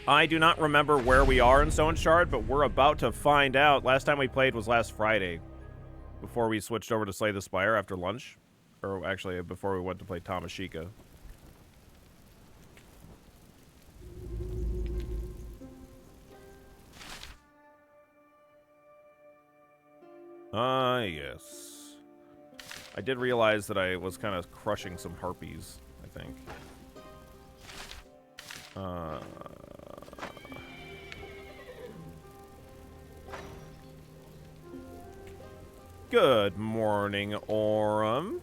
I do not remember where we are in Stoneshard, but we're about to find out. Last time we played was last Friday, before we switched over to Slay the Spire after lunch. Or actually, before we went to play Tamashika. Yes. I did realize that I was kind of crushing some harpies, I think. Good morning, Aurum.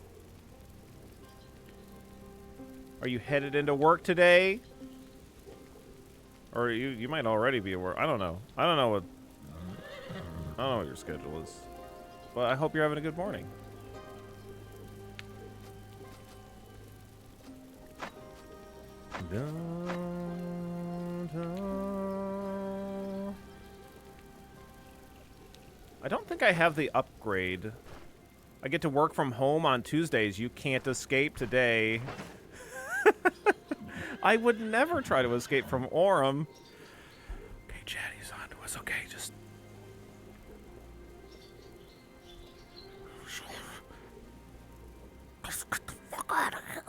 Are you headed into work today? Or you might already be at work. I don't know. I don't know what your schedule is. But I hope you're having a good morning. I don't think I have the upgrade. I get to work from home on Tuesdays. You can't escape today. I would never try to escape from Aurum. Okay, Chad, he's on to us. Okay, just... Just get the fuck out of here.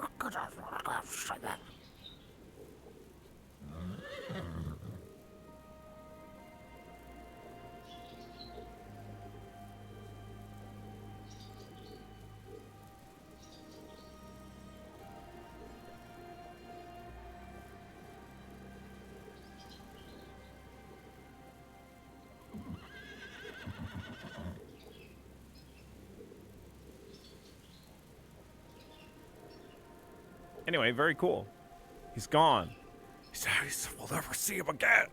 Anyway, very cool. He's gone. He said we'll never see him again.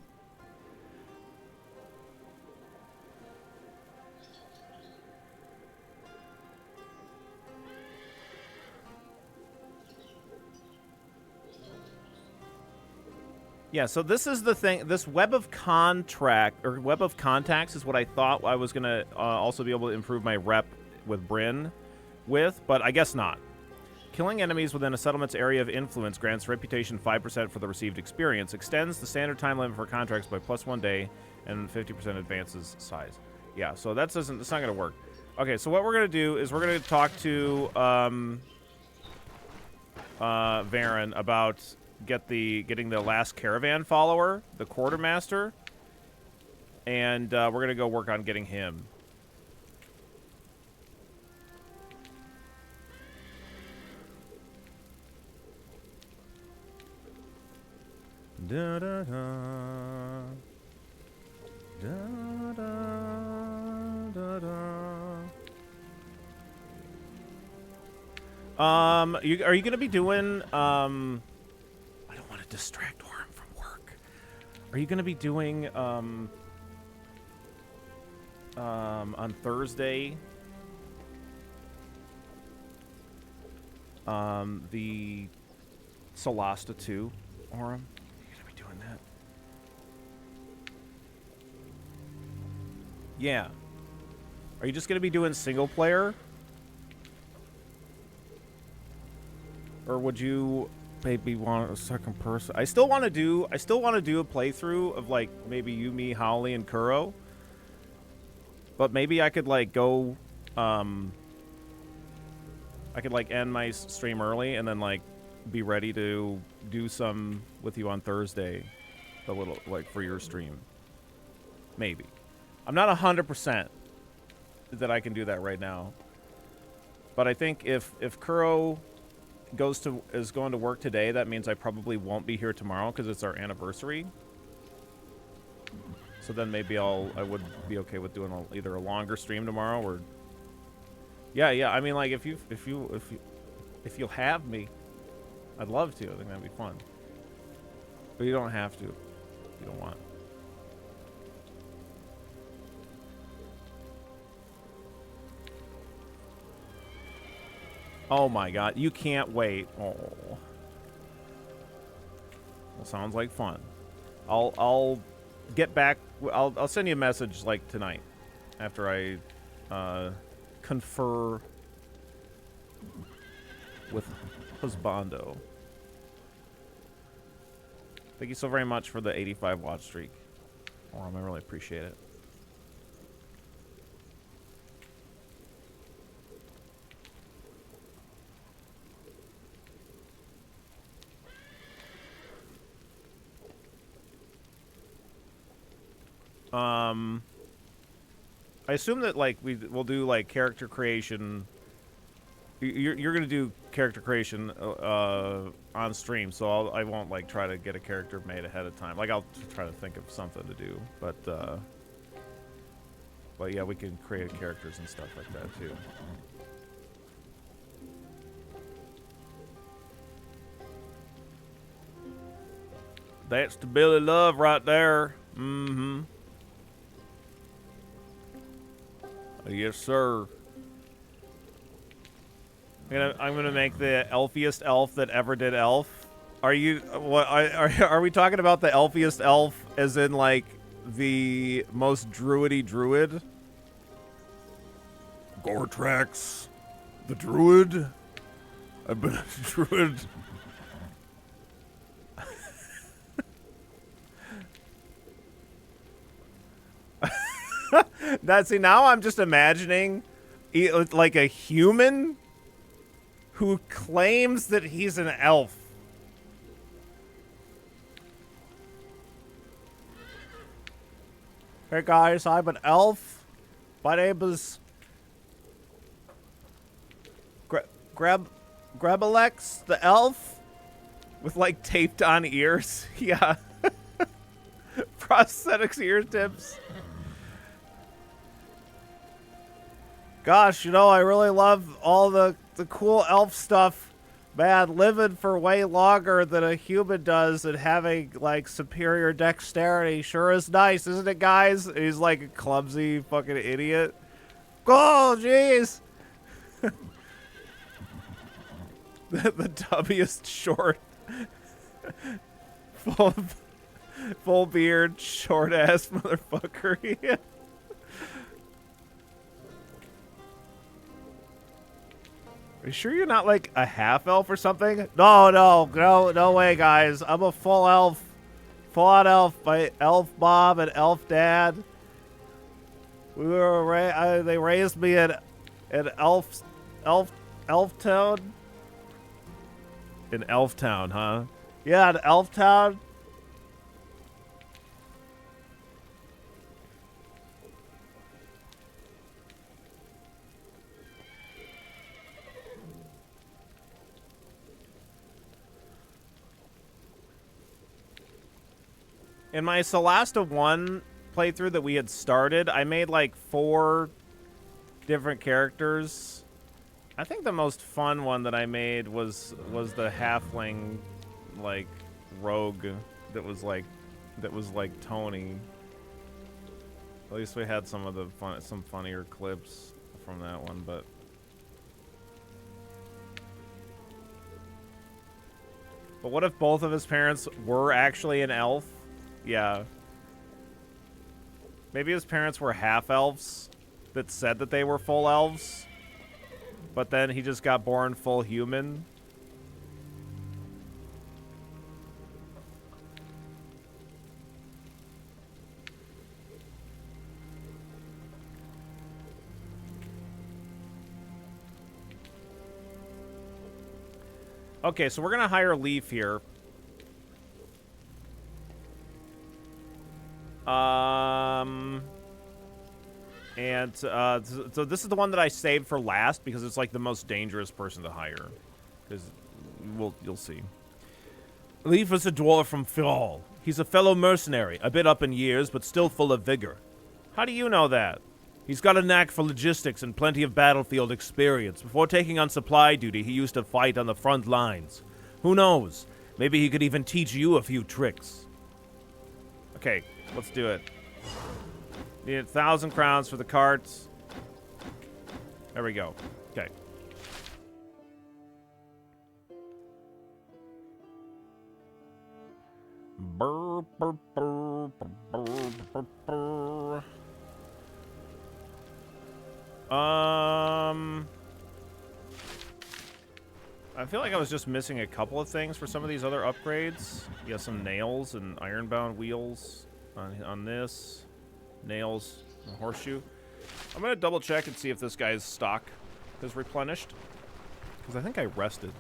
Yeah, so this is the thing. This web of web of contacts is what I thought I was gonna also be able to improve my rep with Bryn with, but I guess not. Killing enemies within a settlement's area of influence grants reputation 5% for the received experience, extends the standard time limit for contracts by +1 day, and 50% advances size. Yeah, so that's not going to work. Okay, so what we're going to do is we're going to talk to Varen about getting the last caravan follower, the quartermaster, and we're going to go work on getting him. Da da da da da da da. Are you gonna be doing I don't want to distract Aurum from work. Are you gonna be doing on Thursday the Solasta 2, Aurum? That. Yeah. Are you just going to be doing single player? Or would you maybe want a second person? I still want to do a playthrough of like maybe you, me, Holly, and Kuro. But maybe I could like go I could like end my stream early and then like be ready to do some with you on Thursday, a little like for your stream. Maybe. I'm not 100% that I can do that right now. But I think if Kuro is going to work today, that means I probably won't be here tomorrow because it's our anniversary. So then maybe I would be okay with doing either a longer stream tomorrow or yeah. I mean, like if you'll have me, I'd love to. I think that'd be fun. But you don't have to. You don't want. Oh my god, you can't wait. Oh. Well, sounds like fun. I'll get back. I'll send you a message like tonight after I confer with Husbando. Thank you so very much for the 85 watch streak. I really appreciate it. I assume that like we'll do like character creation. You're gonna do character creation on stream, so I won't like try to get a character made ahead of time. Like I'll try to think of something to do, but yeah, we can create characters and stuff like that too. That's the Billy Love right there. Mm-hmm. Yes, sir. I'm gonna make the elfiest elf that ever did elf. Are you? What? Are we talking about the elfiest elf, as in like the most druidy druid? Gortrax, the druid. I've been a druid. Now I'm just imagining like a human who claims that he's an elf. Hey guys, I'm an elf. My name is Grabalex the elf with like taped on ears. Yeah. Prosthetics ear tips. Gosh, I really love all the cool elf stuff. Man, living for way longer than a human does and having, like, superior dexterity sure is nice, isn't it, guys? And he's like a clumsy fucking idiot. Oh, jeez! the dummiest short. Full beard, short-ass motherfucker. Yeah. Are you sure you're not like a half elf or something? No way, guys. I'm a full elf. Full on elf. My elf mom and elf dad. We were they raised me in elf town. In Elf Town, huh? Yeah, in Elf Town. In my Solasta 1 playthrough that we had started, I made like 4 different characters. I think the most fun one that I made was the halfling like rogue that was like Tony. At least we had some funnier clips from that one, but what if both of his parents were actually an elf? Yeah. Maybe his parents were half-elves that said that they were full elves, but then he just got born full human. Okay, so we're going to hire Leaf here. So this is the one that I saved for last because it's like the most dangerous person to hire. Because you'll see. Leaf is a dwarf from Fjall. He's a fellow mercenary, a bit up in years, but still full of vigor. How do you know that? He's got a knack for logistics and plenty of battlefield experience. Before taking on supply duty, he used to fight on the front lines. Who knows? Maybe he could even teach you a few tricks. Okay, let's do it. Need 1,000 crowns for the carts. There we go. Okay. Burr, burr, burr, burr, burr, burr. feel like I was just missing a couple of things for some of these other upgrades. You got some nails and ironbound wheels on this. Nails, and horseshoe. I'm going to double check and see if this guy's stock is replenished. Because I think I rested.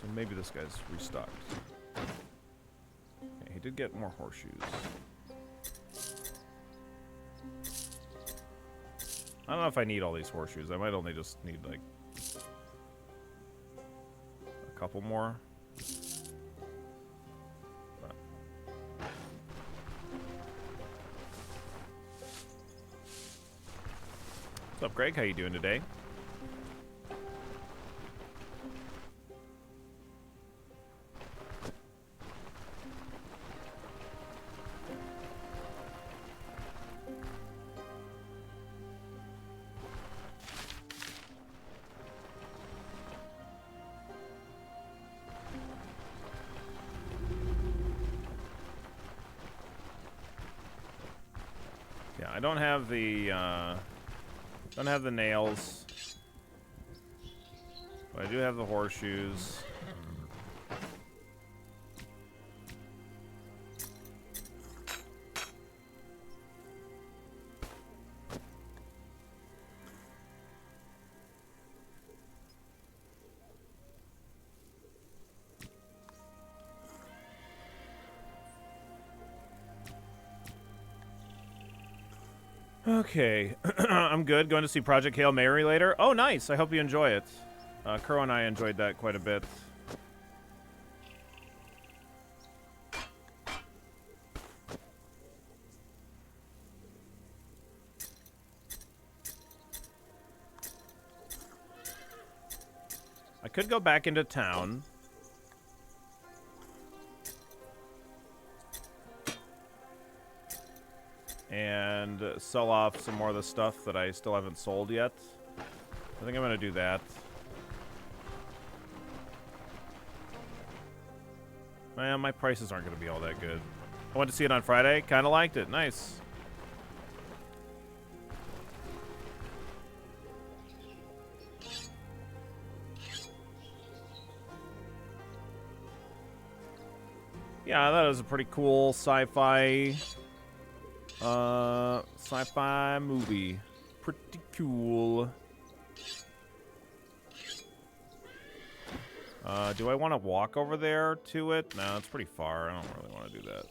So maybe this guy's restocked. Okay, he did get more horseshoes. I don't know if I need all these horseshoes. I might only just need, like, a couple more. But. What's up, Greg? How you doing today? I don't have the nails, but I do have the horseshoes. Okay, I'm good. Going to see Project Hail Mary later. Oh, nice. I hope you enjoy it. Crow and I enjoyed that quite a bit. I could go back into town. And sell off some more of the stuff that I still haven't sold yet. I think I'm going to do that. Man, my prices aren't going to be all that good. I went to see it on Friday. Kind of liked it. Nice. Yeah, that was a pretty cool sci-fi movie. Pretty cool. Do I want to walk over there to it? No, it's pretty far. I don't really want to do that.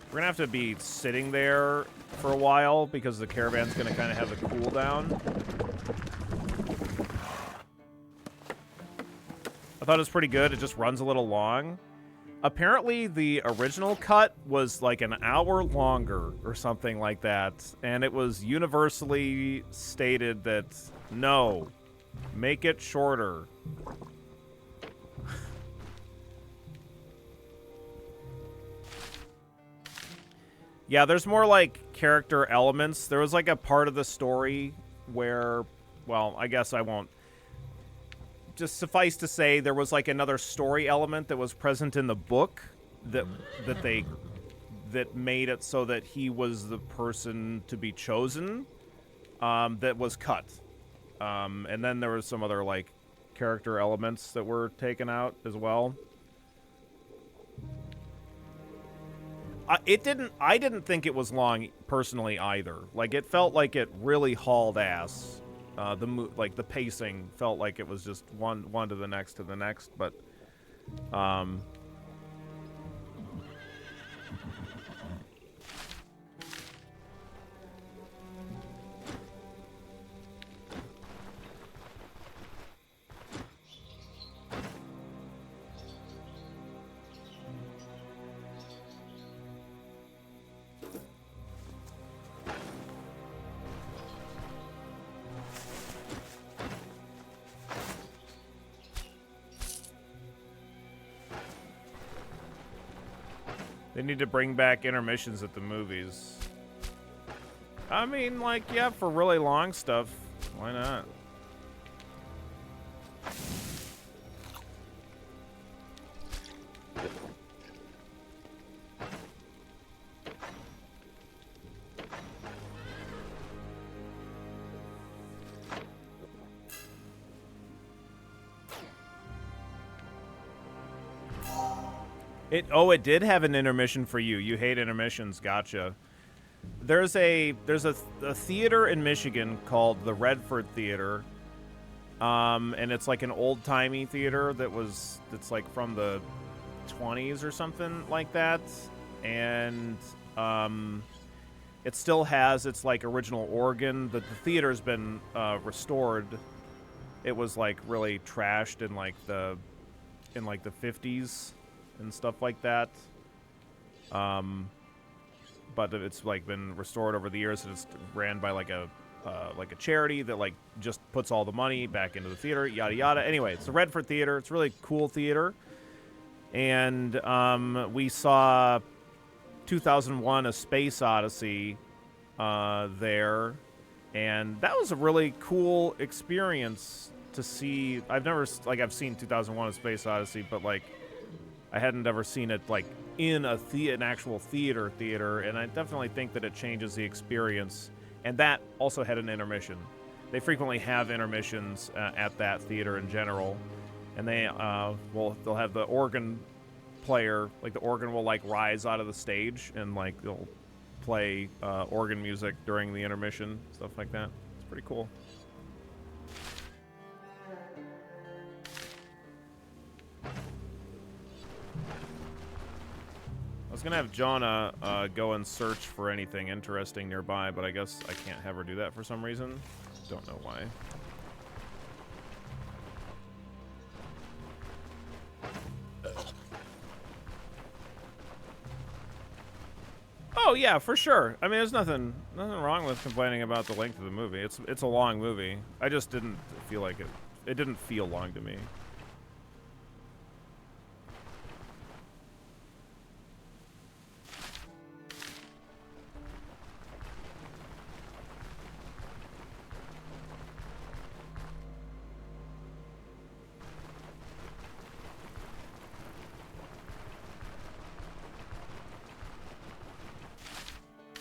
We're gonna have to be sitting there for a while because the caravan's gonna kind of have a cooldown. I thought it was pretty good. It just runs a little long. Apparently, the original cut was like an hour longer or something like that. And it was universally stated that, no, make it shorter. Yeah, there's more like character elements. There was like a part of the story where, well, I guess I won't. Just suffice to say, there was like another story element that was present in the book that made it so that he was the person to be chosen. That was cut, and then there was some other like character elements that were taken out as well. I didn't think it was long personally either. Like it felt like it really hauled ass. The pacing felt like it was just one to the next, but They need to bring back intermissions at the movies. I mean, like, yeah, for really long stuff, why not? It did have an intermission for you. You hate intermissions, gotcha. There's a theater in Michigan called the Redford Theater, and it's like an old-timey theater that's like from the 20s or something like that, and it still has its like original organ. The theater's been restored. It was like really trashed in like the 50s and stuff like that. But it's like been restored over the years, and it's ran by like a charity that like just puts all the money back into the theater, yada yada. Anyway, it's the Redford Theater. It's a really cool theater, and we saw 2001: A Space Odyssey there, and that was a really cool experience to see. I've seen 2001: A Space Odyssey, but like I hadn't ever seen it like in an actual theater, and I definitely think that it changes the experience. And that also had an intermission. They frequently have intermissions at that theater in general, and they'll have the organ player, like the organ will like rise out of the stage, and like they'll play organ music during the intermission, stuff like that. It's pretty cool. I was going to have Jonna go and search for anything interesting nearby, but I guess I can't have her do that for some reason. Don't know why. Oh, yeah, for sure. I mean, there's nothing wrong with complaining about the length of the movie. It's a long movie. I just didn't feel like it. It didn't feel long to me.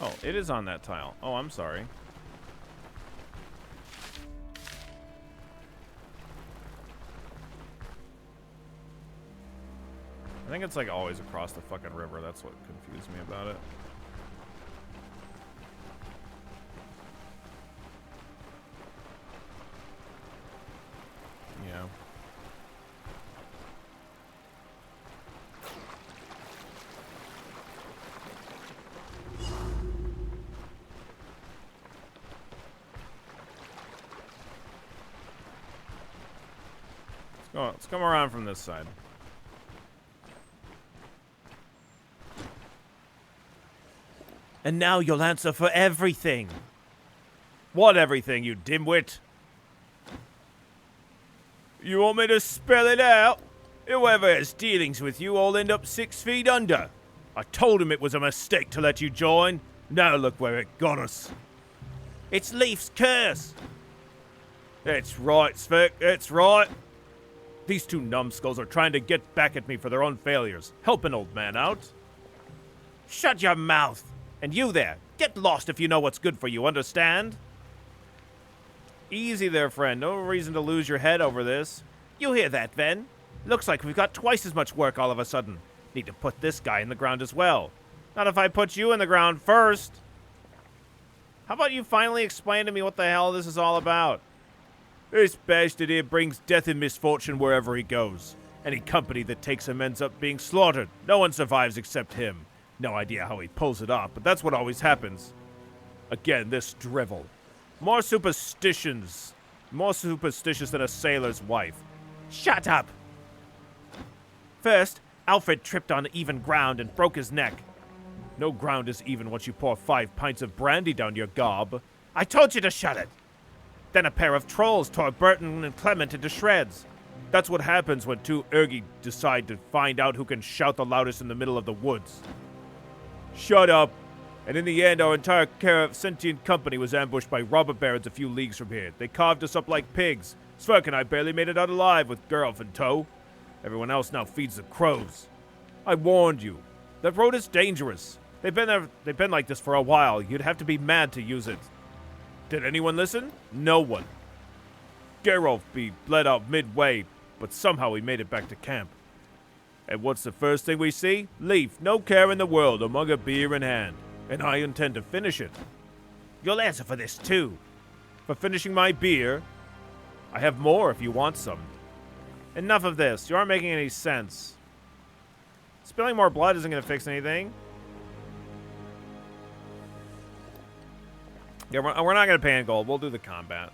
Oh, it is on that tile. Oh, I'm sorry. I think it's like always across the fucking river. That's what confused me about it. Yeah. Let's come around from this side. And now you'll answer for everything. What everything, you dimwit? You want me to spell it out? Whoever has dealings with you all end up 6 feet under. I told him it was a mistake to let you join. Now look where it got us. It's Leaf's curse. That's right, Svek, that's right. These two numbskulls are trying to get back at me for their own failures. Help an old man out. Shut your mouth. And you there, get lost if you know what's good for you, understand? Easy there, friend. No reason to lose your head over this. You hear that, Ven? Looks like we've got twice as much work all of a sudden. Need to put this guy in the ground as well. Not if I put you in the ground first. How about you finally explain to me what the hell this is all about? This bastard here brings death and misfortune wherever he goes. Any company that takes him ends up being slaughtered. No one survives except him. No idea how he pulls it off, but that's what always happens. Again, this drivel. More superstitions. More superstitious than a sailor's wife. Shut up! First, Alfred tripped on even ground and broke his neck. No ground is even once you pour 5 pints of brandy down your gob. I told you to shut it! Then a pair of trolls tore Burton and Clement into shreds. That's what happens when two Urgi decide to find out who can shout the loudest in the middle of the woods. Shut up. And in the end, our entire sentient company was ambushed by robber barons a few leagues from here. They carved us up like pigs. Sverk and I barely made it out alive with Geralf in tow. Everyone else now feeds the crows. I warned you. That road is dangerous. They've been like this for a while. You'd have to be mad to use it. Did anyone listen? No one. Geralf be bled out midway, but somehow we made it back to camp. And what's the first thing we see? Leaf, no care in the world, among a beer in hand. And I intend to finish it. You'll answer for this, too. For finishing my beer? I have more if you want some. Enough of this. You aren't making any sense. Spilling more blood isn't going to fix anything. Yeah, we're not going to pay in gold. We'll do the combat.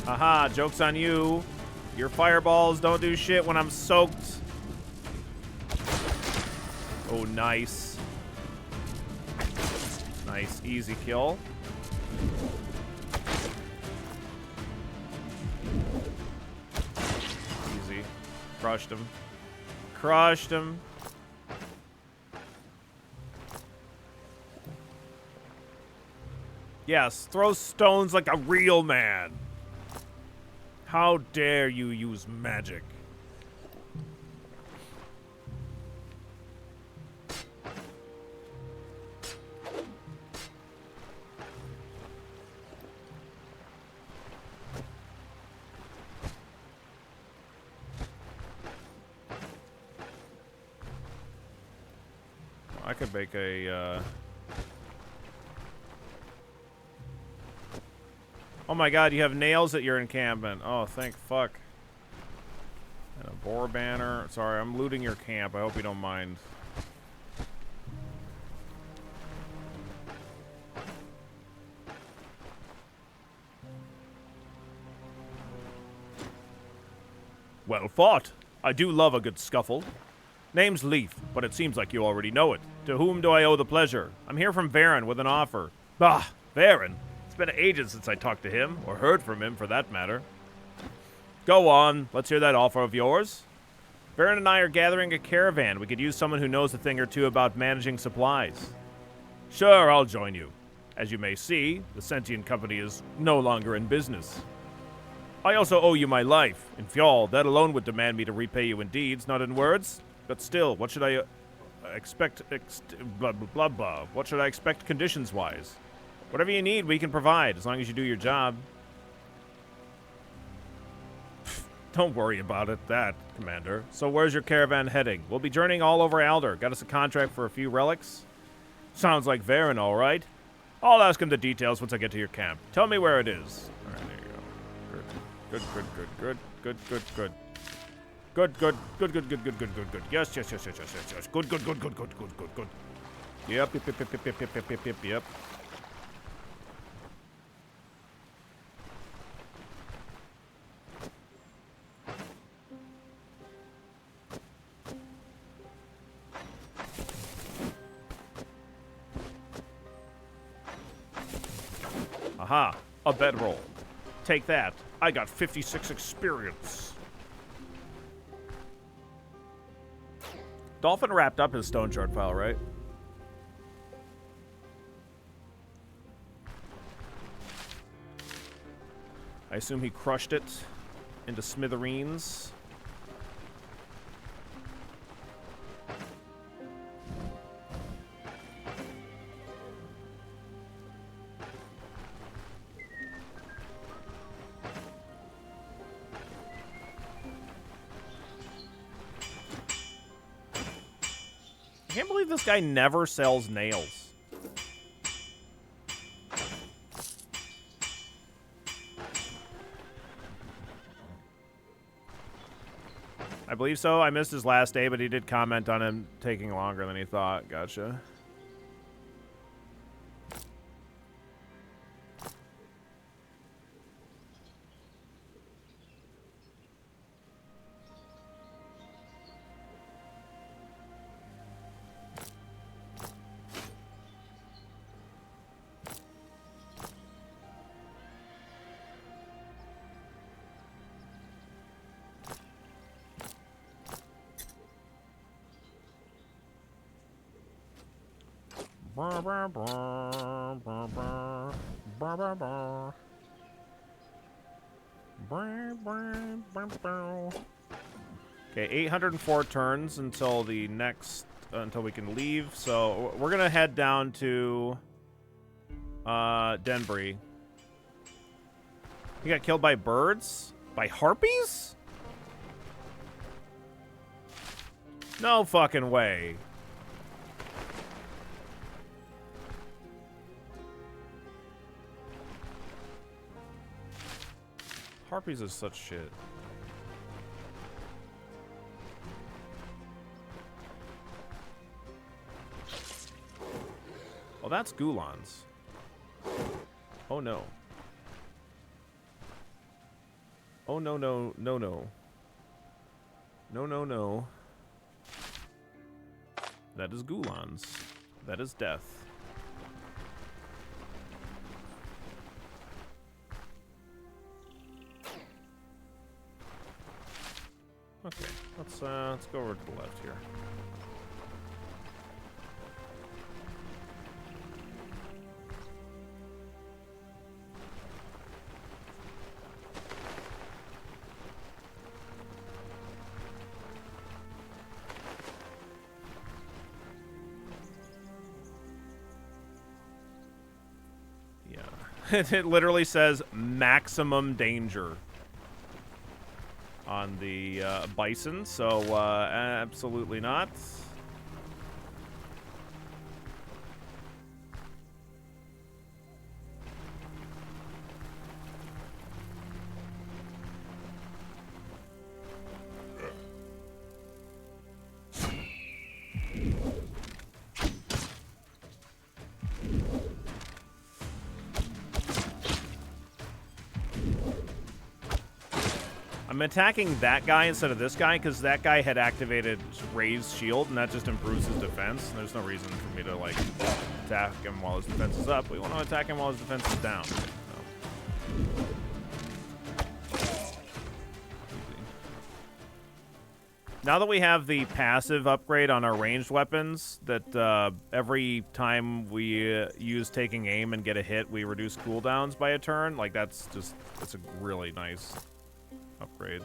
Haha, joke's on you. Your fireballs don't do shit when I'm soaked. Oh, nice. Nice, easy kill. Easy. Crushed him. Crushed him. Yes, throw stones like a real man. How dare you use magic? I could make a, Oh my god, you have nails at your encampment. Oh, thank fuck. And a boar banner. Sorry, I'm looting your camp. I hope you don't mind. Well fought. I do love a good scuffle. Name's Leaf, but it seems like you already know it. To whom do I owe the pleasure? I'm here from Varen with an offer. Bah, Varen. It's been ages since I talked to him, or heard from him for that matter. Go on, let's hear that offer of yours. Varen and I are gathering a caravan. We could use someone who knows a thing or two about managing supplies. Sure, I'll join you. As you may see, the sentient company is no longer in business. I also owe you my life. In Fjall, that alone would demand me to repay you in deeds, not in words. But still, what should I expect, blah, blah, blah, blah. What should I expect conditions-wise? Whatever you need, we can provide, as long as you do your job. Don't worry about it, Commander. So where's your caravan heading? We'll be journeying all over Alder. Got us a contract for a few relics? Sounds like Varen, all right. I'll ask him the details once I get to your camp. Tell me where it is. All right, there you go. Good. Good. Yes. Good. Yep. Aha, a bedroll. Take that. I got 56 experience. Dolphin wrapped up his Stoneshard file, right? I assume he crushed it into smithereens. I can't believe this guy never sells nails. I believe so. I missed his last day, but he did comment on him taking longer than he thought. Gotcha. Okay, 804 turns until the next until we can leave. So we're gonna head down to Denbury. He got killed by birds? By harpies? No fucking way. Harpies is such shit. Well, that's Gulons. Oh no. Oh no no no no. No no no. That is Gulons. That is death. Okay, let's go over to the left here. It literally says maximum danger on the bison, so absolutely not. I'm attacking that guy instead of this guy because that guy had activated Raised Shield, and that just improves his defense. There's no reason for me to, like, attack him while his defense is up. We want to attack him while his defense is down. So. Now that we have the passive upgrade on our ranged weapons, that every time we use taking aim and get a hit, we reduce cooldowns by a turn, like, that's a really nice upgrade.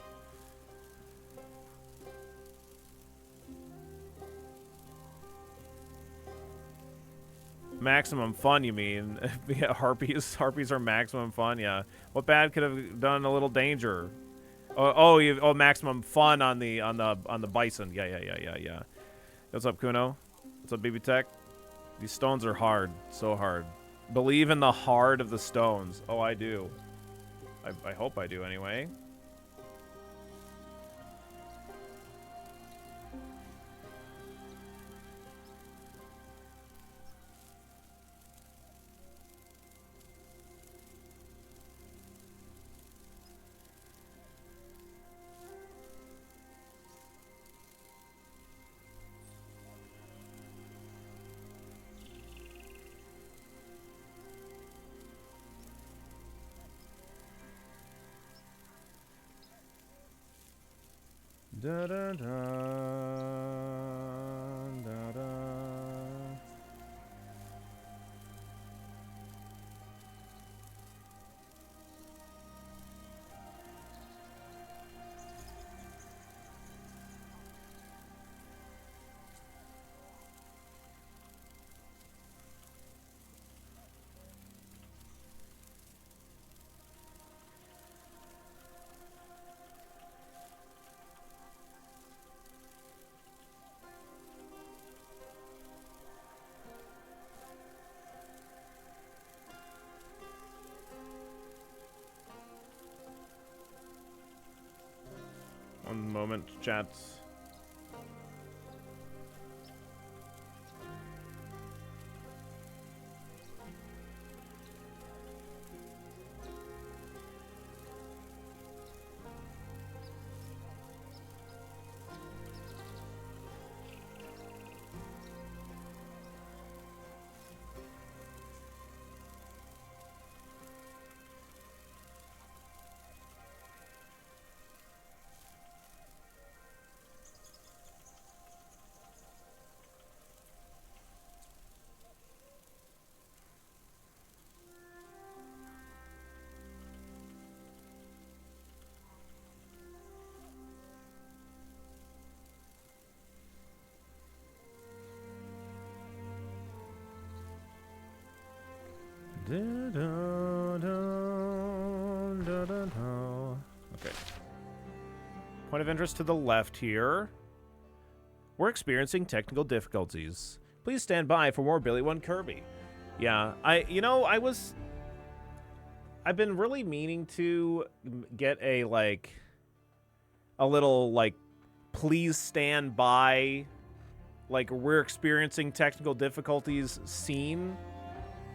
Maximum fun, you mean? Yeah, harpies are maximum fun. Yeah. What bad could have done a little danger? Oh, maximum fun on the bison. Yeah. What's up, Kuno? What's up, BB Tech? These stones are hard, so hard. Believe in the hard of the stones. Oh, I do. I hope I do anyway. Da da da da da. One moment, chat. Okay. Point of interest to the left here. We're experiencing technical difficulties. Please stand by for more Billy One Kirby. Yeah, I've been really meaning to get a little please stand by, we're experiencing technical difficulties scene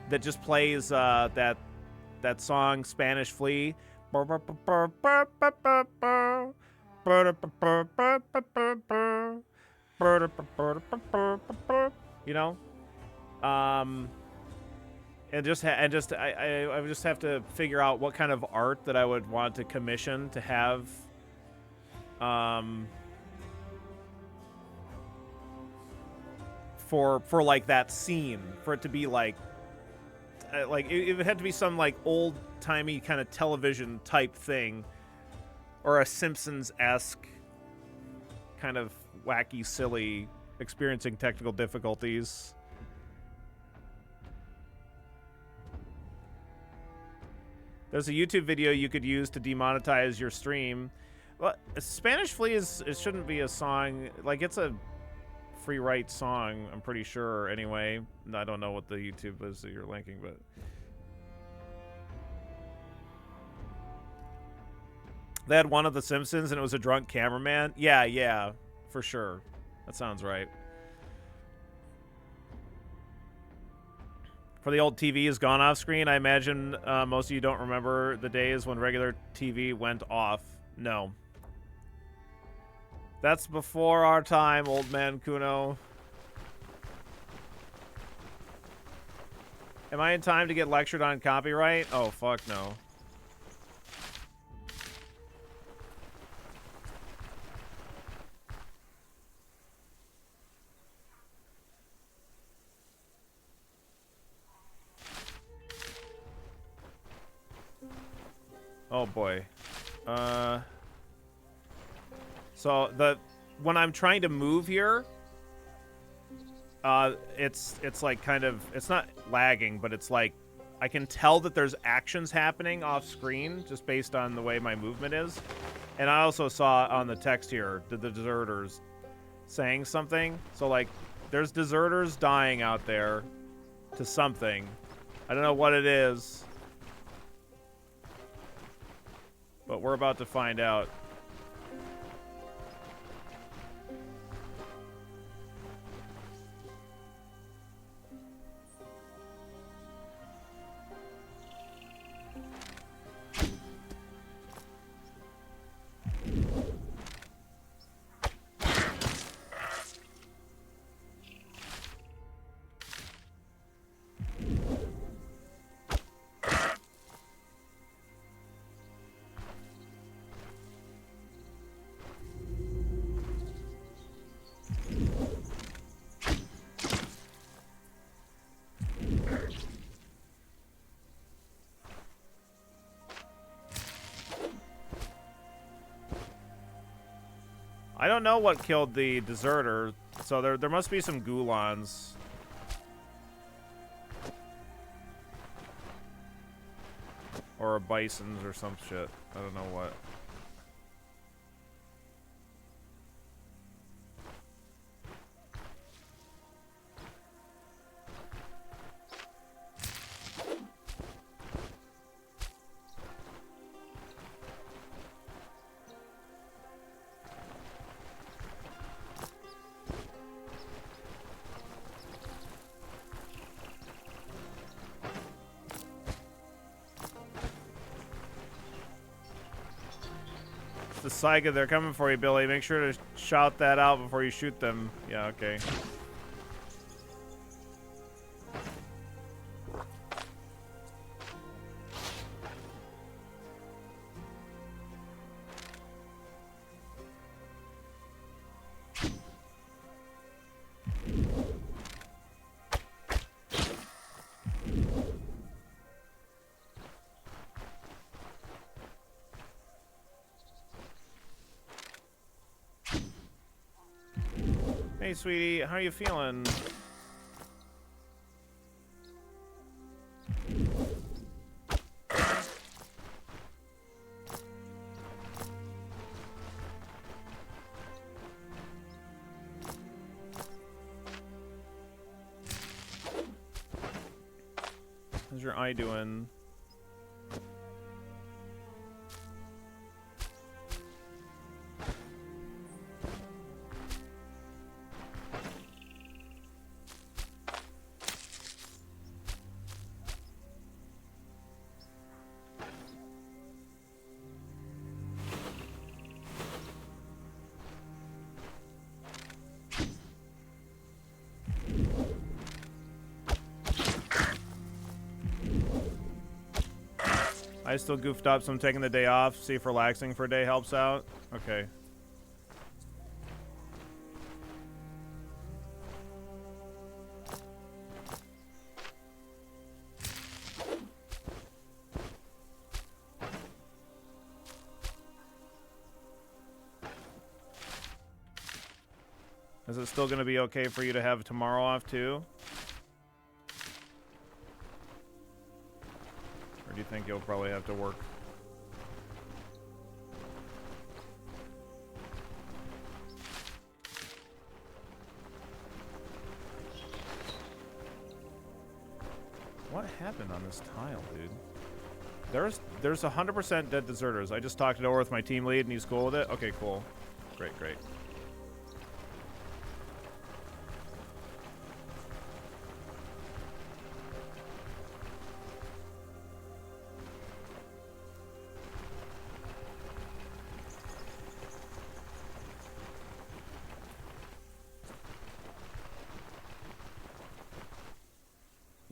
that just plays that song Spanish Flea. You know, and I just have to figure out what kind of art that I would want to commission to have, for like that scene, for it to be it had to be some old timey kind of television type thing, or a Simpsons-esque kind of wacky, silly, experiencing technical difficulties. There's a YouTube video you could use to demonetize your stream. Well, Spanish Flea it shouldn't be a song. It's a free right song, I'm pretty sure, anyway. I don't know what the YouTube is that you're linking, but... They had one of the Simpsons, and it was a drunk cameraman. Yeah, for sure. That sounds right. For the old TV has gone off screen, I imagine most of you don't remember the days when regular TV went off. No. That's before our time, old man Kuno. Am I in time to get lectured on copyright? Oh, fuck no. Oh boy. So when I'm trying to move here, it's it's not lagging, but it's I can tell that there's actions happening off screen just based on the way my movement is. And I also saw on the text here the deserters saying something. So there's deserters dying out there to something. I don't know what it is, but we're about to find out. I don't know what killed the deserter, so there must be some Gulons. Or a bisons or some shit. I don't know what. The Saiga, they're coming for you, Billy. Make sure to shout that out before you shoot them. Yeah, okay. Hey, sweetie, how are you feeling? How's your eye doing? I still goofed up, so I'm taking the day off. See if relaxing for a day helps out. Okay. Is it still going to be okay for you to have tomorrow off too? Or do you think you'll probably have to work? What happened on this tile, dude? There's 100% dead deserters. I just talked it over with my team lead and he's cool with it. Okay, cool. Great, great.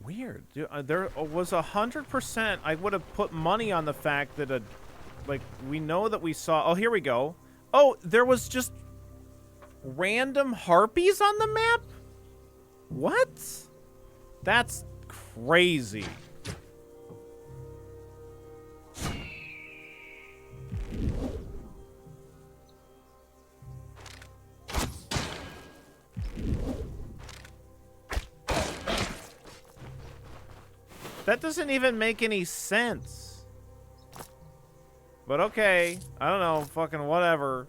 Weird. Dude, there was 100%. I would have put money on the fact that like, we know that we saw. Oh, here we go. Oh, there was just random harpies on the map? What? That's crazy. That doesn't even make any sense. But okay. I don't know. Fucking whatever.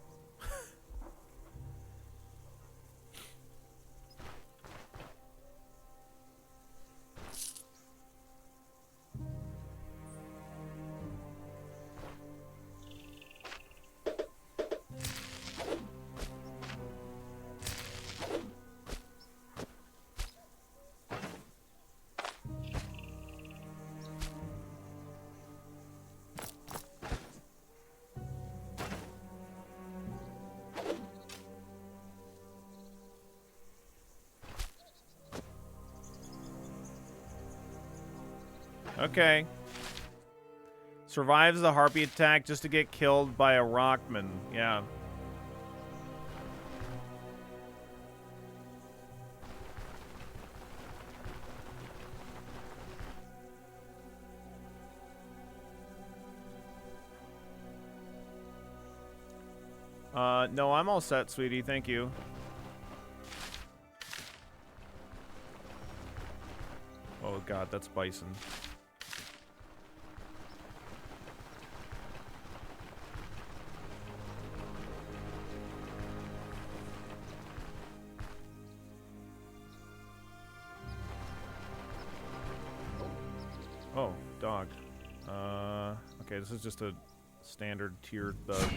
Okay. Survives the harpy attack just to get killed by a rockman. Yeah. No, I'm all set, sweetie. Thank you. Oh god, that's bison. Oh, dog. Okay, this is just a standard tiered thug.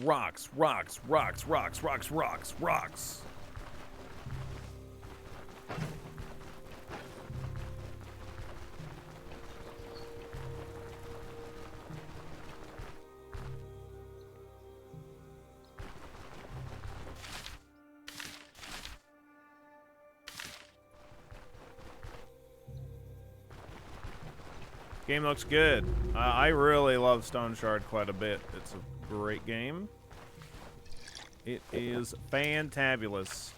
Rocks, rocks, rocks, rocks, rocks, rocks, rocks. Game looks good. I really love Stoneshard quite a bit. It's a great game. It is fantabulous.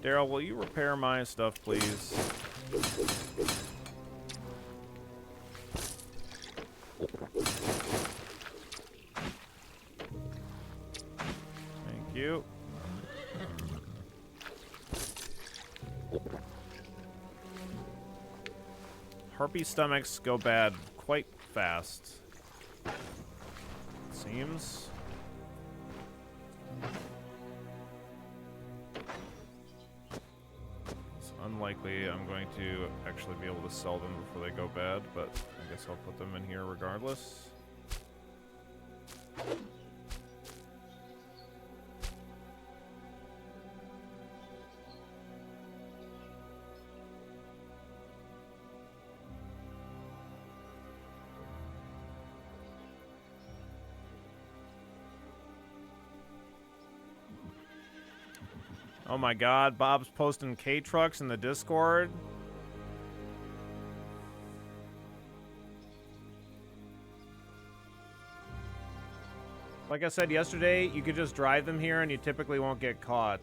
Daryl, will you repair my stuff, please? Thank you. Harpy stomachs go bad quite fast. Seems. It's unlikely I'm going to actually be able to sell them before they go bad, but I guess I'll put them in here regardless. Oh my god, Bob's posting K-Trucks in the Discord. Like I said yesterday, you could just drive them here and you typically won't get caught.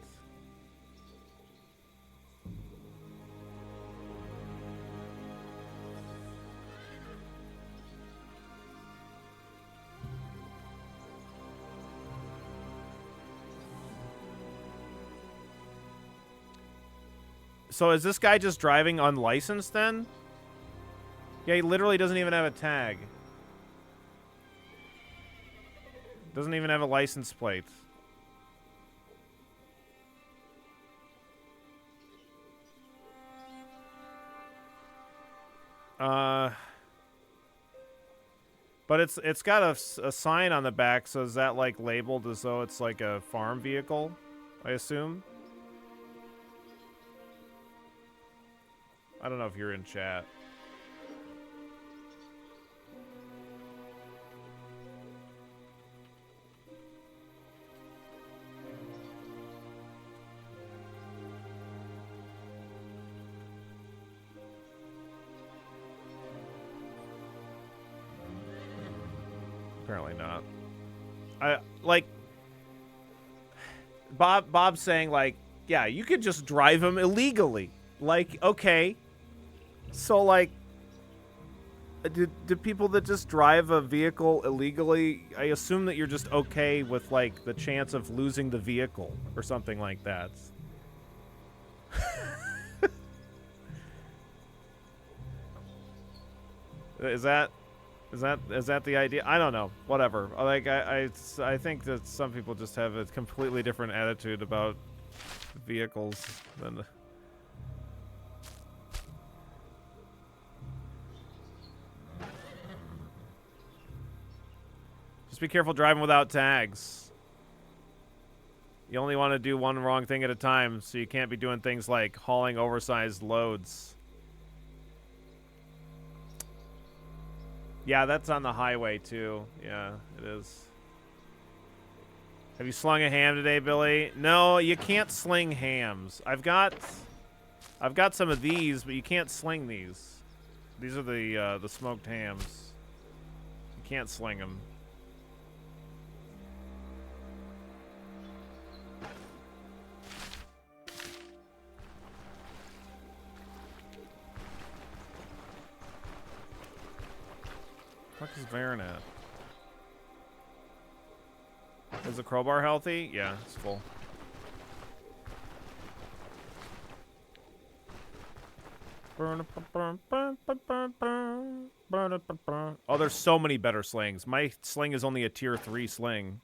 So is this guy just driving unlicensed then? Yeah, he literally doesn't even have a tag. Doesn't even have a license plate. But it's got a sign on the back, so is that like labeled as though it's like a farm vehicle, I assume? I don't know if you're in chat. Apparently not. Bob's saying like, yeah, you could just drive him illegally. Like, okay. So, like, do people that just drive a vehicle illegally, I assume that you're just okay with, like, the chance of losing the vehicle or something like that. Is that the idea? I don't know. Whatever. Like, I think that some people just have a completely different attitude about vehicles than... Be careful driving without tags. You only want to do one wrong thing at a time, so you can't be doing things like hauling oversized loads. Yeah, that's on the highway too. Yeah, it is. Have you slung a ham today, Billy? No, you can't sling hams. I've got some of these, but you can't sling these. These are the smoked hams. You can't sling them. What is Varen at? Is the crowbar healthy? Yeah, it's full. Oh, there's so many better slings. My sling is only a tier 3 sling.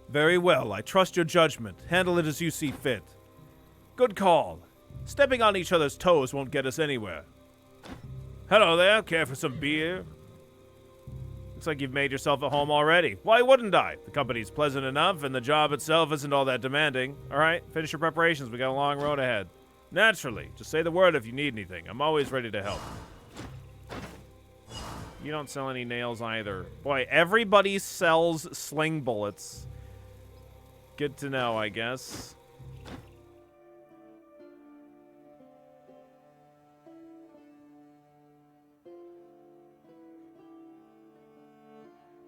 Very well, I trust your judgment. Handle it as you see fit. Good call. Stepping on each other's toes won't get us anywhere. Hello there, care for some beer? Looks like you've made yourself at home already. Why wouldn't I? The company's pleasant enough, and the job itself isn't all that demanding. Alright, finish your preparations, we got a long road ahead. Naturally, just say the word if you need anything. I'm always ready to help. You don't sell any nails either. Boy, everybody sells sling bullets. Good to know, I guess.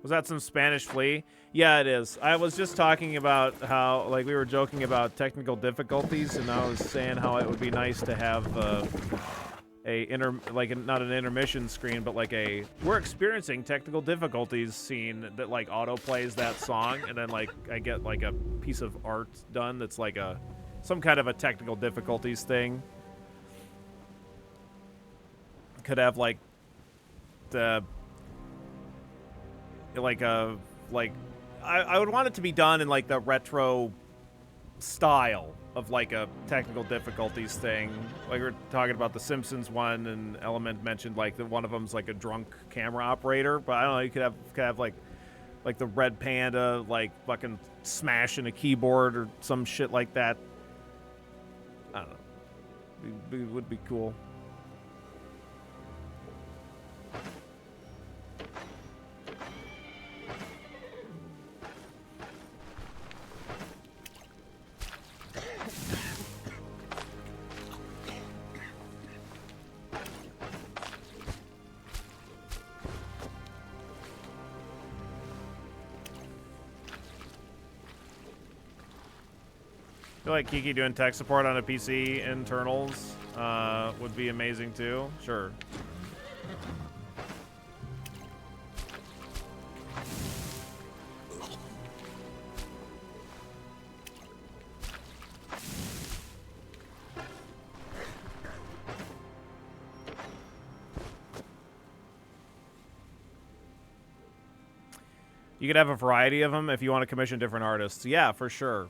Was that some Spanish flea? Yeah, it is. I was just talking about how, like, we were joking about technical difficulties, and I was saying how it would be nice to have not an intermission screen, but like we're experiencing technical difficulties scene that like auto plays that song, and then like I get like a piece of art done that's like some kind of a technical difficulties thing. Could have like I would want it to be done in like the retro style of like a technical difficulties thing. Like we were talking about the Simpsons one, and Element mentioned like that one of them's like a drunk camera operator, but I don't know, you could have like the Red Panda like fucking smashing a keyboard or some shit like that. I don't know. It would be cool. I feel like Kiki doing tech support on a PC internals would be amazing too. Sure. You could have a variety of them if you want to commission different artists. Yeah, for sure.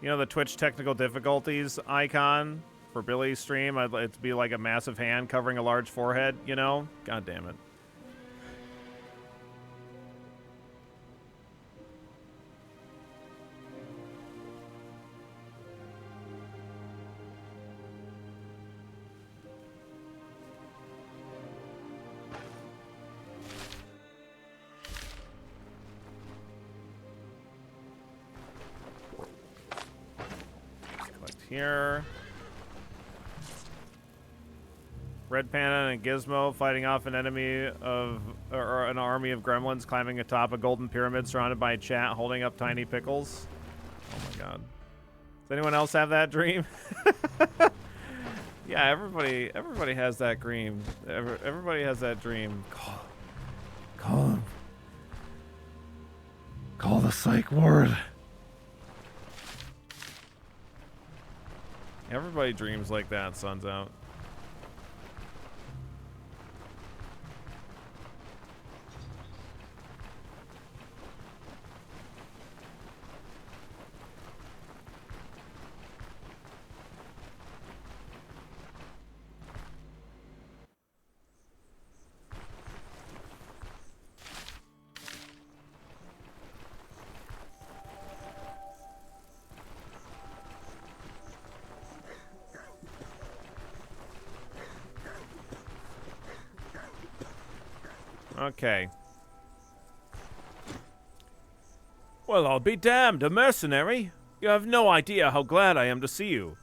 You know the Twitch technical difficulties icon for Billy's stream? I'd like it to be like a massive hand covering a large forehead, you know? God damn it. Here. Red Panda and Gizmo fighting off an enemy or an army of gremlins climbing atop a golden pyramid surrounded by a chat holding up tiny pickles. Oh my god. Does anyone else have that dream? Yeah, everybody has that dream. Everybody has that dream. Call him. Call the psych ward. Everybody dreams like that, sun's out. Okay. Well, I'll be damned, a mercenary. You have no idea how glad I am to see you.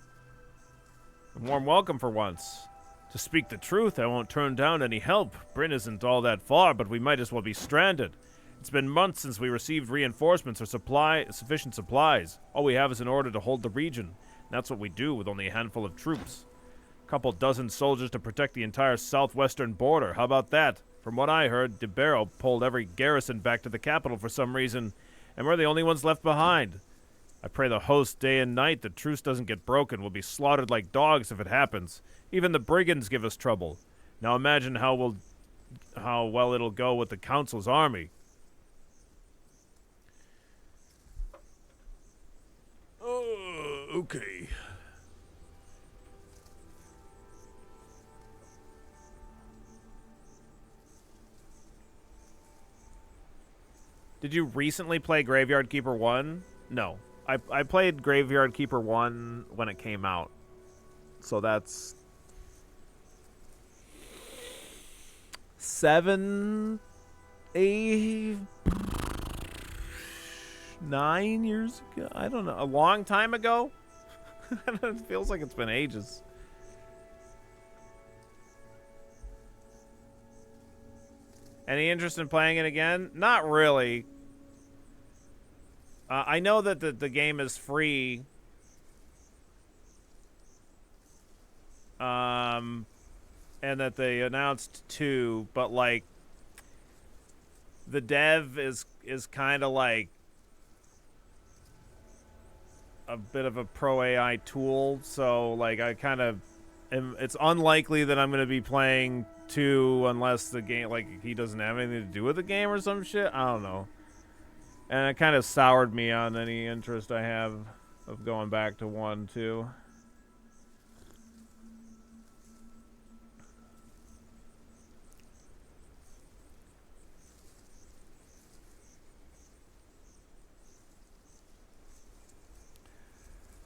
A warm welcome for once. To speak the truth, I won't turn down any help. Bryn isn't all that far, but we might as well be stranded. It's been months since we received reinforcements or sufficient supplies. All we have is an order to hold the region. And that's what we do with only a handful of troops. A couple dozen soldiers to protect the entire southwestern border. How about that? From what I heard, DeBarrow pulled every garrison back to the capital for some reason, and we're the only ones left behind. I pray the host day and night the truce doesn't get broken. We'll be slaughtered like dogs if it happens. Even the brigands give us trouble. Now imagine how well it'll go with the council's army. Okay. Did you recently play Graveyard Keeper 1? No. I played Graveyard Keeper 1 when it came out. So that's 7, 8, 9 years ago? I don't know. A long time ago? It feels like it's been ages. Any interest in playing it again? Not really. I know that the game is free. And that they announced 2, but like the dev is kind of like a bit of a pro AI tool, so like I kind of it's unlikely that I'm going to be playing 2 unless the game, like, he doesn't have anything to do with the game or some shit. I don't know. And it kind of soured me on any interest I have of going back to 1 too.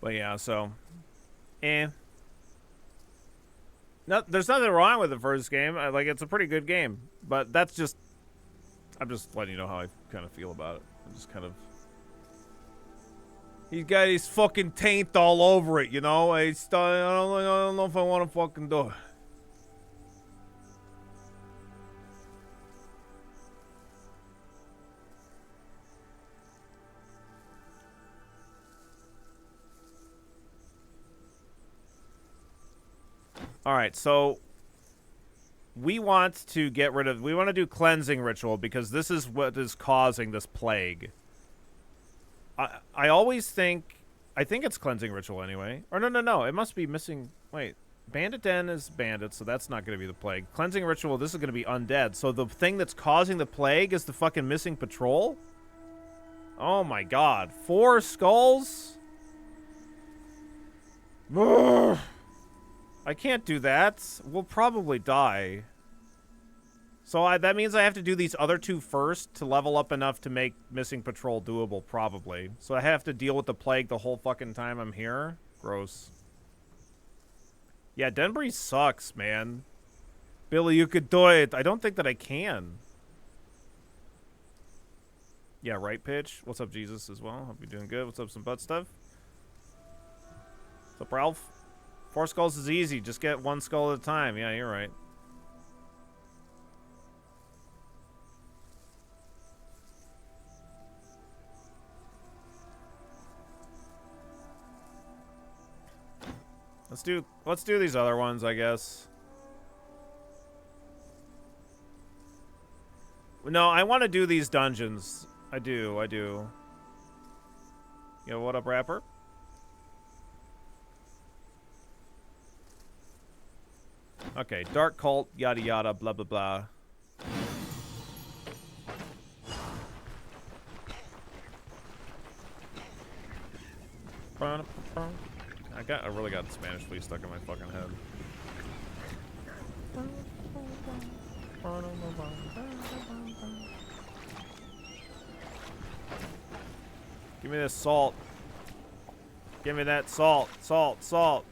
But yeah, so no, there's nothing wrong with the first game. Like, it's a pretty good game, but that's just, I'm just letting you know how I kind of feel about it. I'm just kind of, he's got his fucking taint all over it, you know. I don't know if I want to fucking do it. All right, so we want to get rid of, we want to do cleansing ritual because this is what is causing this plague. I always think, I think it's cleansing ritual anyway. Or no, it must be missing, wait. Bandit Den is bandits, so that's not going to be the plague. Cleansing ritual, this is going to be undead. So the thing that's causing the plague is the fucking missing patrol? Oh my god. 4 skulls? Ugh. I can't do that. We'll probably die. So that means I have to do these other 2 first to level up enough to make missing patrol doable, probably. So I have to deal with the plague the whole fucking time I'm here? Gross. Yeah, Denbury sucks, man. Billy, you could do it. I don't think that I can. Yeah, right, Pitch. What's up, Jesus, as well? Hope you're doing good. What's up, some butt stuff? What's up, Ralph? 4 skulls is easy. Just get 1 skull at a time. Yeah, you're right. Let's do these other ones, I guess. No, I want to do these dungeons. I do. Yo, what up, rapper? Okay, dark cult, yada yada, blah blah blah. I really got Spanish flea stuck in my fucking head. Give me this salt. Give me that salt. Salt.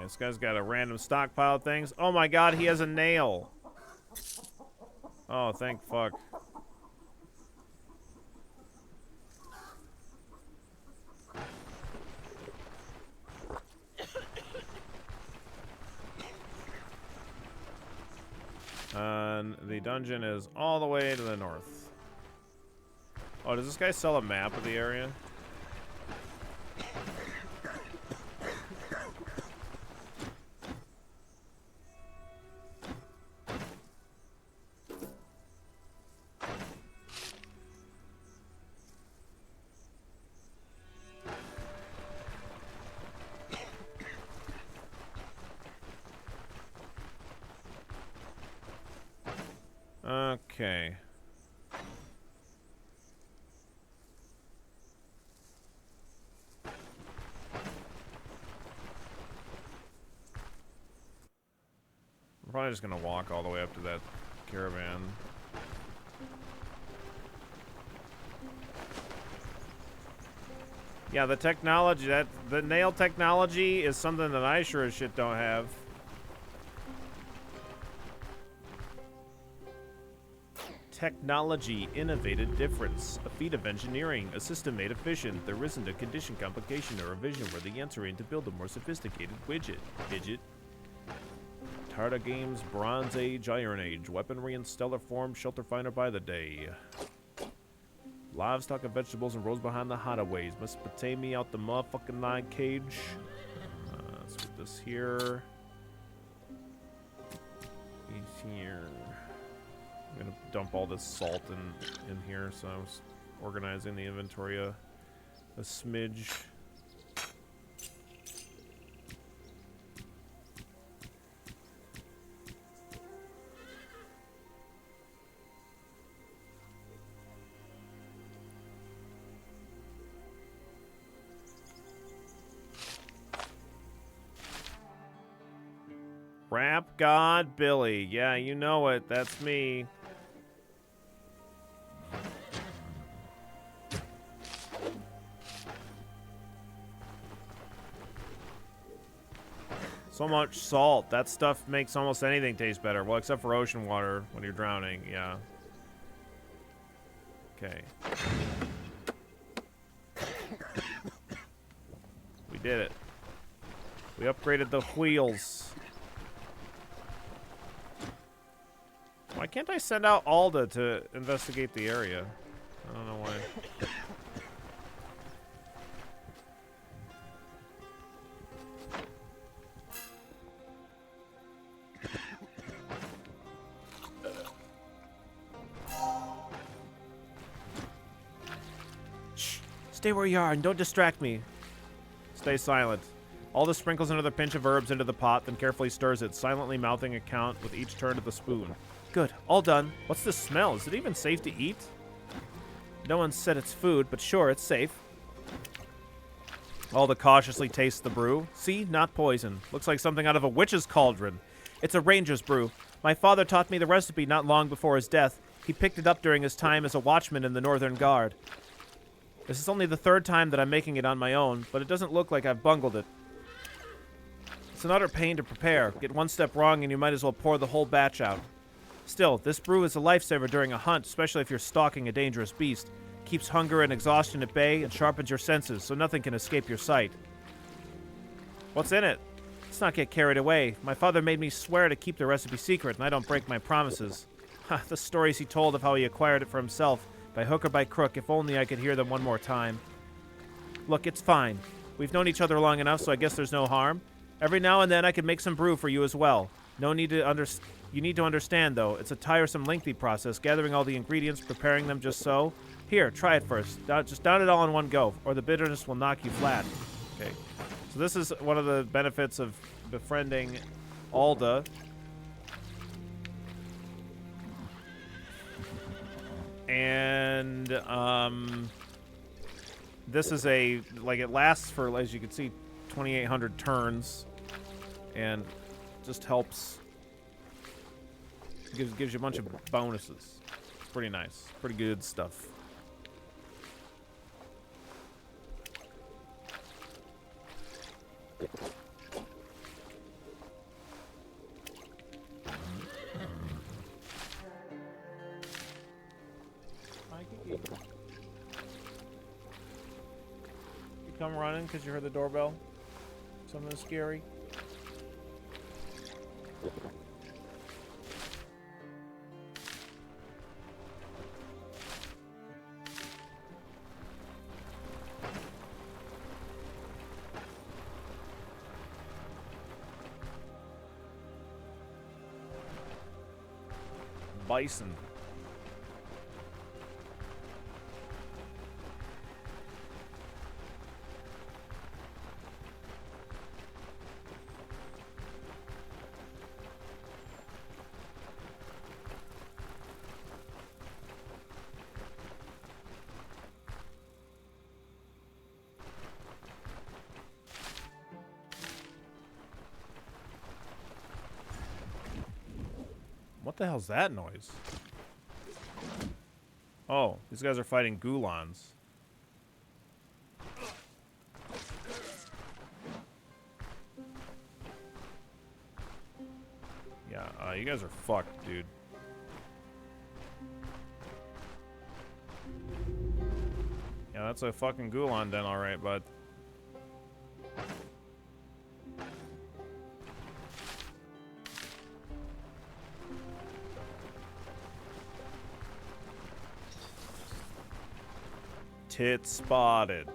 This guy's got a random stockpile of things. Oh my god, he has a nail. Oh, thank fuck. And the dungeon is all the way to the north. Oh, does this guy sell a map of the area? Okay. probably just gonna walk all the way up to that caravan. Yeah, the technology, the nail technology is something that I sure as shit don't have. Technology, innovated difference, a feat of engineering, a system made efficient. There isn't a condition, complication, or a vision where the answer ain't to build a more sophisticated widget. Tarda Games, Bronze Age, Iron Age, weaponry in stellar form, shelter finder by the day. Livestock and vegetables and rows behind the hideaways. Mesopotamia out the motherfucking lion cage. Let's put this here. He's here. I'm gonna dump all this salt in here, so I was organizing the inventory a smidge. Rap God Billy. Yeah, you know it. That's me. So much salt. That stuff makes almost anything taste better. Well, except for ocean water when you're drowning. Yeah. Okay. We did it. We upgraded the wheels. Why can't I send out Alda to investigate the area? I don't know why. Shh. Stay where you are and don't distract me. Stay silent. Alda sprinkles another pinch of herbs into the pot, then carefully stirs it, silently mouthing a count with each turn of the spoon. Good. All done. What's the smell? Is it even safe to eat? No one said it's food, but sure, it's safe. Alda cautiously tastes the brew. See? Not poison. Looks like something out of a witch's cauldron. It's a ranger's brew. My father taught me the recipe not long before his death. He picked it up during his time as a watchman in the Northern Guard. This is only the third time that I'm making it on my own, but it doesn't look like I've bungled it. It's an utter pain to prepare. Get one step wrong and you might as well pour the whole batch out. Still, this brew is a lifesaver during a hunt, especially if you're stalking a dangerous beast. Keeps hunger and exhaustion at bay and sharpens your senses, so nothing can escape your sight. What's in it? Let's not get carried away. My father made me swear to keep the recipe secret, and I don't break my promises. Ha, the stories he told of how he acquired it for himself, by hook or by crook, if only I could hear them one more time. Look, it's fine. We've known each other long enough, so I guess there's no harm. Every now and then I can make some brew for you as well. No need to You need to understand, though, it's a tiresome, lengthy process, gathering all the ingredients, preparing them just so. Here, try it first. Just down it all in one go, or the bitterness will knock you flat. Okay. So this is one of the benefits of befriending Alda. And, this is it lasts for, as you can see, 2,800 turns. And just helps... Gives you a bunch of bonuses. It's pretty nice. Pretty good stuff. You come running because you heard the doorbell? Something scary? Bison. What the hell's that noise? Oh, these guys are fighting Gulons. Yeah, you guys are fucked, dude. Yeah, that's a fucking Gulon den, alright, bud. Tit spotted.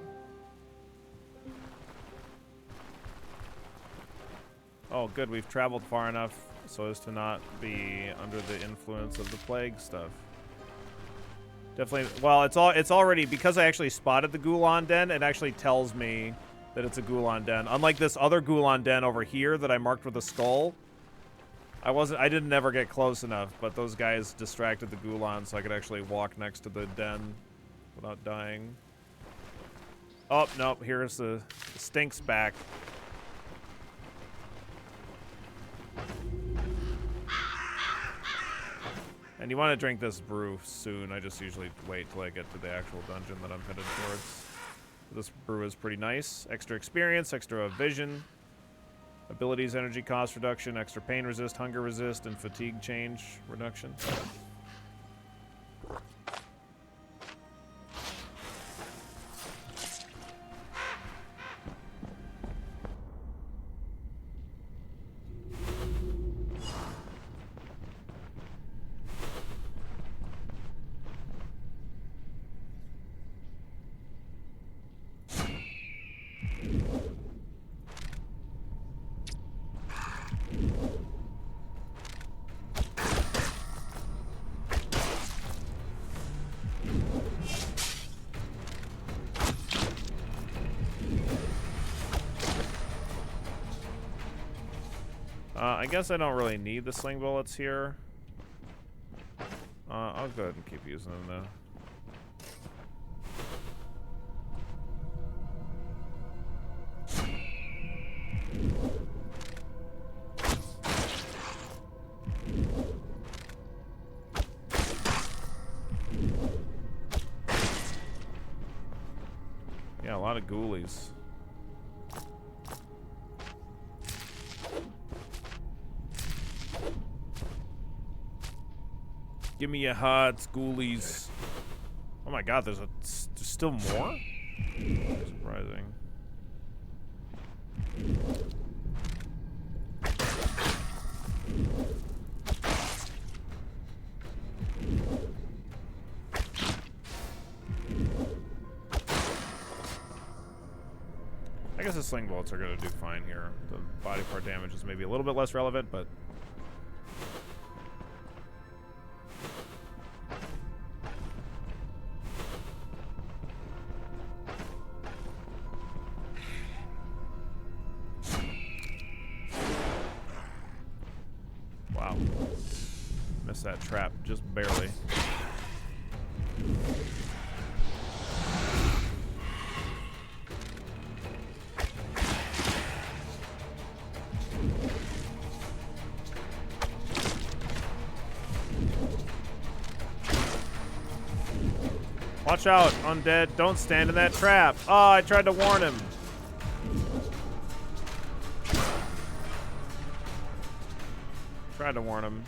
Oh, good. We've traveled far enough so as to not be under the influence of the plague stuff. Definitely. Well, it's already, because I actually spotted the Gulon den. It actually tells me that it's a Gulon den. Unlike this other Gulon den over here that I marked with a skull. I didn't ever get close enough, but those guys distracted the Gulon so I could actually walk next to the den without dying. Oh, nope, here's the stink's back. And you want to drink this brew soon. I just usually wait till I get to the actual dungeon that I'm headed towards. This brew is pretty nice. Extra experience, extra vision, abilities, energy cost reduction, extra pain resist, hunger resist, and fatigue change reduction. I guess I don't really need the sling bullets here. I'll go ahead and keep using them though. Yeah, a lot of ghoulies. Give me your hearts, ghoulies. Oh my god, there's still more? Surprising. I guess the sling bolts are gonna do fine here. The body part damage is maybe a little bit less relevant, but wow. Missed that trap just barely. Watch out, undead. Don't stand in that trap. Oh, I tried to warn him. Tried to warn him.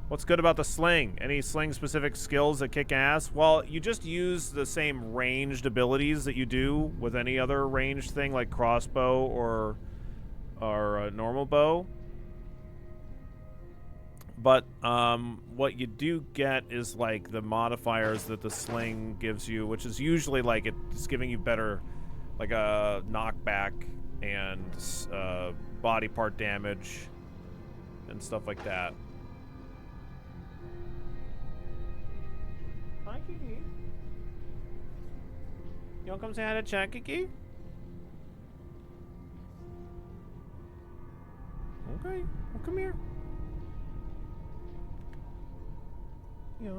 What's good about the sling? Any sling-specific skills that kick ass? Well, you just use the same ranged abilities that you do with any other ranged thing, like crossbow or a normal bow. But what you do get is like the modifiers that the sling gives you, which is usually like it's giving you better, like a knockback and body part damage and stuff like that. Hi, Kiki. You wanna come say hi to chat, Kiki? Okay, well, come here. Yeah.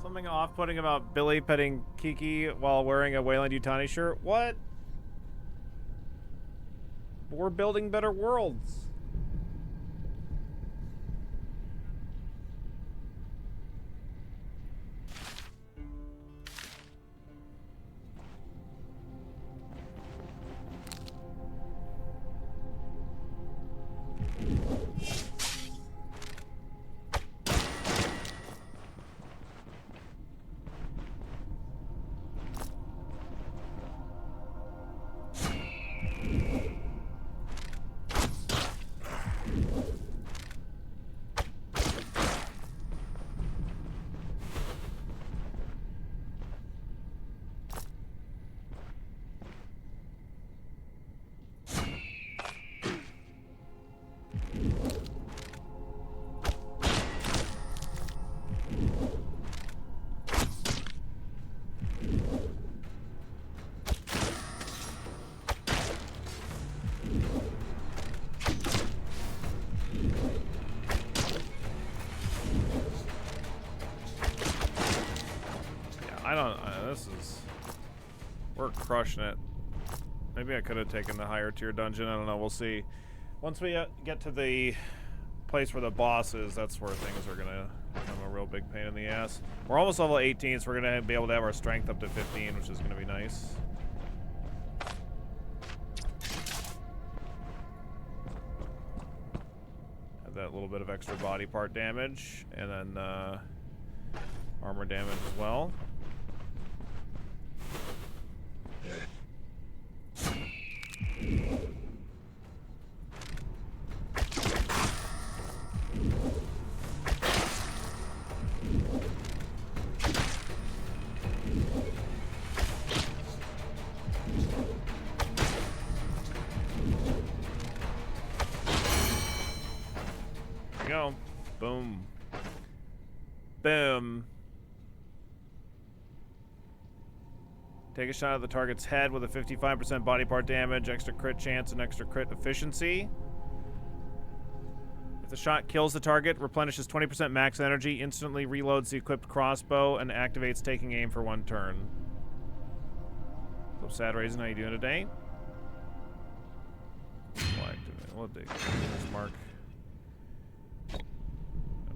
Something off-putting about Billy petting Kiki while wearing a Wayland Yutani shirt? What? We're building better worlds. I don't... this is... We're crushing it. Maybe I could have taken the higher tier dungeon. I don't know. We'll see. Once we get to the place where the boss is, that's where things are going to become a real big pain in the ass. We're almost level 18, so we're going to be able to have our strength up to 15, which is going to be nice. Have that little bit of extra body part damage, and then armor damage as well. Go. Boom. Boom. Take a shot at the target's head with a 55% body part damage, extra crit chance, and extra crit efficiency. If the shot kills the target, replenishes 20% max energy, instantly reloads the equipped crossbow, and activates taking aim for 1 turn. So, Sad Raisin, how you doing today? We'll activate. We'll dig this mark.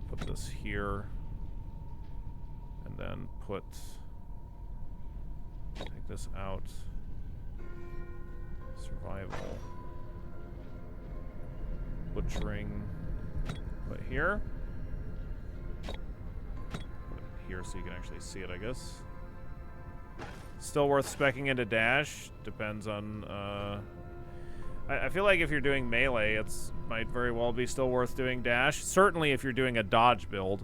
Put this here, and then take this out. Survival. Butchering. Put here. Put it here so you can actually see it, I guess. Still worth speccing into dash. Depends on, I feel like if you're doing melee, it's might very well be still worth doing dash. Certainly if you're doing a dodge build.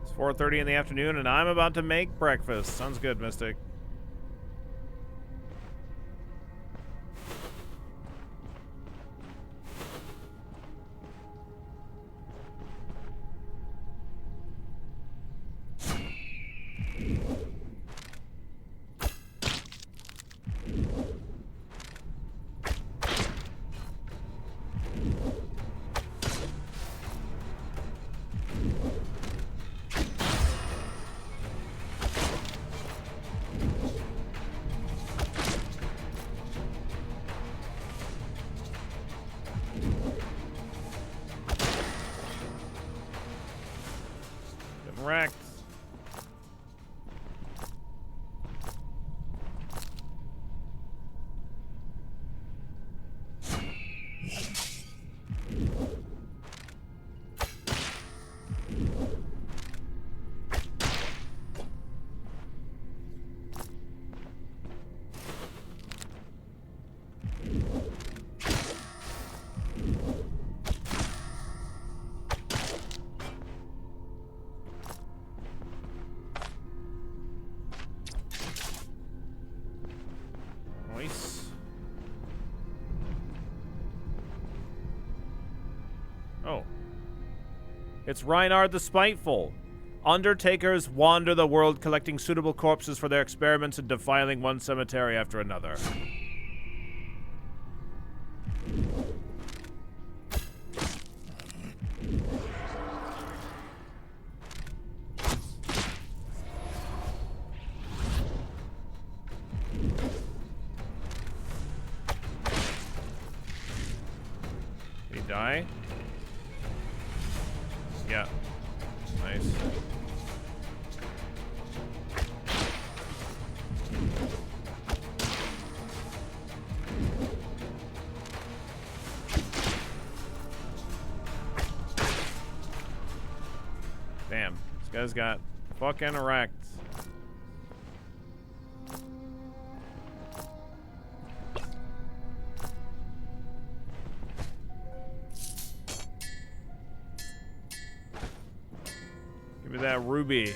It's 4:30 in the afternoon, and I'm about to make breakfast. Sounds good, Mystic. Wrecked. Nice. Oh. It's Reinhard the Spiteful. Undertakers wander the world collecting suitable corpses for their experiments and defiling one cemetery after another. Die? Yeah. Nice. Guys got fucking wrecked. Give me that ruby.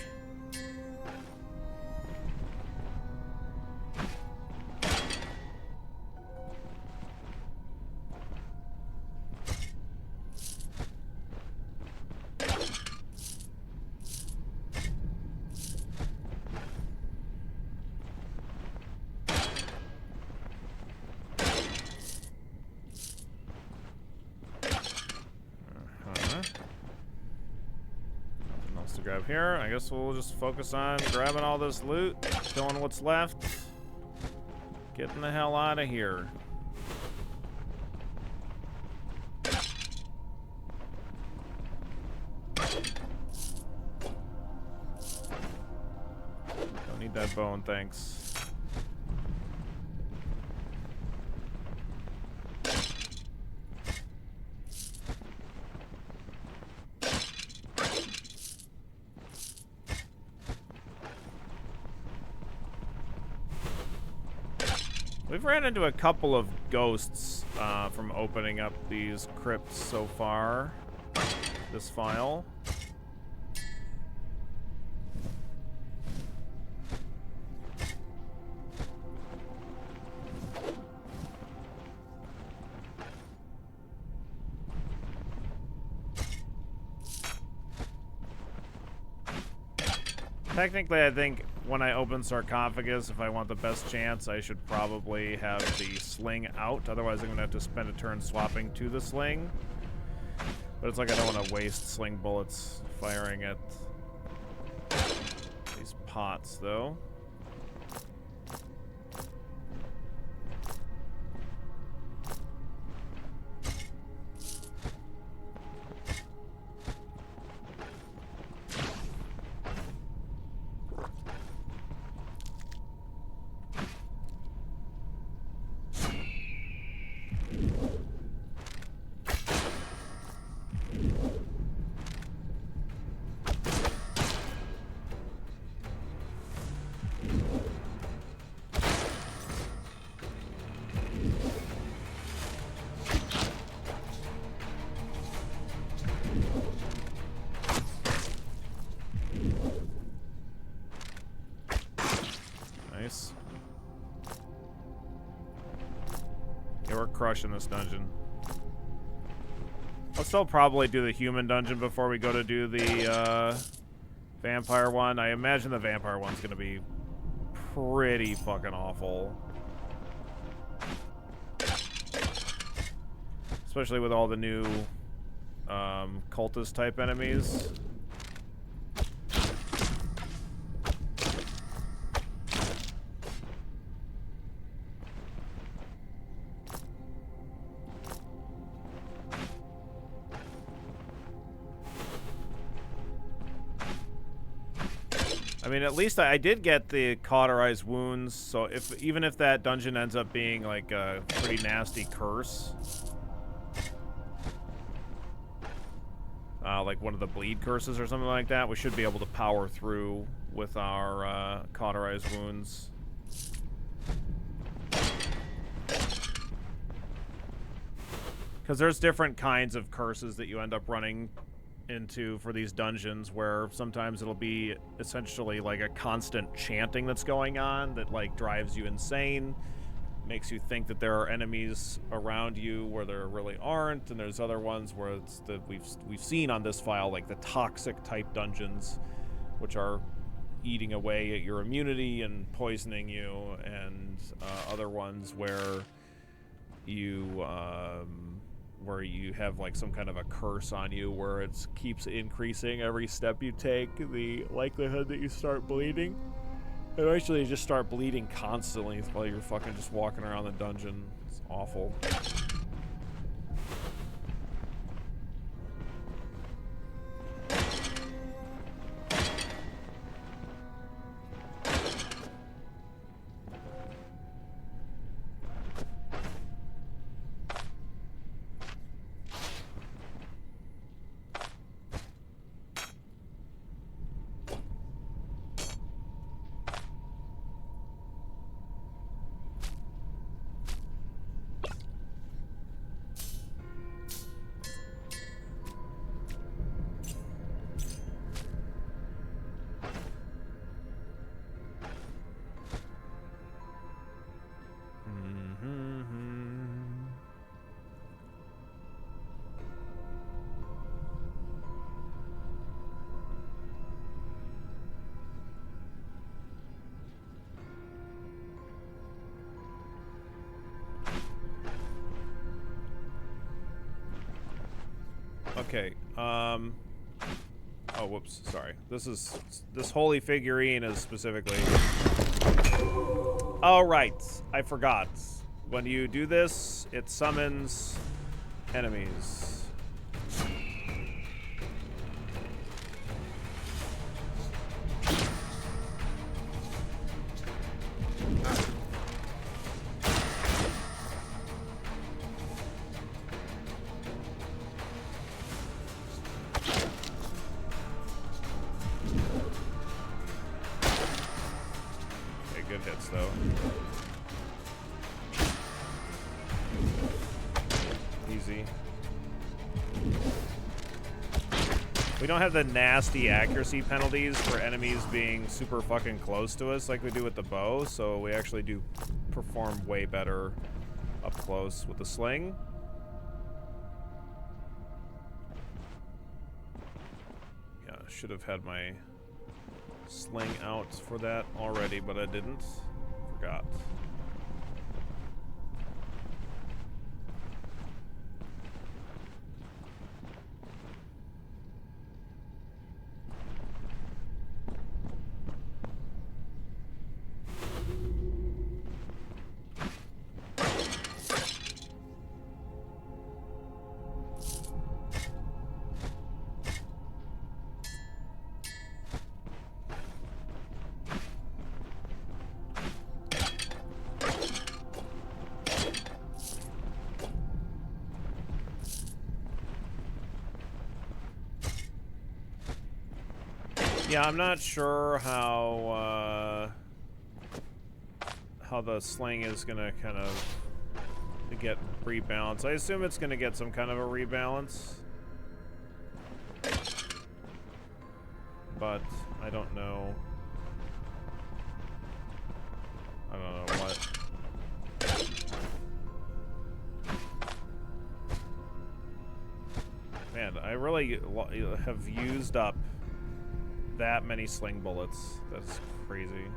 Grab here. I guess we'll just focus on grabbing all this loot, killing what's left, getting the hell out of here. Don't need that bone, thanks. We've ran into a couple of ghosts from opening up these crypts so far, this file. Technically, I think when I open Sarcophagus, if I want the best chance, I should probably have the sling out. Otherwise, I'm going to have to spend a turn swapping to the sling. But it's like I don't want to waste sling bullets firing at these pots, though. Nice. Yeah, we're crushing this dungeon. I'll still probably do the human dungeon before we go to do the vampire one. I imagine the vampire one's gonna be pretty fucking awful. Especially with all the new cultist type enemies. I mean, at least I did get the cauterized wounds, so even if that dungeon ends up being like a pretty nasty curse, like one of the bleed curses or something like that, we should be able to power through with our cauterized wounds. Because there's different kinds of curses that you end up running into for these dungeons, where sometimes it'll be essentially like a constant chanting that's going on that like drives you insane, makes you think that there are enemies around you where there really aren't, and there's other ones where it's that we've seen on this file, like the toxic type dungeons, which are eating away at your immunity and poisoning you, and other ones where you have like some kind of a curse on you where it keeps increasing every step you take, the likelihood that you start bleeding. Eventually you just start bleeding constantly while you're fucking just walking around the dungeon. It's awful. Okay. Oh, whoops. Sorry. This holy figurine is specifically. Oh, right. I forgot. When you do this, it summons enemies. Good hits, though. Easy. We don't have the nasty accuracy penalties for enemies being super fucking close to us like we do with the bow, so we actually do perform way better up close with the sling. Yeah, should have had my sling out for that already, but I didn't. Forgot. Yeah, I'm not sure how the sling is gonna kind of get rebalanced. I assume it's gonna get some kind of a rebalance, but I don't know. I don't know what. Man, I really have used up that many sling bullets. That's crazy.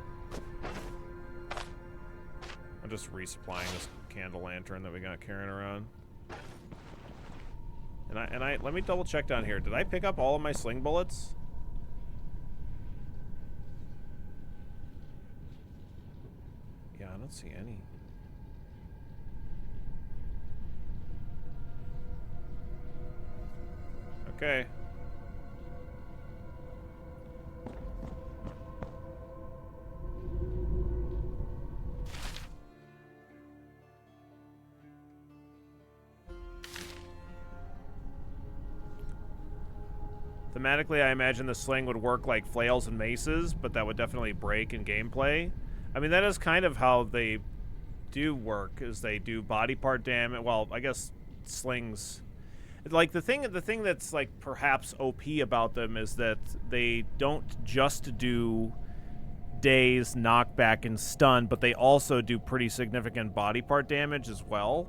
I'm just resupplying this candle lantern that we got carrying around. And I let me double check down here. Did I pick up all of my sling bullets? Yeah, I don't see any. Okay. Thematically, I imagine the sling would work like flails and maces, but that would definitely break in gameplay. I mean, that is kind of how they do work, is they do body part damage. Well, I guess slings... Like, the thing that's, like, perhaps OP about them is that they don't just do daze, knockback, and stun, but they also do pretty significant body part damage as well.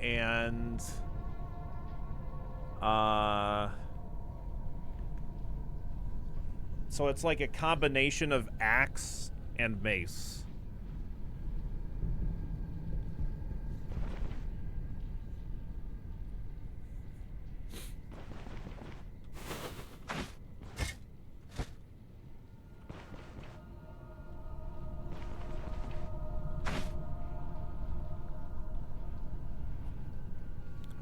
And... so it's like a combination of axe and mace.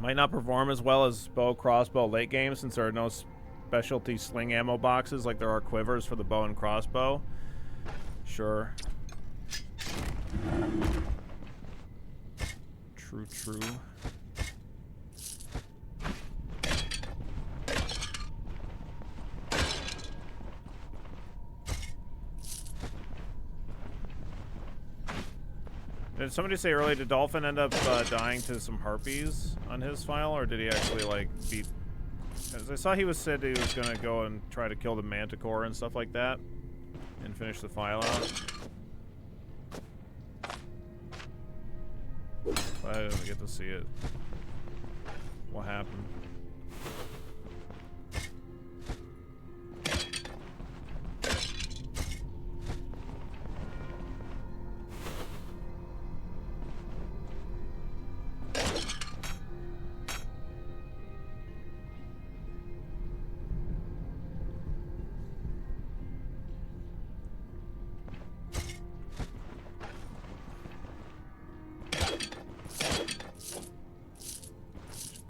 Might not perform as well as bow crossbow late game since there are no specialty sling ammo boxes like there are quivers for the bow and crossbow. Sure. True, true. Did somebody say earlier, did Dolphin end up dying to some harpies on his file, or did he actually, like, beat... As I saw he said he was going to go and try to kill the manticore and stuff like that, and finish the file out. But I didn't get to see it. What happened?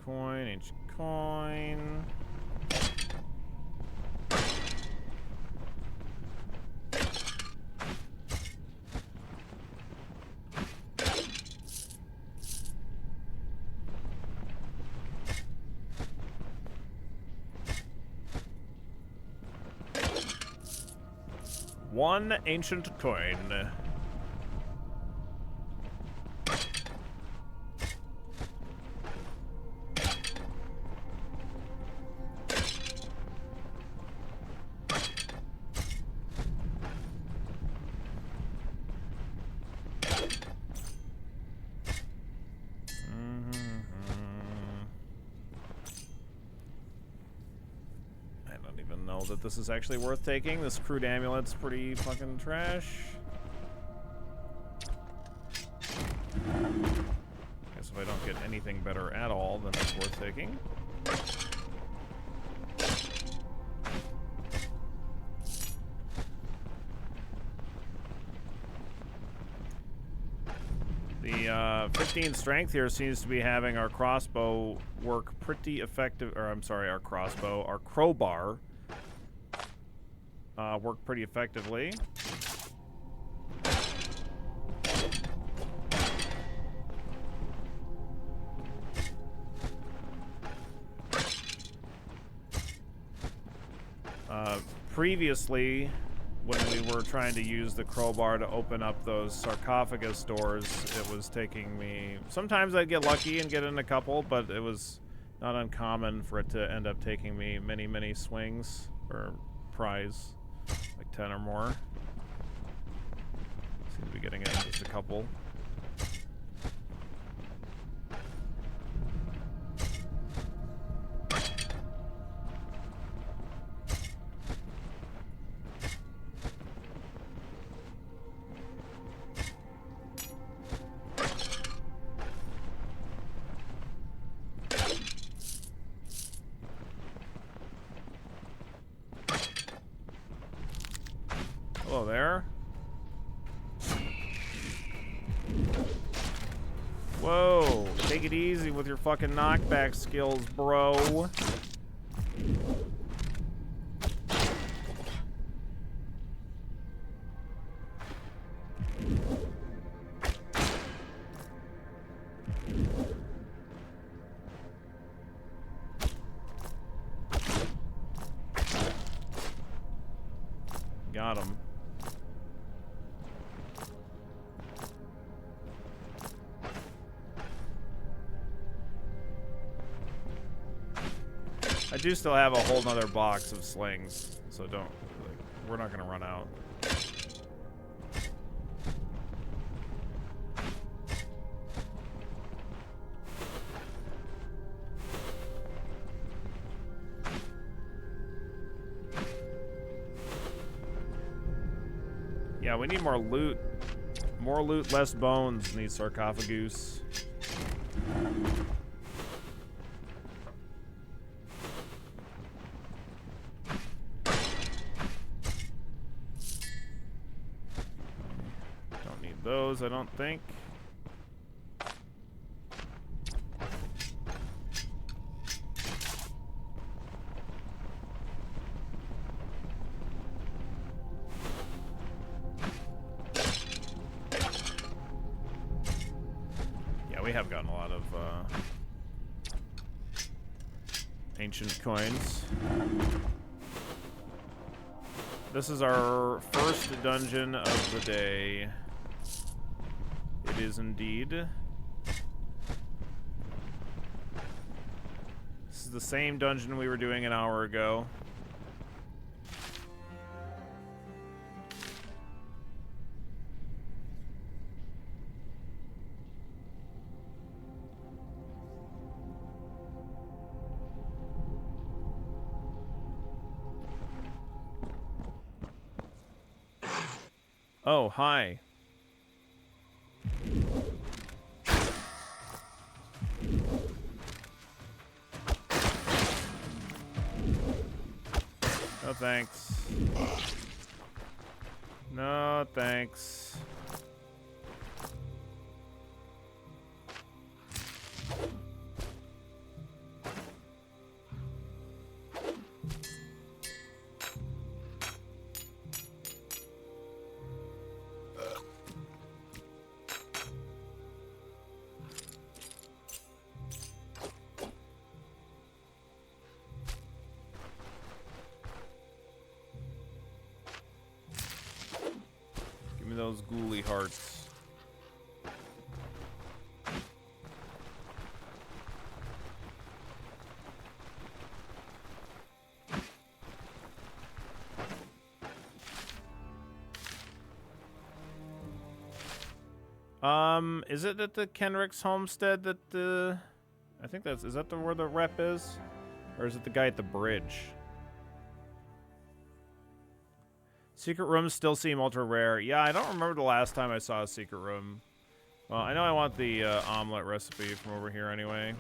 coin, ancient coin. One ancient coin. That this is actually worth taking. This crude amulet's pretty fucking trash. Guess if I don't get anything better at all, then it's worth taking. The 15 strength here seems to be having our crossbow work pretty effective, or I'm sorry, our crowbar work pretty effectively. Previously, when we were trying to use the crowbar to open up those sarcophagus doors, it was taking me... Sometimes I'd get lucky and get in a couple, but it was not uncommon for it to end up taking me many, many swings or prize. Like 10 or more. Seem to be getting in just a couple. Hello there. Whoa, take it easy with your fucking knockback skills, bro. Got him. I do still have a whole nother box of slings, so don't, like, we're not gonna run out. Yeah, we need more loot. More loot, less bones in these sarcophagus. Those, I don't think. Yeah, we have gotten a lot of ancient coins. This is our first dungeon of the day. It is indeed. This is the same dungeon we were doing an hour ago. Oh, hi. No thanks. No thanks. me those ghoulie hearts. Is it at the Kenrick's homestead that the... I think that's... Is that where the rep is? Or is it the guy at the bridge? Secret rooms still seem ultra rare. Yeah, I don't remember the last time I saw a secret room. Well, I know I want the omelet recipe from over here anyway.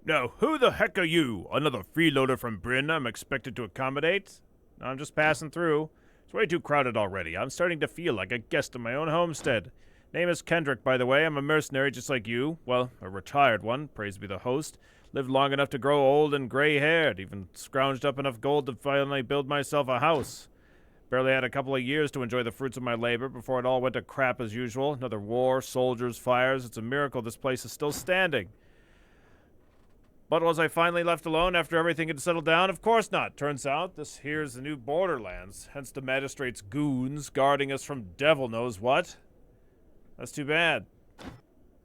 Now, who the heck are you? Another freeloader from Bryn I'm expected to accommodate? No, I'm just passing through. It's way too crowded already. I'm starting to feel like a guest in my own homestead. Name is Kendrick, by the way. I'm a mercenary just like you. Well, a retired one, praise be the host. Lived long enough to grow old and gray-haired. Even scrounged up enough gold to finally build myself a house. Barely had a couple of years to enjoy the fruits of my labor before it all went to crap as usual. Another war, soldiers, fires. It's a miracle this place is still standing. But was I finally left alone after everything had settled down? Of course not. Turns out this here's the new borderlands, hence the magistrate's goons guarding us from devil knows what. That's too bad.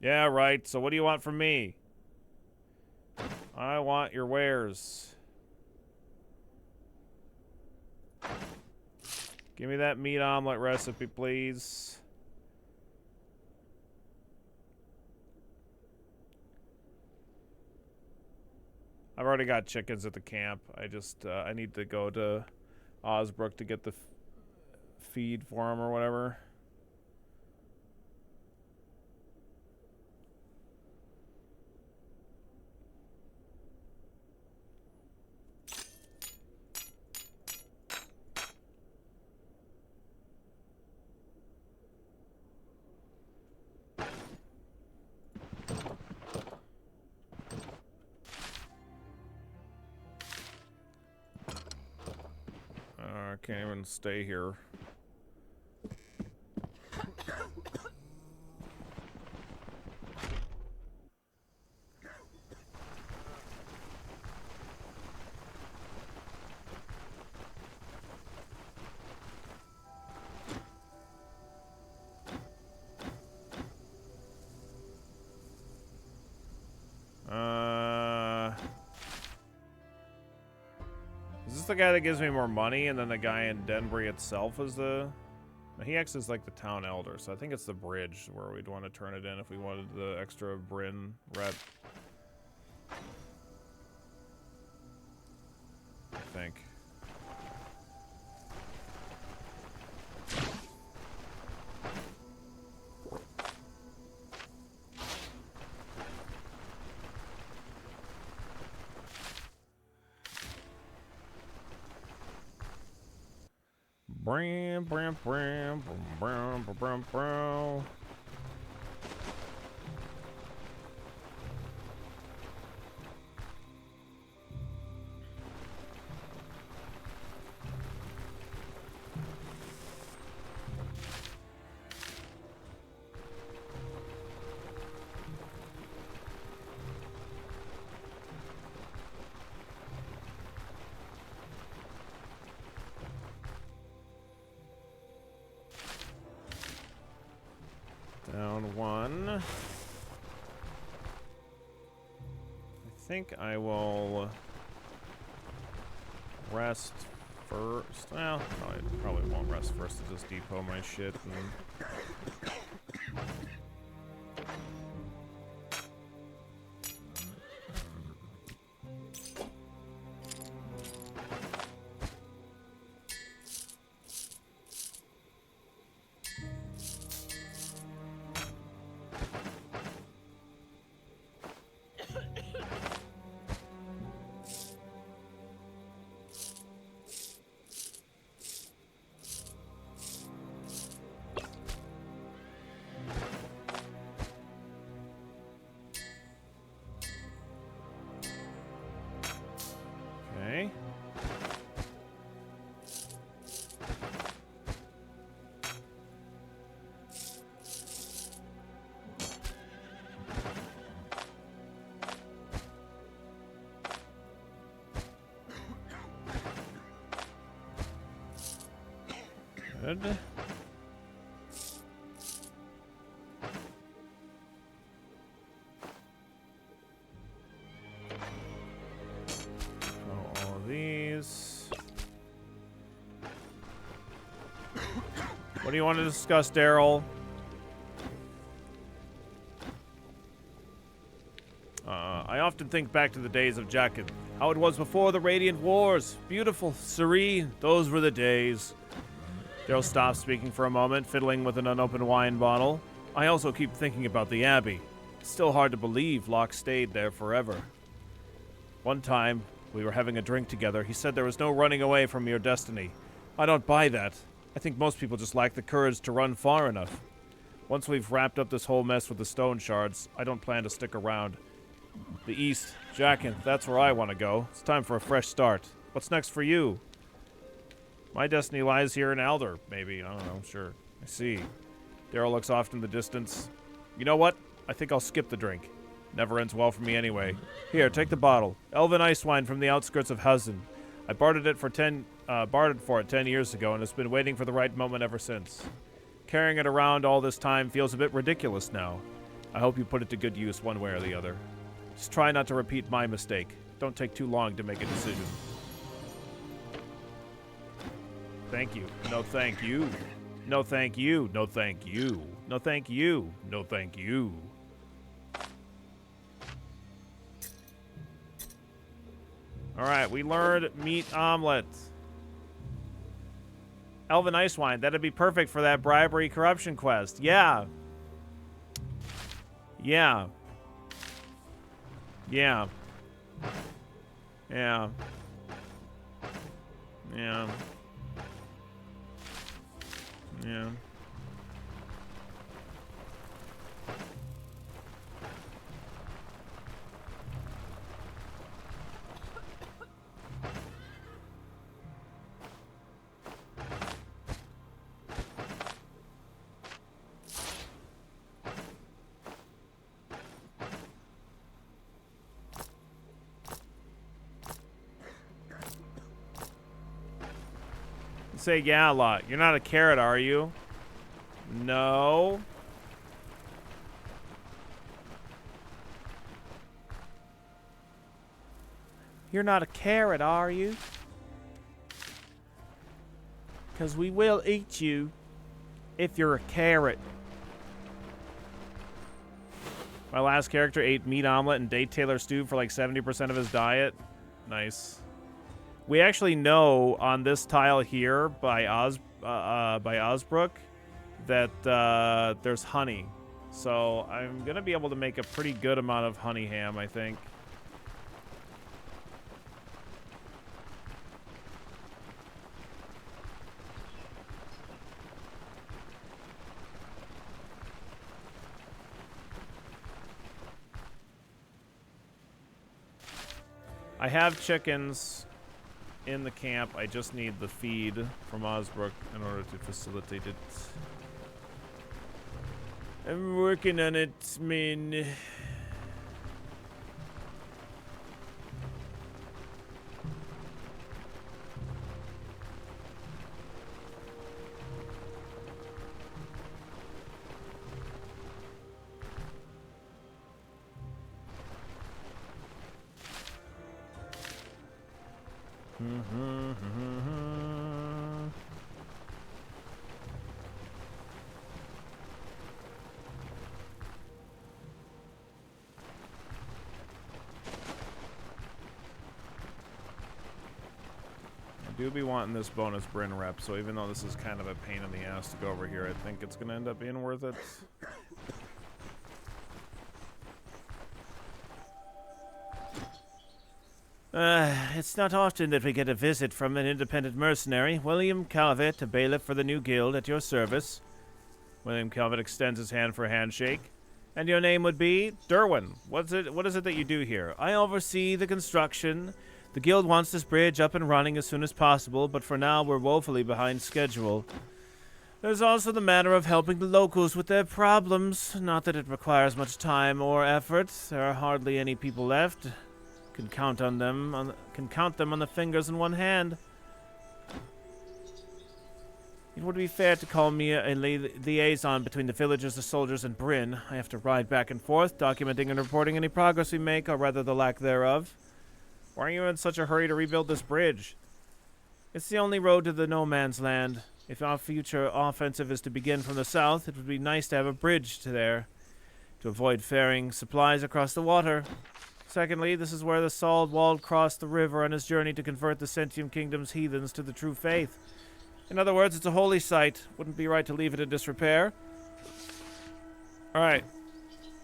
Yeah, right. So what do you want from me? I want your wares. Give me that meat omelet recipe, please. I've already got chickens at the camp. I just, I need to go to Osbrook to get the feed for them or whatever. I can't even stay here. Is this the guy that gives me more money, and then the guy in Denbury itself is the... He acts as like the town elder, so I think it's the bridge where we'd want to turn it in if we wanted the extra Bryn rep. I think. Bram, bram, bram, bram, bram, bram, bram. I think I will rest first. Well, probably won't rest first to just depot my shit. And okay. Good. All of these. What do you want to discuss, Daryl? I often think back to the days of Jackin. How it was before the Radiant Wars. Beautiful, serene. Those were the days. Daryl stopped speaking for a moment, fiddling with an unopened wine bottle. I also keep thinking about the Abbey. It's still hard to believe Locke stayed there forever. One time, we were having a drink together. He said there was no running away from your destiny. I don't buy that. I think most people just lack the courage to run far enough. Once we've wrapped up this whole mess with the stone shards, I don't plan to stick around. The East, Jackin, that's where I want to go. It's time for a fresh start. What's next for you? My destiny lies here in Alder, maybe. I don't know, sure. I see. Daryl looks off in the distance. You know what? I think I'll skip the drink. Never ends well for me anyway. Here, take the bottle. Elven ice wine from the outskirts of Huzzen. I bartered for it 10 years ago, and it's been waiting for the right moment ever since. Carrying it around all this time feels a bit ridiculous now. I hope you put it to good use one way or the other. Just try not to repeat my mistake. Don't take too long to make a decision. Thank you. No thank you. No thank you. No thank you. No thank you. No thank you. Alright, we learned meat omelet. Elven ice wine. That'd be perfect for that bribery corruption quest. Yeah. Yeah. Yeah. Yeah. Yeah. Yeah. Say yeah a lot. You're not a carrot, are you? No. You're not a carrot, are you? 'Cause we will eat you if you're a carrot. My last character ate meat omelet and date Taylor stew for like 70% of his diet. Nice. We actually know on this tile here by Osbrook that there's honey. So I'm going to be able to make a pretty good amount of honey ham, I think. I have chickens in the camp. I just need the feed from Osbrook in order to facilitate it. I'm working on it, man. I do be wanting this bonus Bryn rep, so even though this is kind of a pain in the ass to go over here, I think it's going to end up being worth it. It's not often that we get a visit from an independent mercenary. William Calvert, a bailiff for the new guild, at your service. William Calvert extends his hand for a handshake. And your name would be? Derwin. What is it that you do here? I oversee the construction. The guild wants this bridge up and running as soon as possible, but for now we're woefully behind schedule. There's also the matter of helping the locals with their problems. Not that it requires much time or effort. There are hardly any people left. Can count them on the fingers in one hand. It would be fair to call me a liaison between the villagers, the soldiers, and Bryn. I have to ride back and forth, documenting and reporting any progress we make, or rather the lack thereof. Why are you in such a hurry to rebuild this bridge? It's the only road to the no man's land. If our future offensive is to begin from the south, it would be nice to have a bridge there, to avoid ferrying supplies across the water. Secondly, this is where the Saul Wald crossed the river on his journey to convert the Sentium Kingdom's heathens to the true faith. In other words, it's a holy site. Wouldn't be right to leave it in disrepair. Alright.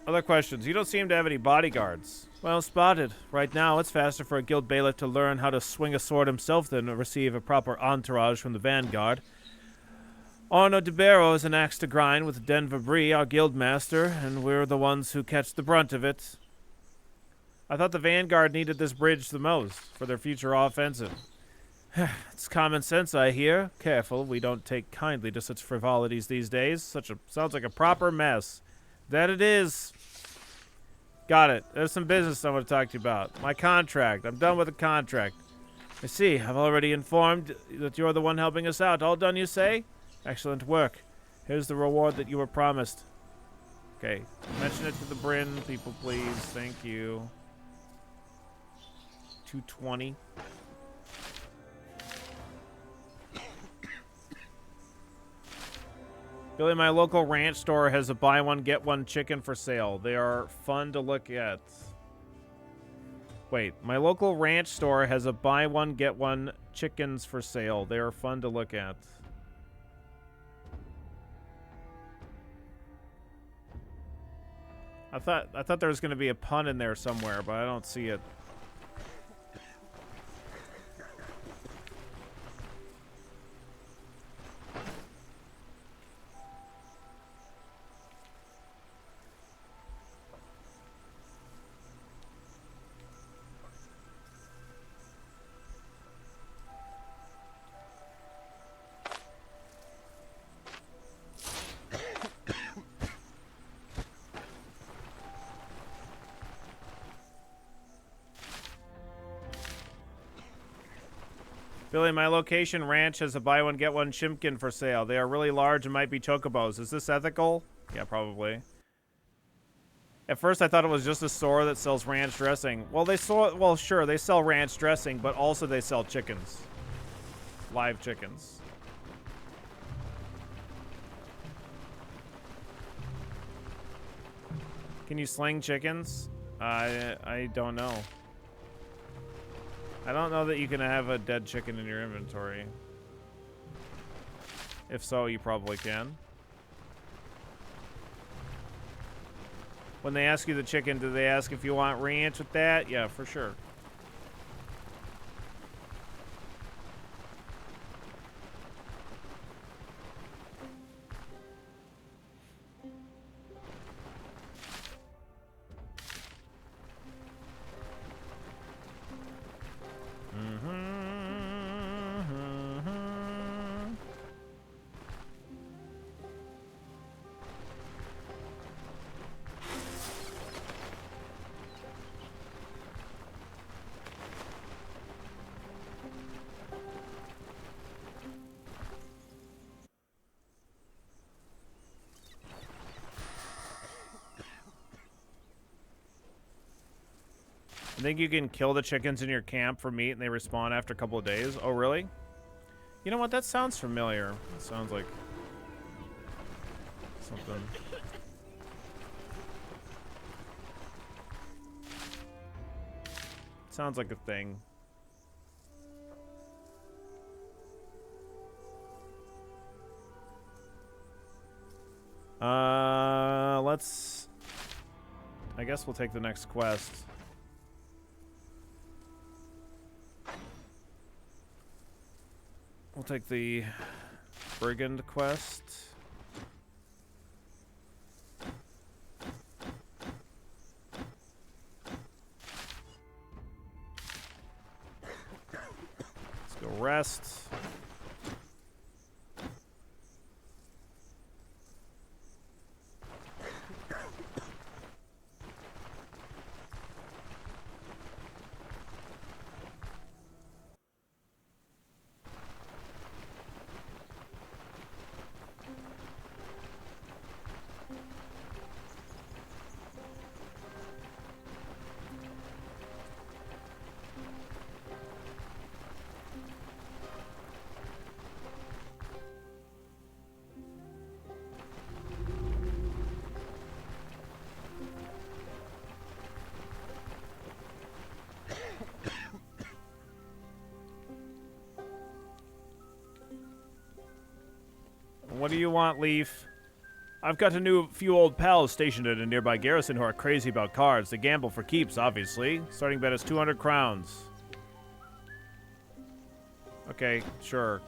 Other questions. You don't seem to have any bodyguards. Well spotted. Right now, it's faster for a guild bailiff to learn how to swing a sword himself than to receive a proper entourage from the vanguard. Arno de Barrow is an axe to grind with Denver Bree, our guild master, and we're the ones who catch the brunt of it. I thought the vanguard needed this bridge the most for their future offensive. It's common sense, I hear. Careful, we don't take kindly to such frivolities these days. Sounds like a proper mess. That it is. Got it. There's some business I want to talk to you about. My contract. I'm done with the contract. I see. I've already informed that you're the one helping us out. All done, you say? Excellent work. Here's the reward that you were promised. Okay. Mention it to the Bryn, people, please. Thank you. 220. Billy, my local ranch store has a buy one, get one chicken for sale. They are fun to look at. Wait, my local ranch store has a buy one, get one chickens for sale. They are fun to look at. I thought there was going to be a pun in there somewhere, but I don't see it. Billy, my location ranch has a buy one, get one chimkin for sale. They are really large and might be chocobos. Is this ethical? Yeah, probably. At first, I thought it was just a store that sells ranch dressing. Well, sure, they sell ranch dressing, but also they sell chickens. Live chickens. Can you sling chickens? I don't know. I don't know that you can have a dead chicken in your inventory. If so, you probably can. When they ask you the chicken, do they ask if you want ranch with that? Yeah, for sure. I think you can kill the chickens in your camp for meat and they respawn after a couple of days. Oh, really? You know what? That sounds familiar. It sounds like something. Sounds like a thing. Let's... I guess we'll take the next quest. We'll take the Brigand quest. Let's go rest. What do you want, Leaf? I've got a few old pals stationed at a nearby garrison who are crazy about cards. They gamble for keeps, obviously. Starting bet is 200 crowns. Okay, sure.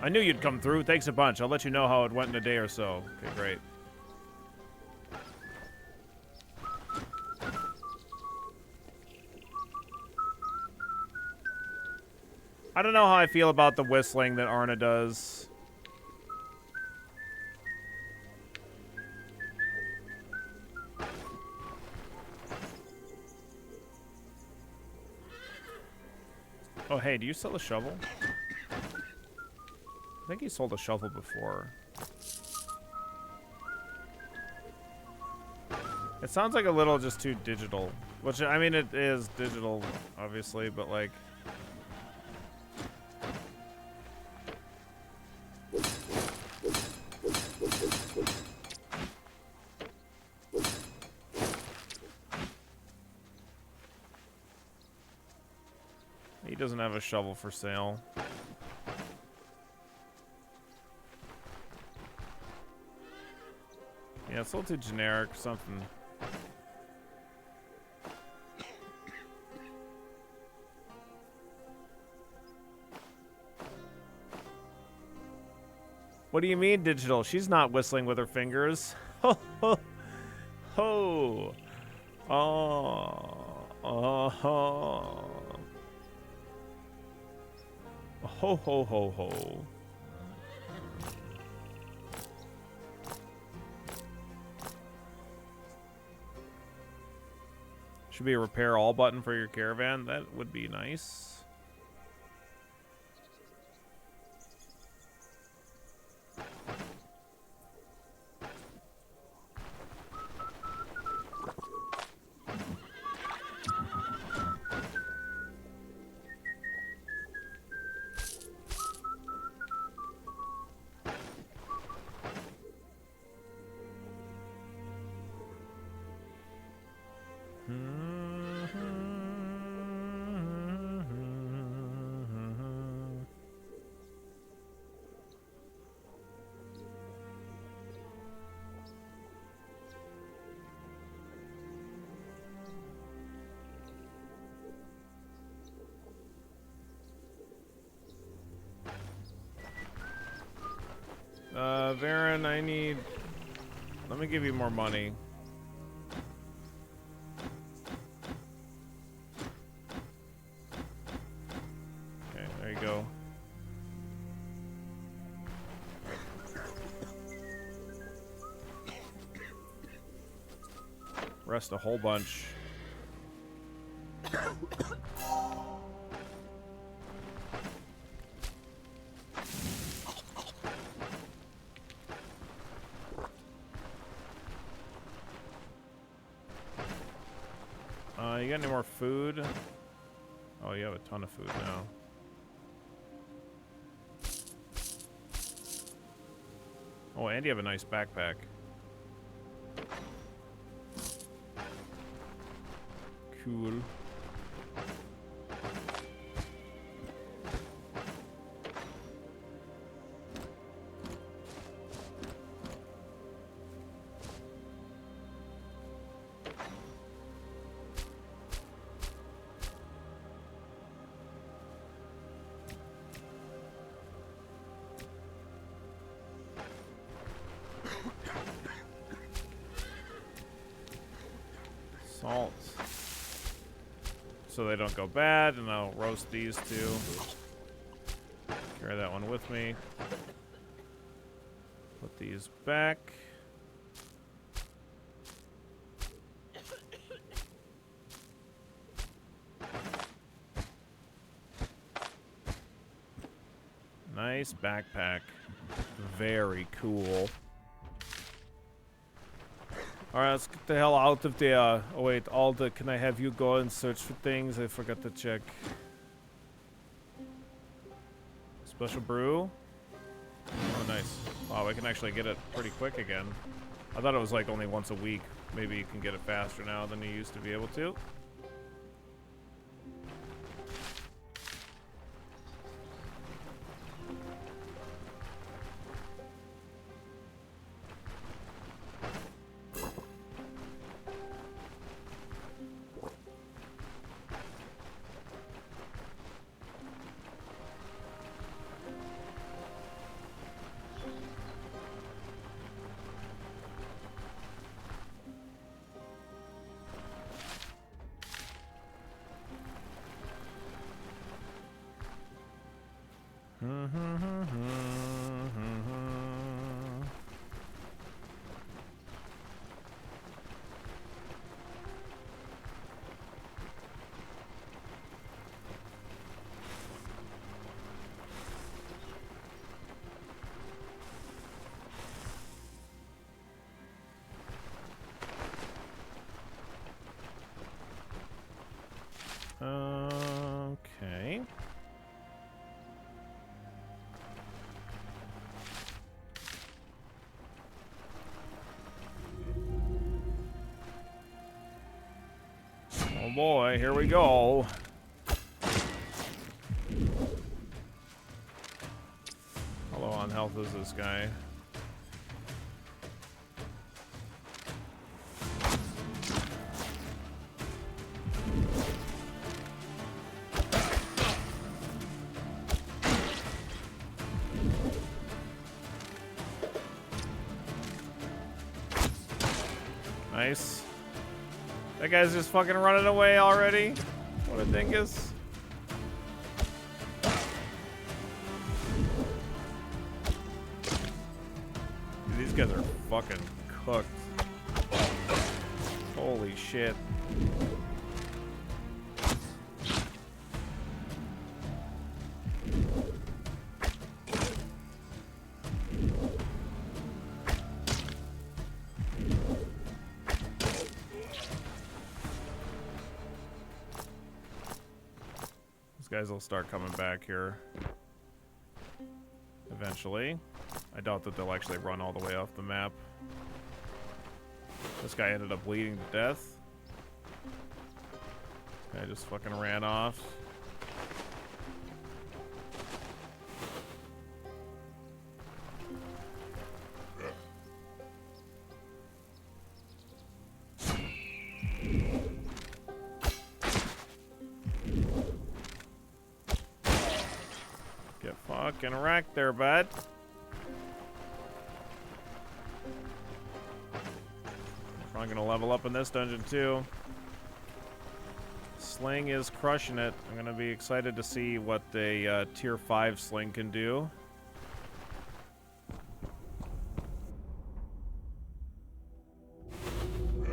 I knew you'd come through. Thanks a bunch. I'll let you know how it went in a day or so. Okay, great. I don't know how I feel about the whistling that Arna does. Oh, hey, do you sell a shovel? I think he sold a shovel before. It sounds like a little just too digital. Which, I mean, it is digital, obviously, but like... He doesn't have a shovel for sale. Yeah, it's a little too generic or something. What do you mean digital? She's not whistling with her fingers. Ho ho ho. Oh. Oh ho. Ho ho ho ho. Should be a repair all button for your caravan. That would be nice. Varen, I need... Let me give you more money. Okay, there you go. Rest a whole bunch. You got any more food? Oh, you have a ton of food now. Oh, and you have a nice backpack. Cool. Salt. So they don't go bad, and I'll roast these two. Carry that one with me. Put these back. Nice backpack. Very cool. Alright, let's get the hell out of there. Oh wait, Alda, can I have you go and search for things? I forgot to check. Special brew? Oh, nice. Wow, I can actually get it pretty quick again. I thought it was like only once a week. Maybe you can get it faster now than you used to be able to. Okay. Oh boy, here we go. How low on health is this guy? Nice. That guy's just fucking running away already. What a dingus. Dude, these guys are fucking cooked. Holy shit. Guys will start coming back here eventually. I doubt that they'll actually run all the way off the map. This guy ended up bleeding to death. This guy just fucking ran off. Fucking wrecked there, bud. I'm probably gonna level up in this dungeon too. Sling is crushing it. I'm gonna be excited to see what the tier 5 sling can do. Your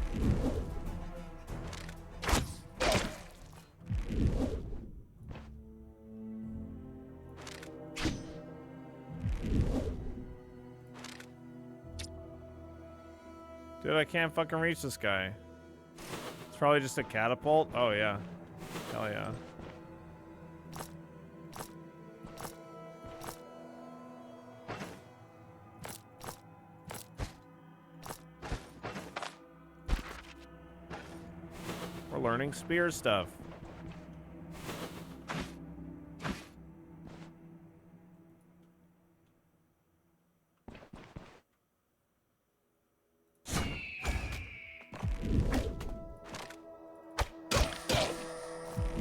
team's turret has been destroyed. Dude, I can't fucking reach this guy. It's probably just a catapult. Oh, yeah. Hell yeah. We're learning spear stuff.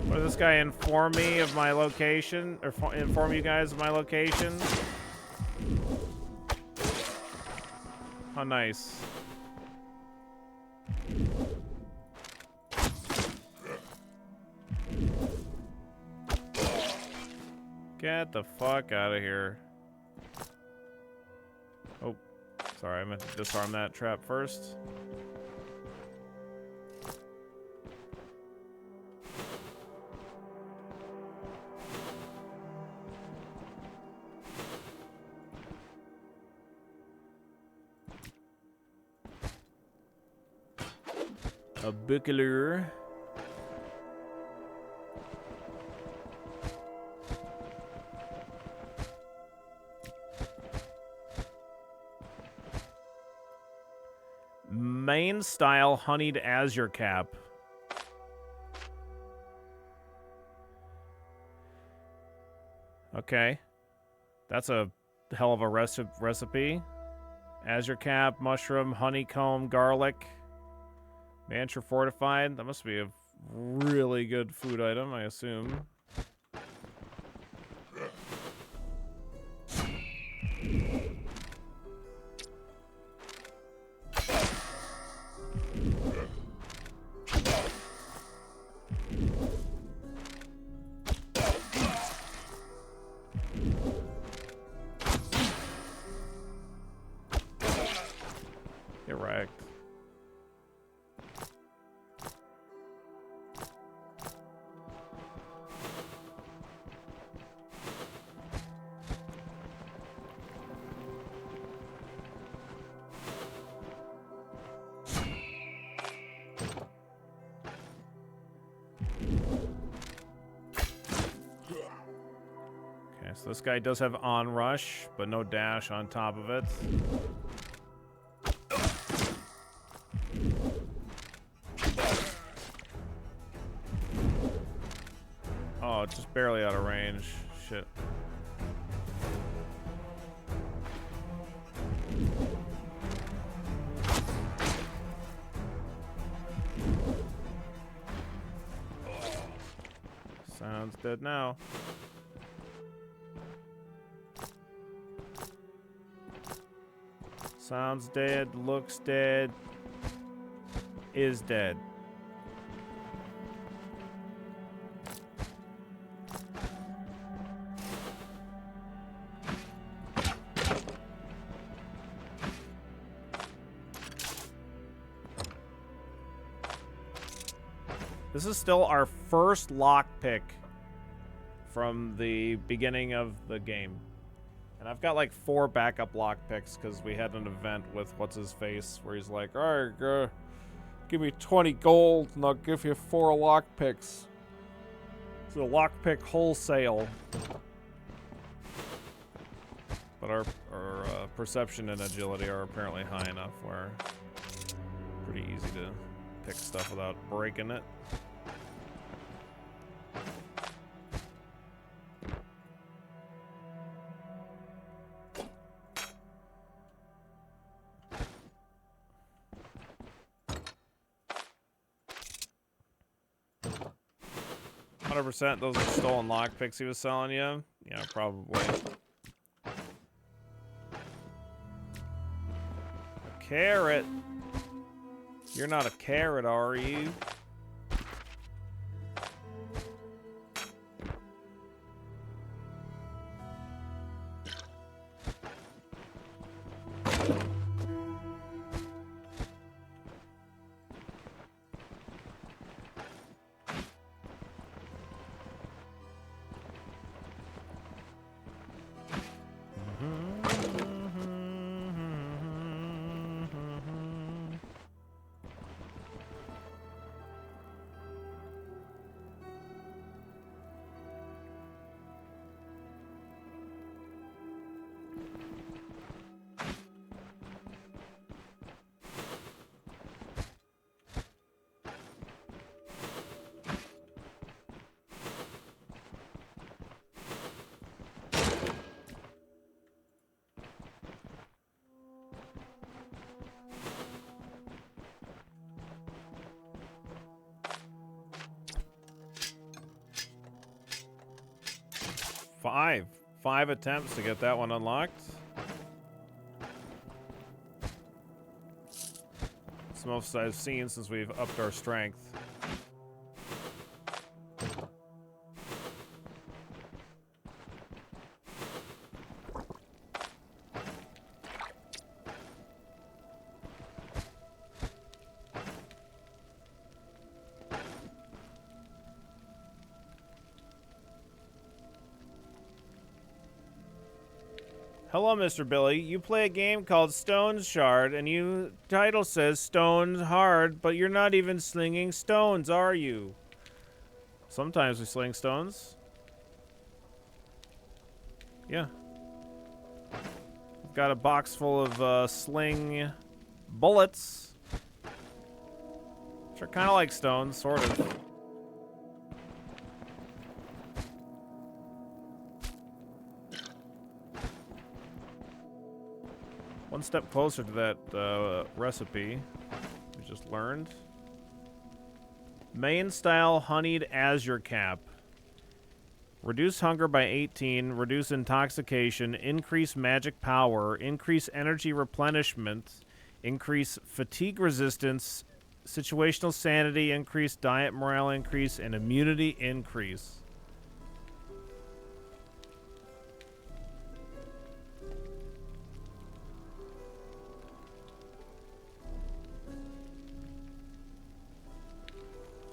What does this guy inform me of my location? Or inform you guys of my location? How nice. Get the fuck out of here. Oh, sorry, I meant to disarm that trap first. A buckler. Main style honeyed azure cap. Okay. That's a hell of a recipe. Azure cap, mushroom, honeycomb, garlic. Mantra fortified. That must be a really good food item, I assume. Get wrecked. So this guy does have onrush, but no dash on top of it. Oh, it's just barely out of range. Shit. Sounds dead now. Sounds dead, looks dead, is dead. This is still our first lockpick from the beginning of the game. And I've got like 4 backup lockpicks because we had an event with what's-his-face where he's like, all right, give me 20 gold and I'll give you 4 lockpicks. It's a lockpick wholesale. But our perception and agility are apparently high enough where it's pretty easy to pick stuff without breaking it. 100% those are stolen lockpicks he was selling you? Yeah, probably. A carrot? You're not a carrot, are you? 5 attempts to get that one unlocked. It's the most I've seen since we've upped our strength. Hello, Mr. Billy. You play a game called Stoneshard, and your title says Stones Hard, but you're not even slinging stones, are you? Sometimes we sling stones. Yeah. I've got a box full of sling bullets. Which are kind of like stones, sort of. One step closer to that recipe we just learned. Main style honeyed azure cap. Reduce hunger by 18, reduce intoxication, increase magic power, increase energy replenishment, increase fatigue resistance, situational sanity increase, diet morale increase, and immunity increase.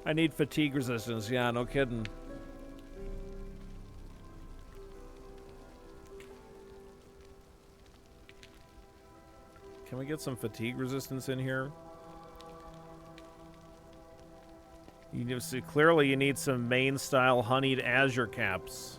I need fatigue resistance. Yeah, no kidding. Can we get some fatigue resistance in here? You see, clearly you need some main style honeyed azure caps.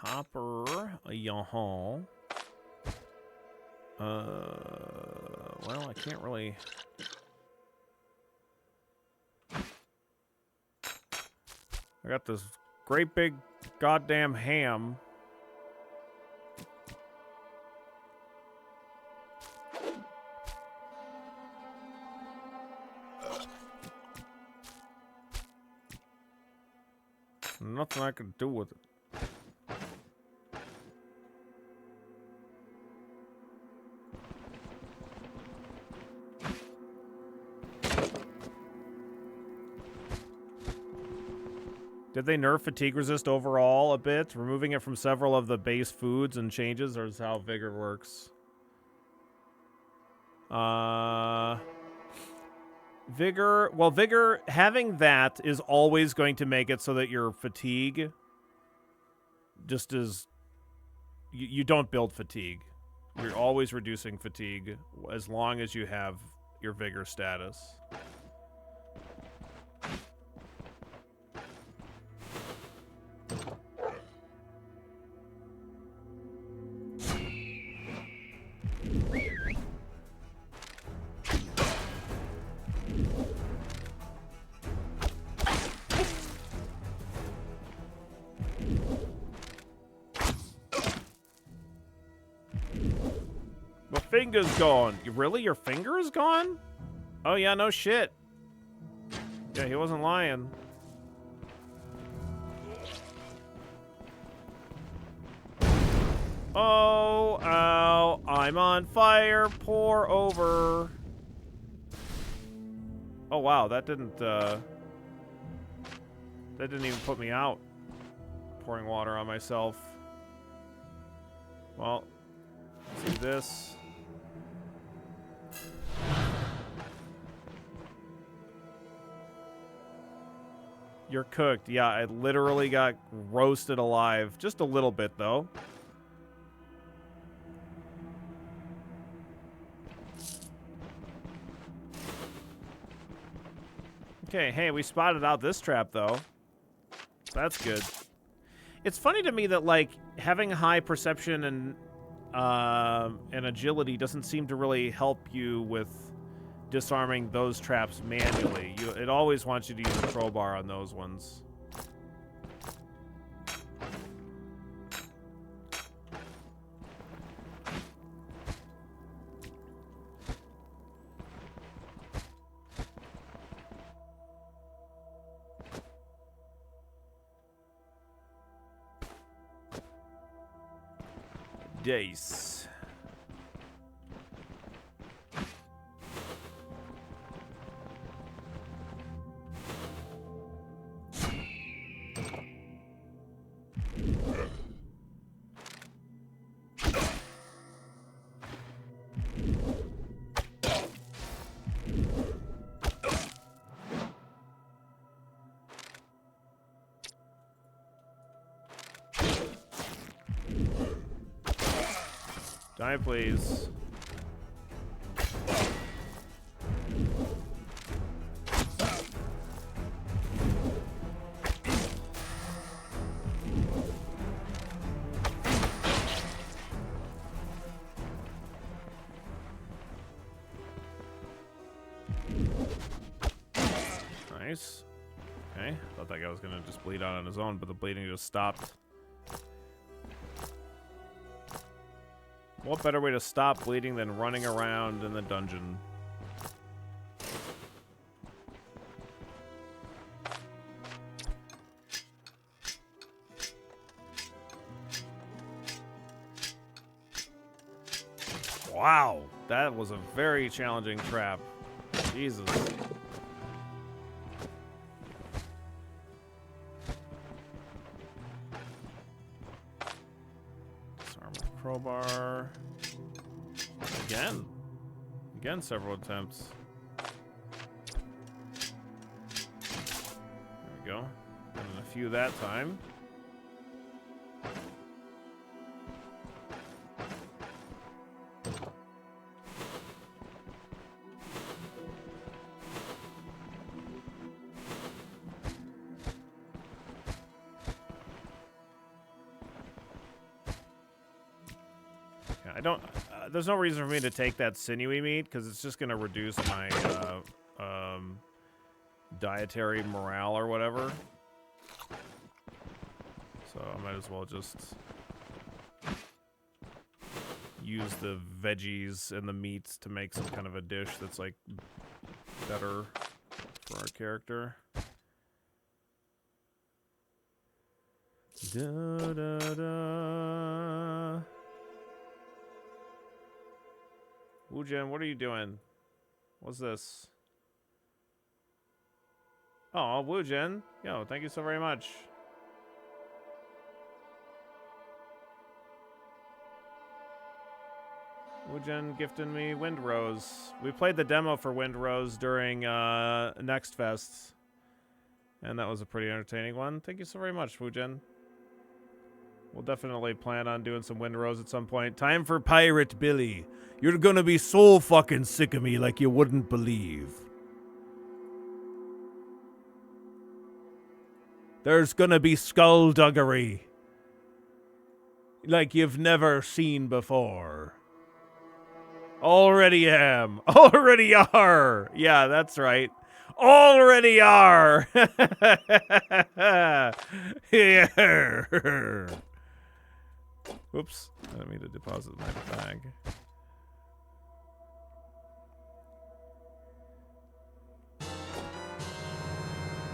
Copper, yawn. Well, I can't really. I got this great big goddamn ham. Nothing I can do with it. Did they nerf fatigue resist overall a bit, removing it from several of the base foods and changes, or is how vigor works? Vigor, well, vigor, having that is always going to make it so that your fatigue just is, you don't build fatigue. You're always reducing fatigue as long as you have your vigor status. Finger's gone. Really? Your finger is gone? Oh, yeah, no shit. Yeah, he wasn't lying. Oh, ow. I'm on fire. Pour over. Oh, wow. That didn't even put me out. Pouring water on myself. Well, let's do this. You're cooked. Yeah, I literally got roasted alive. Just a little bit, though. Okay, hey, we spotted out this trap, though. That's good. It's funny to me that, like, having high perception and and agility doesn't seem to really help you with disarming those traps manually. It always wants you to use a crowbar on those ones. Dice. Die, please. Nice. Okay, thought that guy was gonna just bleed out on his own, but the bleeding just stopped. What better way to stop bleeding than running around in the dungeon? Wow, that was a very challenging trap. Jesus. Disarm with crowbar. Again, several attempts. There we go. And a few that time. Yeah, I don't. There's no reason for me to take that sinewy meat because it's just gonna reduce my dietary morale or whatever. So I might as well just use the veggies and the meats to make some kind of a dish that's like better for our character. Da da da. Wujin, what are you doing? What's this? Oh, Wujin. Yo, thank you so very much. Wujin gifted me Windrose. We played the demo for Windrose during Next Fest. And that was a pretty entertaining one. Thank you so very much, Wujin. We'll definitely plan on doing some Windrose at some point. Time for Pirate Billy. You're gonna be so fucking sick of me like you wouldn't believe. There's gonna be skullduggery like you've never seen before. Already am. Already are. Yeah, that's right. Already are. Yeah. Whoops. I didn't mean to deposit my bag.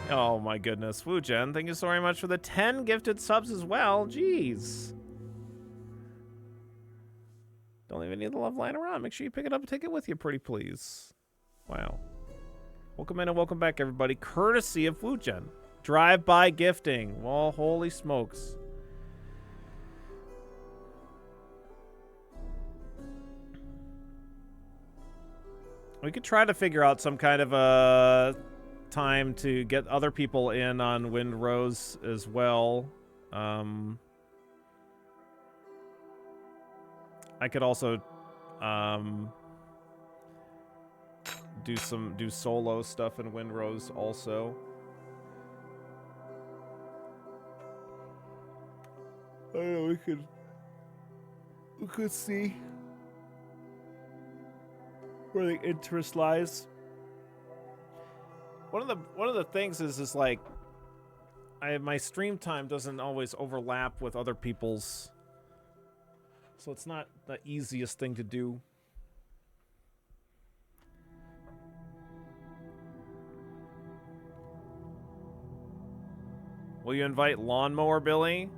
Oh my goodness. Wujin, thank you so very much for the 10 gifted subs as well. Jeez. Don't even need the love lying around. Make sure you pick it up and take it with you, pretty please. Wow. Welcome in and welcome back, everybody. Courtesy of Wujin. Drive-by gifting. Well, holy smokes. We could try to figure out some kind of a time to get other people in on Windrose as well. I could also do solo stuff in Windrose also. I don't know, we could We could see where the interest lies. One of the things is like my stream time doesn't always overlap with other people's, so it's not the easiest thing to do. Will you invite Lawnmower Billy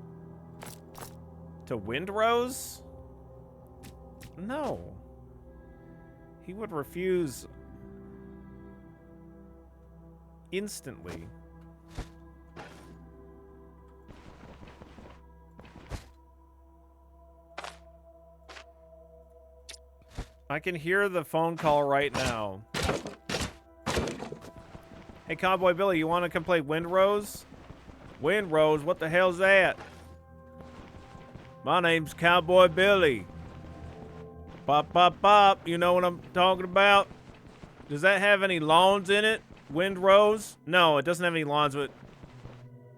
to Windrose? No. He would refuse instantly. I can hear the phone call right now. Hey, Cowboy Billy, you want to come play Windrose? Windrose? What the hell's that? My name's Cowboy Billy. Bop, bop, bop. You know what I'm talking about? Does that have any lawns in it? Windrose? No, it doesn't have any lawns, but...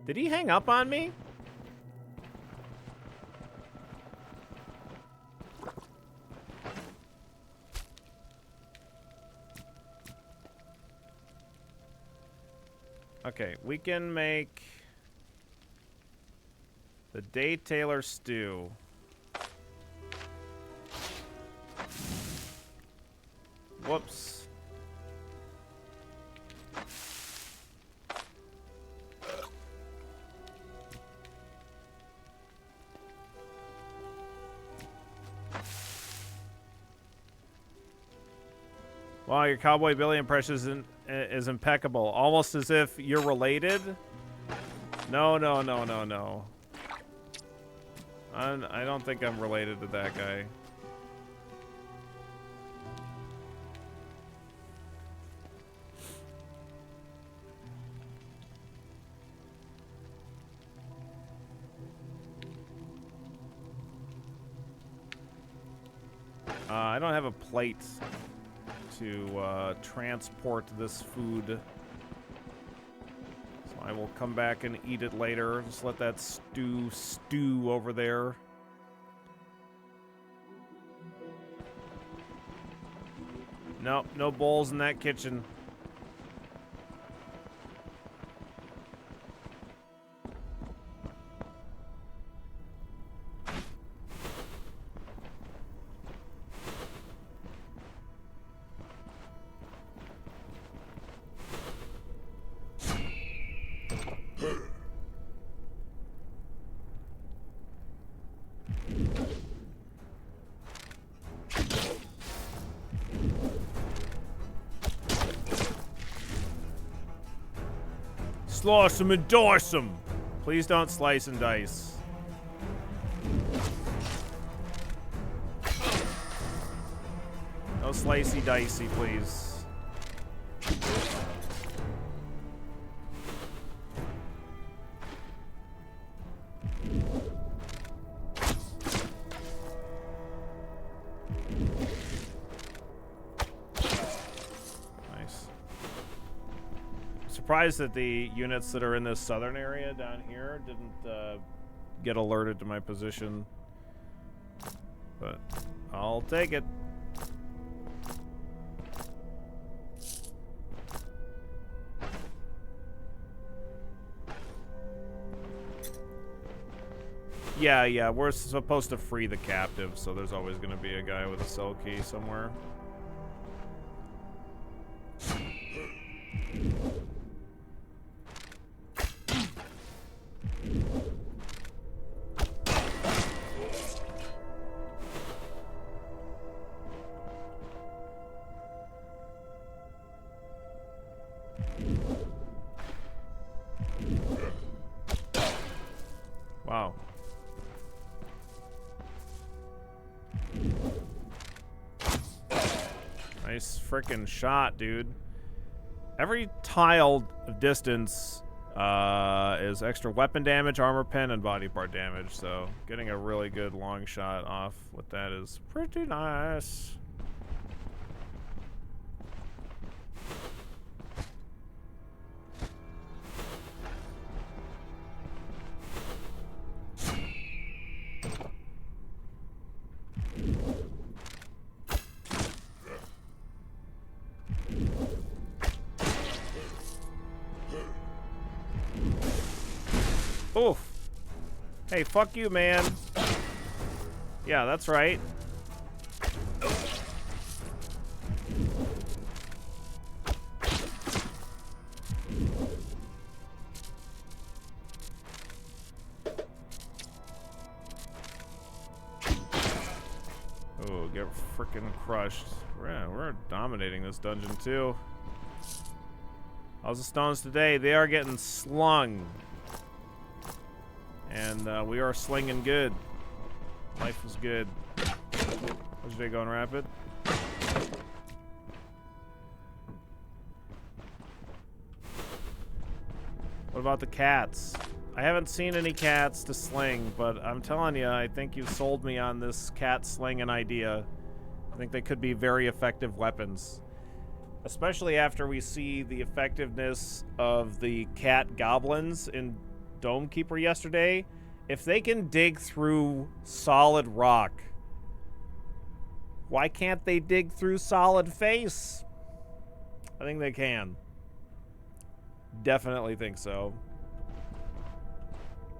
Did he hang up on me? Okay, we can make the Day Taylor stew. Whoops. Wow, your Cowboy Billy impression is impeccable. Almost as if you're related. No, no, no, no, no. I don't think I'm related to that guy. I don't have a plate to transport this food. So I will come back and eat it later. Just let that stew over there. Nope, no bowls in that kitchen. Slice them and dice them. Please don't slice and dice. No slicey dicey, please. Surprised that the units that are in this southern area down here didn't get alerted to my position, but I'll take it. Yeah, we're supposed to free the captive, so there's always going to be a guy with a cell key somewhere. Wow. Nice frickin' shot, dude. Every tile of distance is extra weapon damage, armor pen, and body part damage, so getting a really good long shot off with that is pretty nice. Oof. Hey, fuck you, man. Yeah, that's right. Oh, get frickin' crushed. We're dominating this dungeon, too. How's the stones today? They are getting slung. And we are slinging good. Life is good. How's your day going, Rapid? What about the cats? I haven't seen any cats to sling, but I'm telling you, I think you've sold me on this cat slinging idea. I think they could be very effective weapons. Especially after we see the effectiveness of the cat goblins in Dome Keeper yesterday. If they can dig through solid rock, why can't they dig through solid face? I think they can. Definitely think so.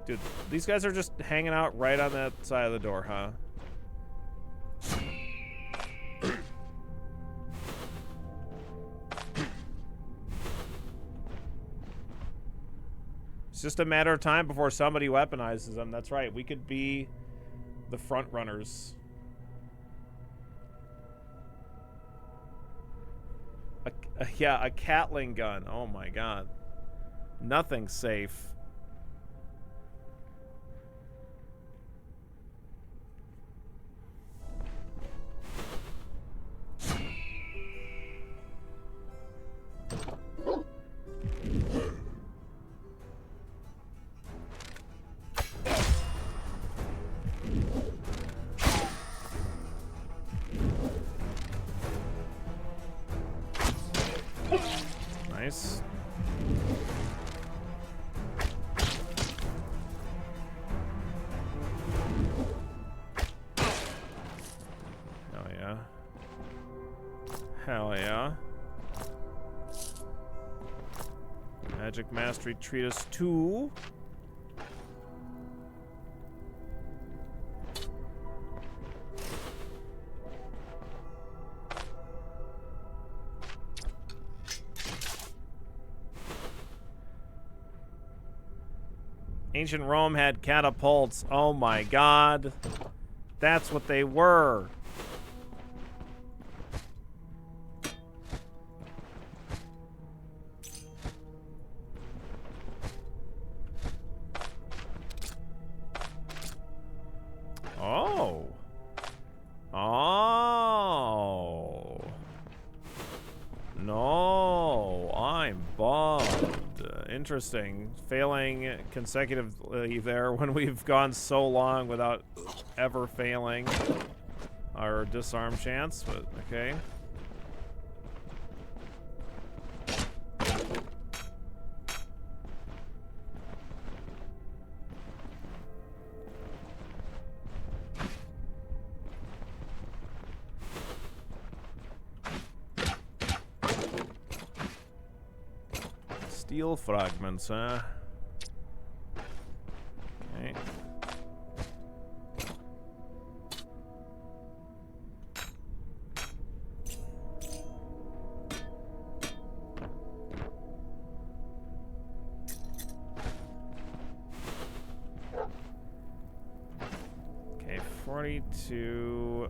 Dude, these guys are just hanging out right on that side of the door, huh? It's just a matter of time before somebody weaponizes them. That's right. We could be the front runners. Yeah, a Catling gun. Oh my god. Nothing's safe. Nice. Hell yeah. Hell yeah. Magic Mastery Treatise 2. Ancient Rome had catapults. Oh my god. That's what they were. Oh. Oh. No, I'm bummed. Interesting. Failing consecutively there when we've gone so long without ever failing our disarm chance, but okay. Steel fragments, huh? Okay. Okay, 42.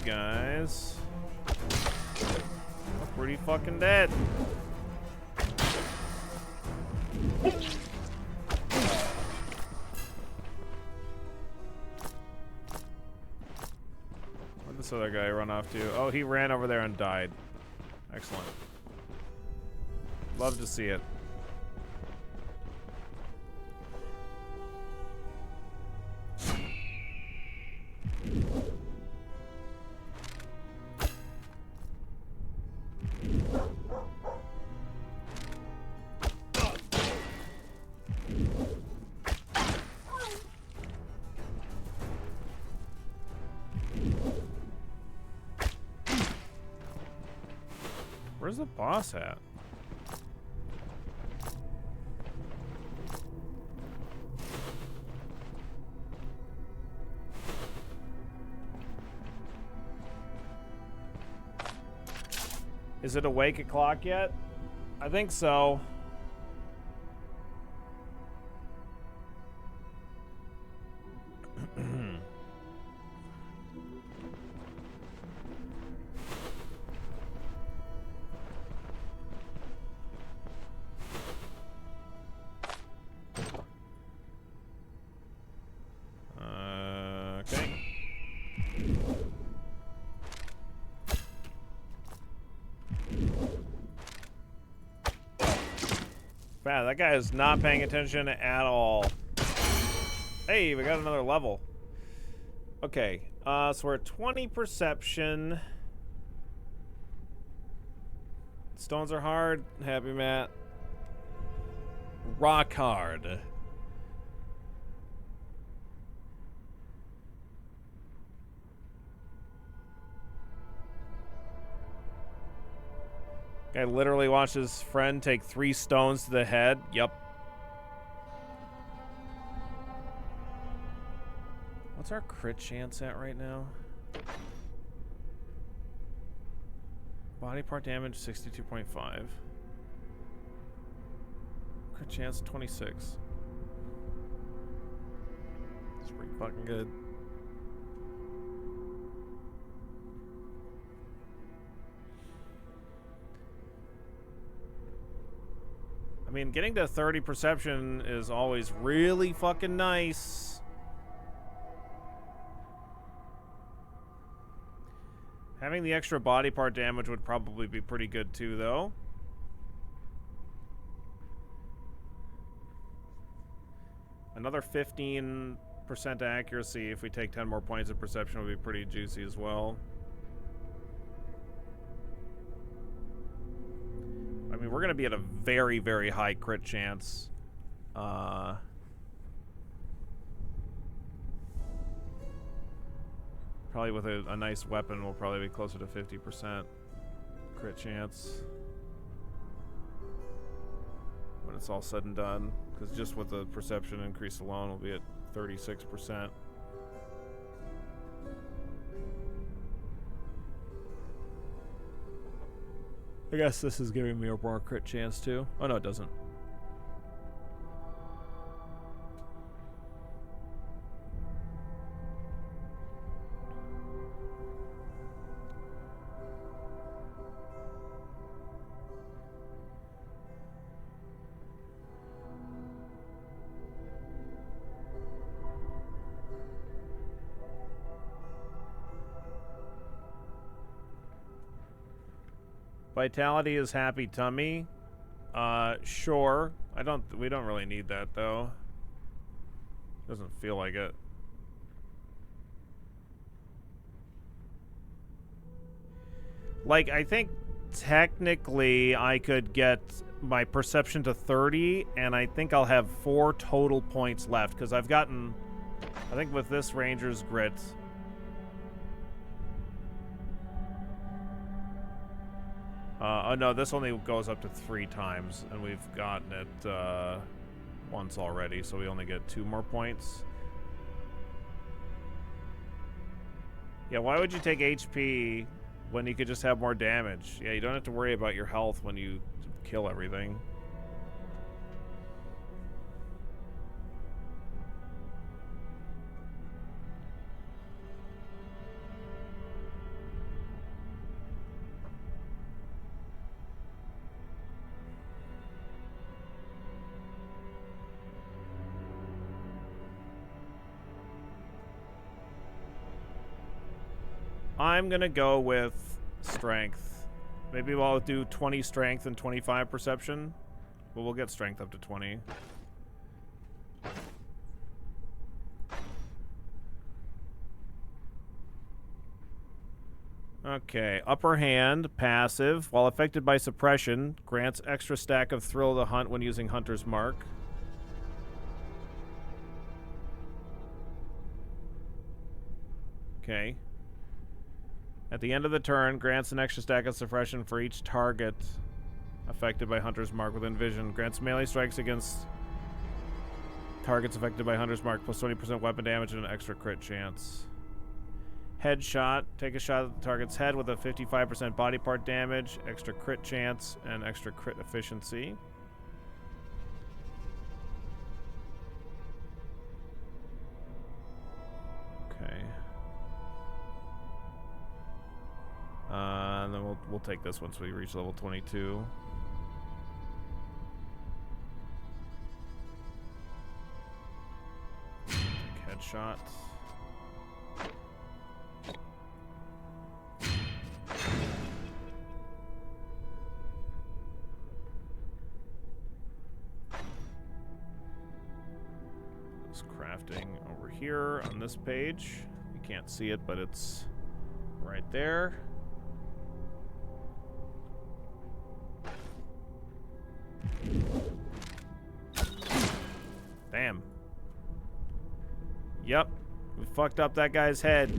Guys, I'm pretty fucking dead. Where'd this other guy run off to? Oh, he ran over there and died. Excellent. Love to see it. Where's the boss at? Is it a wake o'clock yet? I think so. Man, that guy is not paying attention at all. Hey, we got another level. Okay, so we're at 20 perception. Stones are hard. Happy Matt. Rock hard. Guy literally watched his friend take 3 stones to the head. Yep. What's our crit chance at right now? Body part damage 62.5. Crit chance 26. It's pretty fucking good. I mean, getting to 30 perception is always really fucking nice. Having the extra body part damage would probably be pretty good too, though. Another 15% accuracy if we take 10 more points of perception would be pretty juicy as well. I mean, we're going to be at a very, very high crit chance. Probably with a nice weapon, we'll probably be closer to 50% crit chance when it's all said and done. Because just with the perception increase alone, we'll be at 36%. I guess this is giving me a more crit chance too. Oh no, it doesn't. Vitality is happy tummy. Sure. We don't really need that though. Doesn't feel like it. Like, I think technically I could get my perception to 30, and I think I'll have 4 total points left, because I've gotten, I think with this Ranger's Grit, oh no, this only goes up to 3 times, and we've gotten it once already, so we only get 2 more points. Yeah, why would you take HP when you could just have more damage? Yeah, you don't have to worry about your health when you kill everything. I'm gonna go with strength. Maybe we'll do 20 strength and 25 perception. But we'll get strength up to 20. Okay, upper hand, passive. While affected by suppression, grants extra stack of thrill of the hunt when using Hunter's Mark. Okay. At the end of the turn, grants an extra stack of suppression for each target affected by Hunter's Mark within vision. Grants melee strikes against targets affected by Hunter's Mark plus 20% weapon damage and an extra crit chance. Headshot. Take a shot at the target's head with a 55% body part damage, extra crit chance, and extra crit efficiency. Okay. And then we'll take this once we reach level 22. Take headshot. This crafting over here on this page. You can't see it, but it's right there. Damn. Yep. We fucked up that guy's head.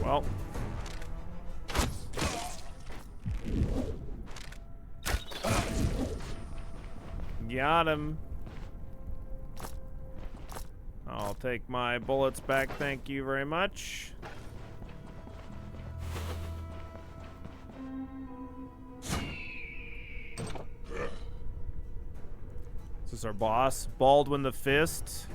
Well. Got him. I'll take my bullets back, thank you very much. Is this our boss? Baldwin the Fist.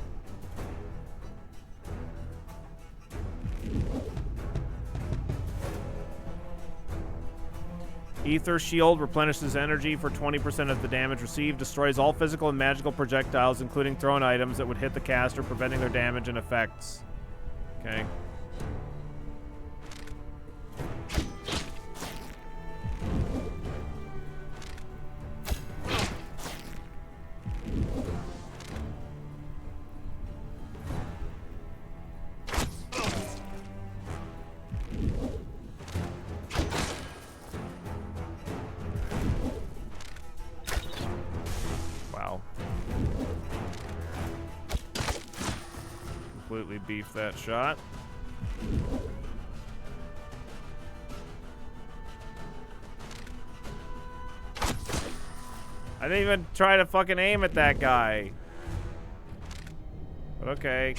Ether Shield replenishes energy for 20% of the damage received, destroys all physical and magical projectiles, including thrown items that would hit the caster, preventing their damage and effects. Okay. Completely beefed that shot. I didn't even try to fucking aim at that guy. But okay.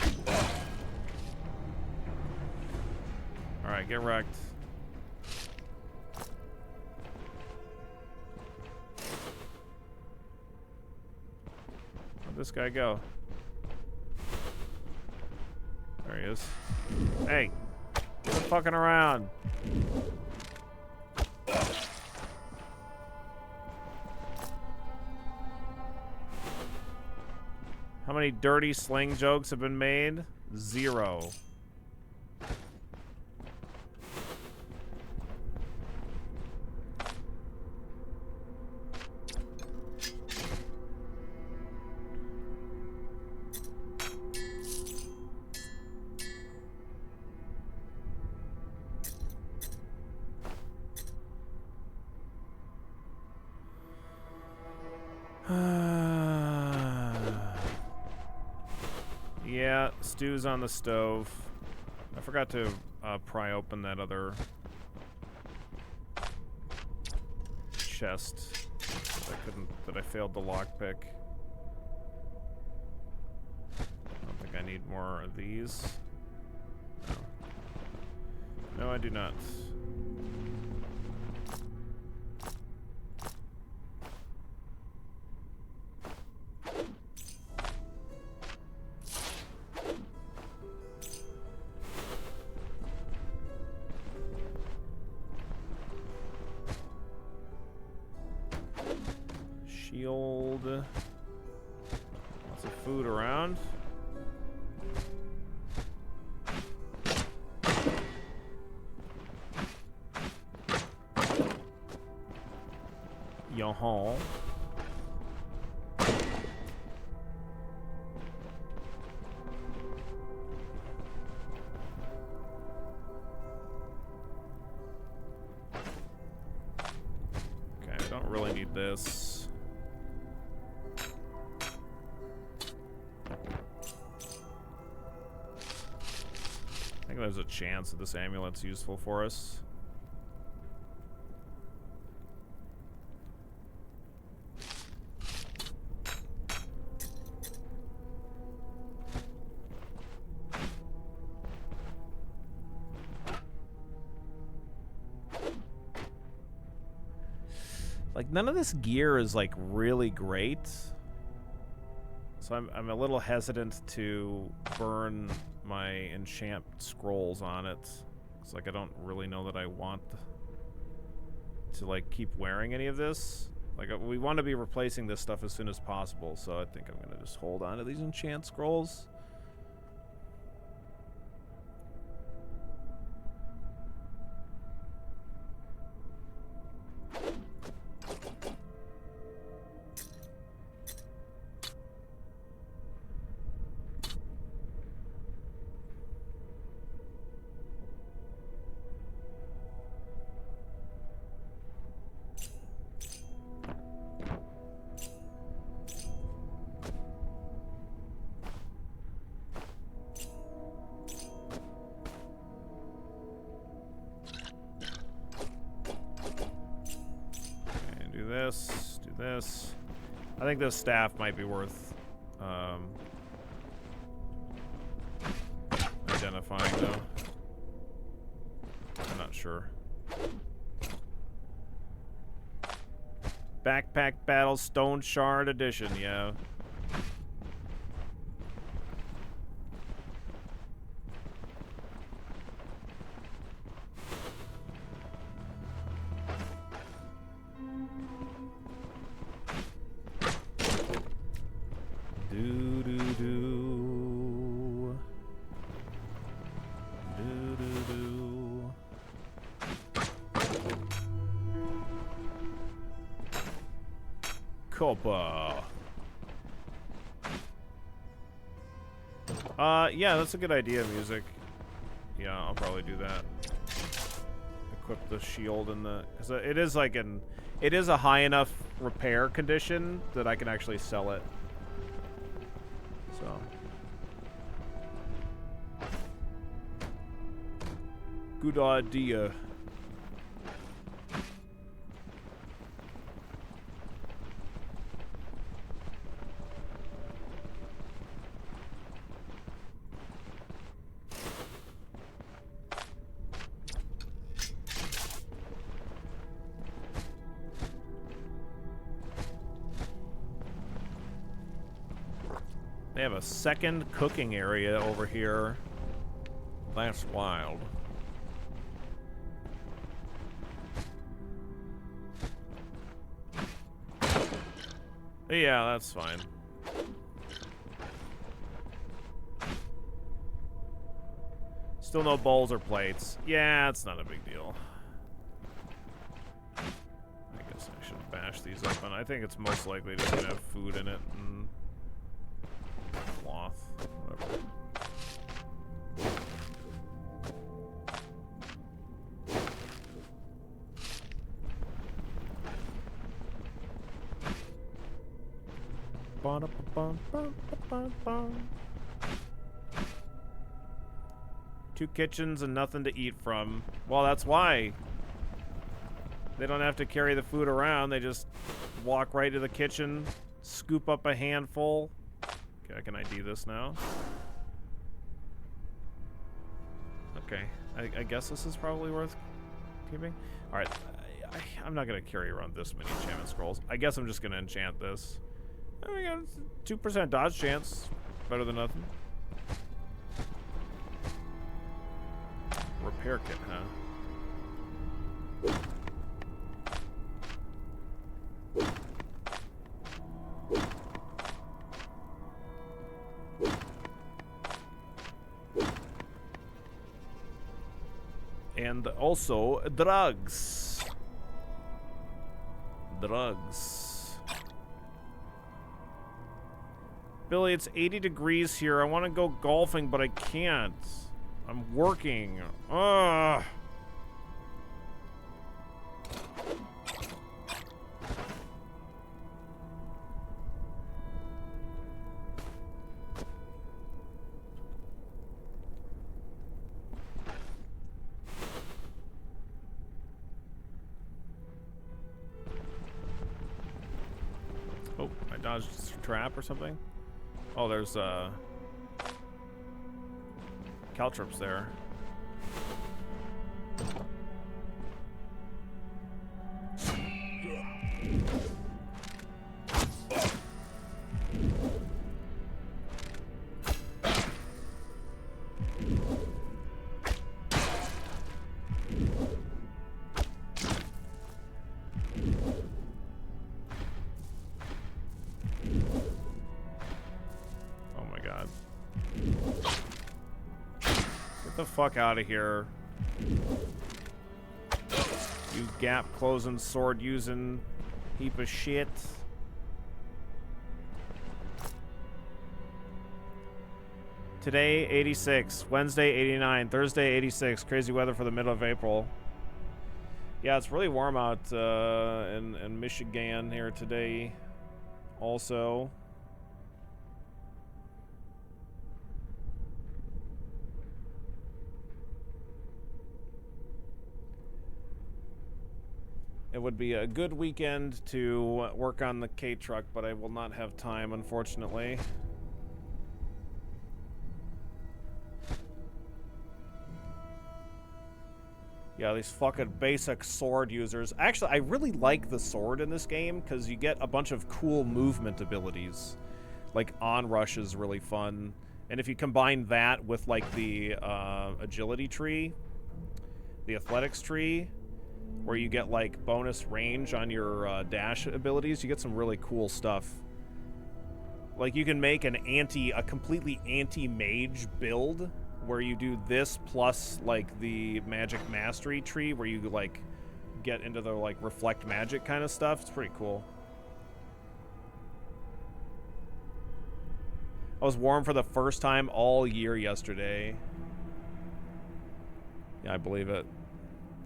Alright, get wrecked. Where'd this guy go? There he is. Hey, quit fucking around. How many dirty sling jokes have been made? 0. Yeah, stew's on the stove. I forgot to pry open that other chest that I failed the lockpick. I don't think I need more of these. No, I do not. Shield. Lots of food around. Yo-ho. Okay, I don't really need this. I think there's a chance that this amulet's useful for us. Like, none of this gear is, like, really great. So I'm a little hesitant to burn my enchant scrolls on it. It's like I don't really know that I want to, like, keep wearing any of this. Like, we want to be replacing this stuff as soon as possible, so I think I'm going to just hold on to these enchant scrolls. Do this. I think this staff might be worth identifying, though. I'm not sure. Backpack Battle Stoneshard Edition, yeah. Yeah, that's a good idea, music. Yeah, I'll probably do that. Equip the shield and the... Cause it is like it is a high enough repair condition that I can actually sell it. So. Good idea. They have a second cooking area over here. That's wild. Yeah, that's fine. Still no bowls or plates. Yeah, it's not a big deal. I guess I should bash these open. I think it's most likely just gonna have food in it and cloth, whatever. Two kitchens and nothing to eat from. Well, that's why. They don't have to carry the food around. They just walk right to the kitchen, scoop up a handful. Okay, I can ID this now. Okay, I guess this is probably worth keeping. All right, I'm not going to carry around this many enchantment scrolls. I guess I'm just going to enchant this. Oh, we got 2% dodge chance. Better than nothing. Repair kit, huh? And also drugs. drugs. Billy, it's 80 degrees here. I want to go golfing, but I can't. I'm working. Ugh. Oh, I dodged a trap or something. Oh, there's caltrops there. Fuck out of here. You gap closing, sword using heap of shit. Today 86, Wednesday 89, Thursday 86. Crazy weather for the middle of April. Yeah, it's really warm out in Michigan here today also. It would be a good weekend to work on the K-Truck, but I will not have time, unfortunately. Yeah, these fucking basic sword users. Actually, I really like the sword in this game, because you get a bunch of cool movement abilities. Like, onrush is really fun. And if you combine that with, like, the agility tree, the athletics tree, where you get like bonus range on your dash abilities, you get some really cool stuff. Like you can make a completely anti-mage build where you do this plus like the magic mastery tree where you like get into the like reflect magic kind of stuff. It's pretty cool. I was warm for the first time all year yesterday. Yeah, I believe it.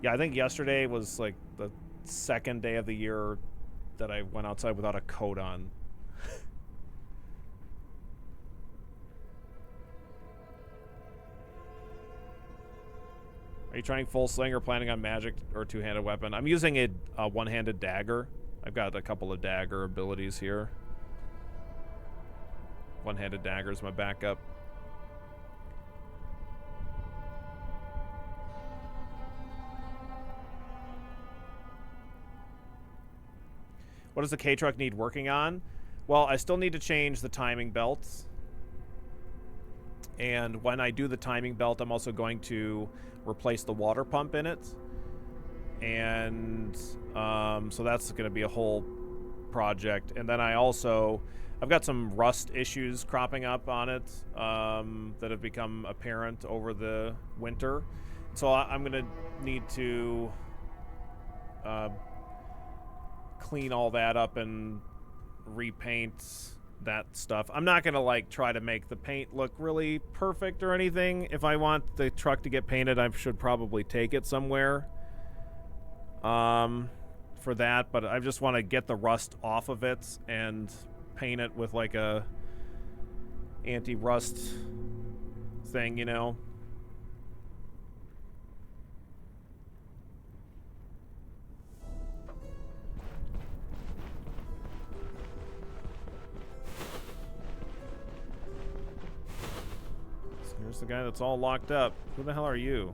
Yeah, I think yesterday was like the second day of the year that I went outside without a coat on. Are you trying full sling or planning on magic or two-handed weapon? I'm using a one-handed dagger. I've got a couple of dagger abilities here. One-handed dagger is my backup. What does the K-Truck need working on? Well, I still need to change the timing belts. And when I do the timing belt, I'm also going to replace the water pump in it. And so that's going to be a whole project. And then I've got some rust issues cropping up on it that have become apparent over the winter. So I'm going to need to clean all that up and repaint that stuff. I'm not gonna like try to make the paint look really perfect or anything. If I want the truck to get painted, I should probably take it somewhere for that, but I just want to get the rust off of it and paint it with like a anti-rust thing, you know. Here's the guy that's all locked up. Who the hell are you?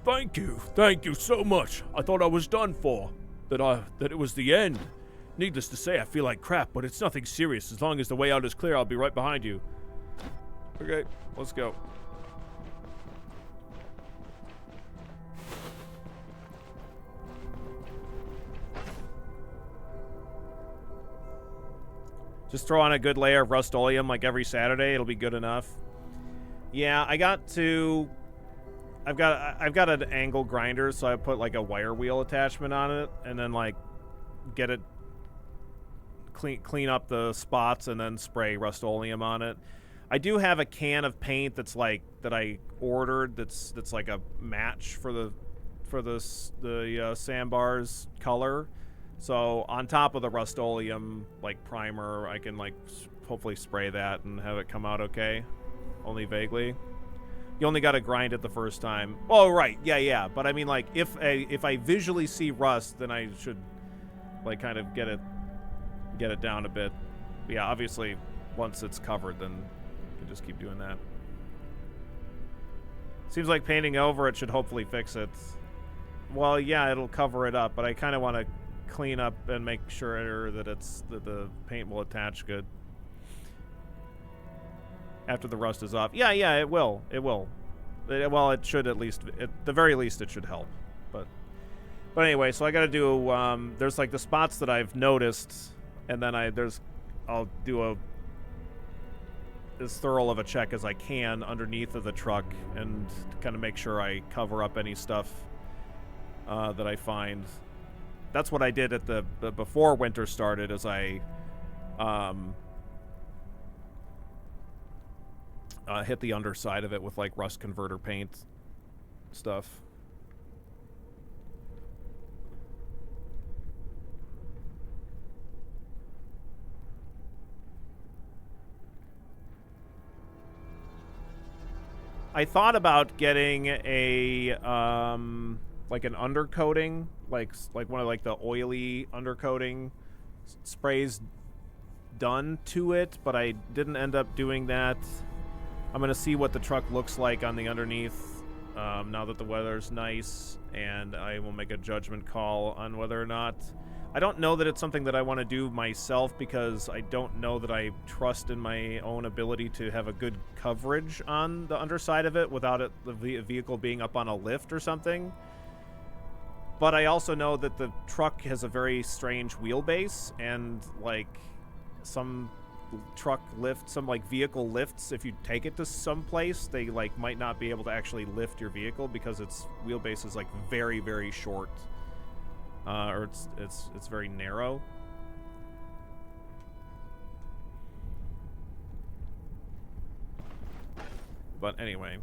Thank you so much. I thought I was done for. That it was the end. Needless to say, I feel like crap, but it's nothing serious. As long as the way out is clear, I'll be right behind you. Okay, let's go. Just throw on a good layer of Rust-Oleum like every Saturday. It'll be good enough. Yeah, I got to I've got an angle grinder, so I put like a wire wheel attachment on it, and then like get it clean up the spots, and then spray Rust-Oleum on it. I do have a can of paint that's like that I ordered. That's like a match for the sandbars color. So on top of the Rust-Oleum like primer, I can like hopefully spray that and have it come out okay, only vaguely. You only got to grind it the first time. Oh, right. Yeah. But I mean, like, if I visually see rust, then I should, like, kind of get it down a bit. But yeah, obviously, once it's covered, then you can just keep doing that. Seems like painting over it should hopefully fix it. Well, yeah, it'll cover it up, but I kind of want to clean up and make sure that the paint will attach good. After the rust is off. Yeah, it will. It will. Well, it should at least, at the very least, it should help. But anyway, so I got to do, there's like the spots that I've noticed, and then I'll do as thorough of a check as I can underneath of the truck and kind of make sure I cover up any stuff that I find. That's what I did at the before winter started, as I hit the underside of it with like rust converter paint stuff. I thought about getting a like an undercoating, like one of like the oily undercoating sprays done to it, but I didn't end up doing that. I'm going to see what the truck looks like on the underneath now that the weather's nice, and I will make a judgment call on whether or not. I don't know that it's something that I want to do myself, because I don't know that I trust in my own ability to have a good coverage on the underside of it without the vehicle being up on a lift or something. But I also know that the truck has a very strange wheelbase, and like some truck lift, some like vehicle lifts, if you take it to some place, they like might not be able to actually lift your vehicle because its wheelbase is like very, very short, or it's very narrow. But anyway.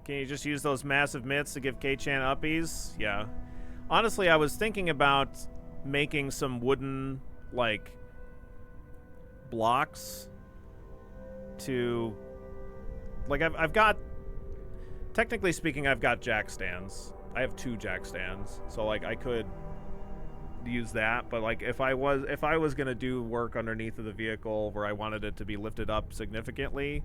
Can you just use those massive mitts to give K-Chan uppies? Yeah. Honestly, I was thinking about making some wooden, like, blocks to... Like, I've got... Technically speaking, I've got jack stands. I have 2 jack stands. So, like, I could use that. But, like, if I was going to do work underneath of the vehicle where I wanted it to be lifted up significantly,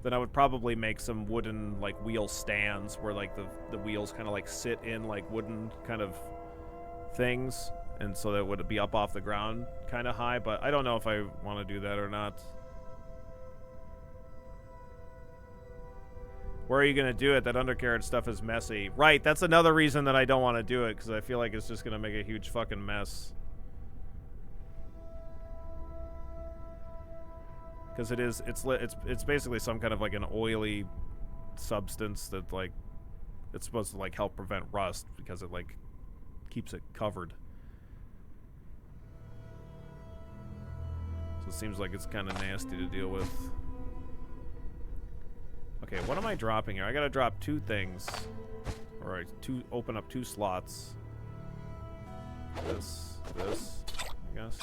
then I would probably make some wooden, like, wheel stands where, like, the wheels kind of, like, sit in, like, wooden kind of things, and so that it would be up off the ground kind of high, but I don't know if I want to do that or not. Where are you going to do it? That undercarriage stuff is messy. Right, that's another reason that I don't want to do it, because I feel like it's just going to make a huge fucking mess. Because it's basically some kind of like an oily substance that like it's supposed to like help prevent rust because it like keeps it covered. So it seems like it's kind of nasty to deal with. Okay, what am I dropping here? I gotta drop 2 things. Alright, open up 2 slots. This, I guess.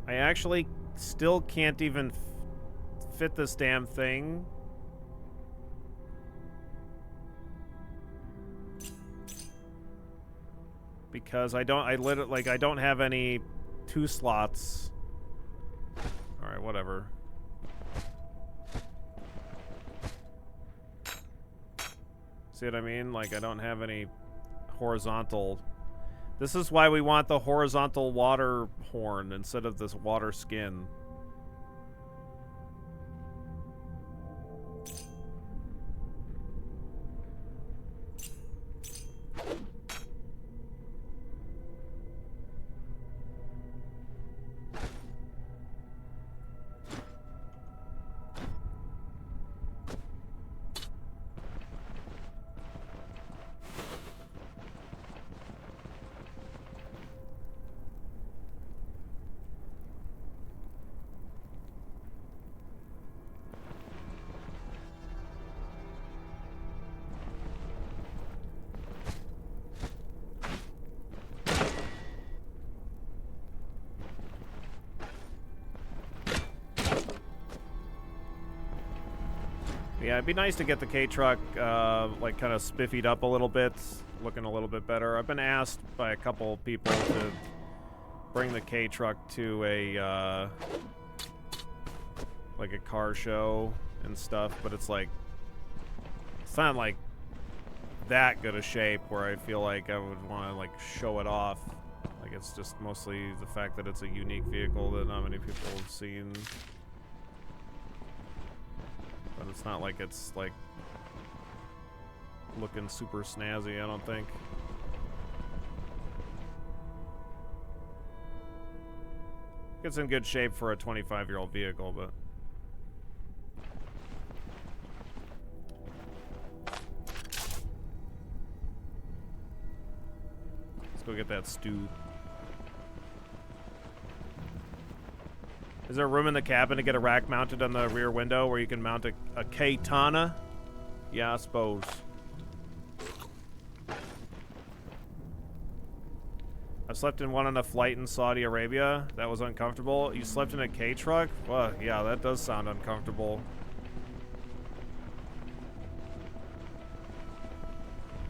I actually still can't even fit this damn thing. Because I don't have any 2 slots. Alright, whatever. See what I mean? Like, I don't have any horizontal. This is why we want the horizontal water horn instead of this water skin. Yeah, it'd be nice to get the K-Truck, like, kind of spiffied up a little bit, looking a little bit better. I've been asked by a couple people to bring the K-Truck to a, like, a car show and stuff, but it's, like, it's not, like, that good a shape where I feel like I would want to, like, show it off. Like, it's just mostly the fact that it's a unique vehicle that not many people have seen. But it's not like it's, like, looking super snazzy, I don't think. It's in good shape for a 25-year-old vehicle, but... Let's go get that stew. Is there room in the cabin to get a rack mounted on the rear window where you can mount a Katana? Yeah, I suppose. I slept in one on a flight in Saudi Arabia. That was uncomfortable. You slept in a K-Truck? Well, yeah, that does sound uncomfortable.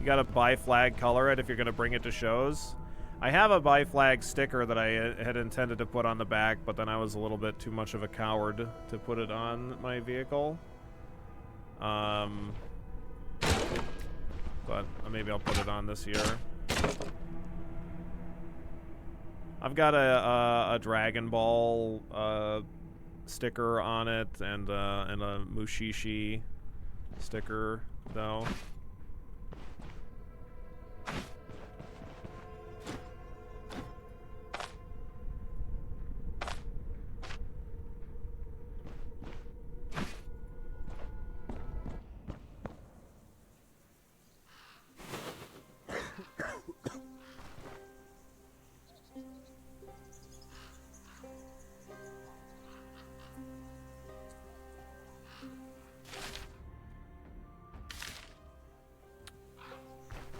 You gotta buy flag color it if you're gonna bring it to shows. I have a buy flag sticker that I had intended to put on the back, but then I was a little bit too much of a coward to put it on my vehicle. But maybe I'll put it on this year. I've got a Dragon Ball sticker on it and a Mushishi sticker though.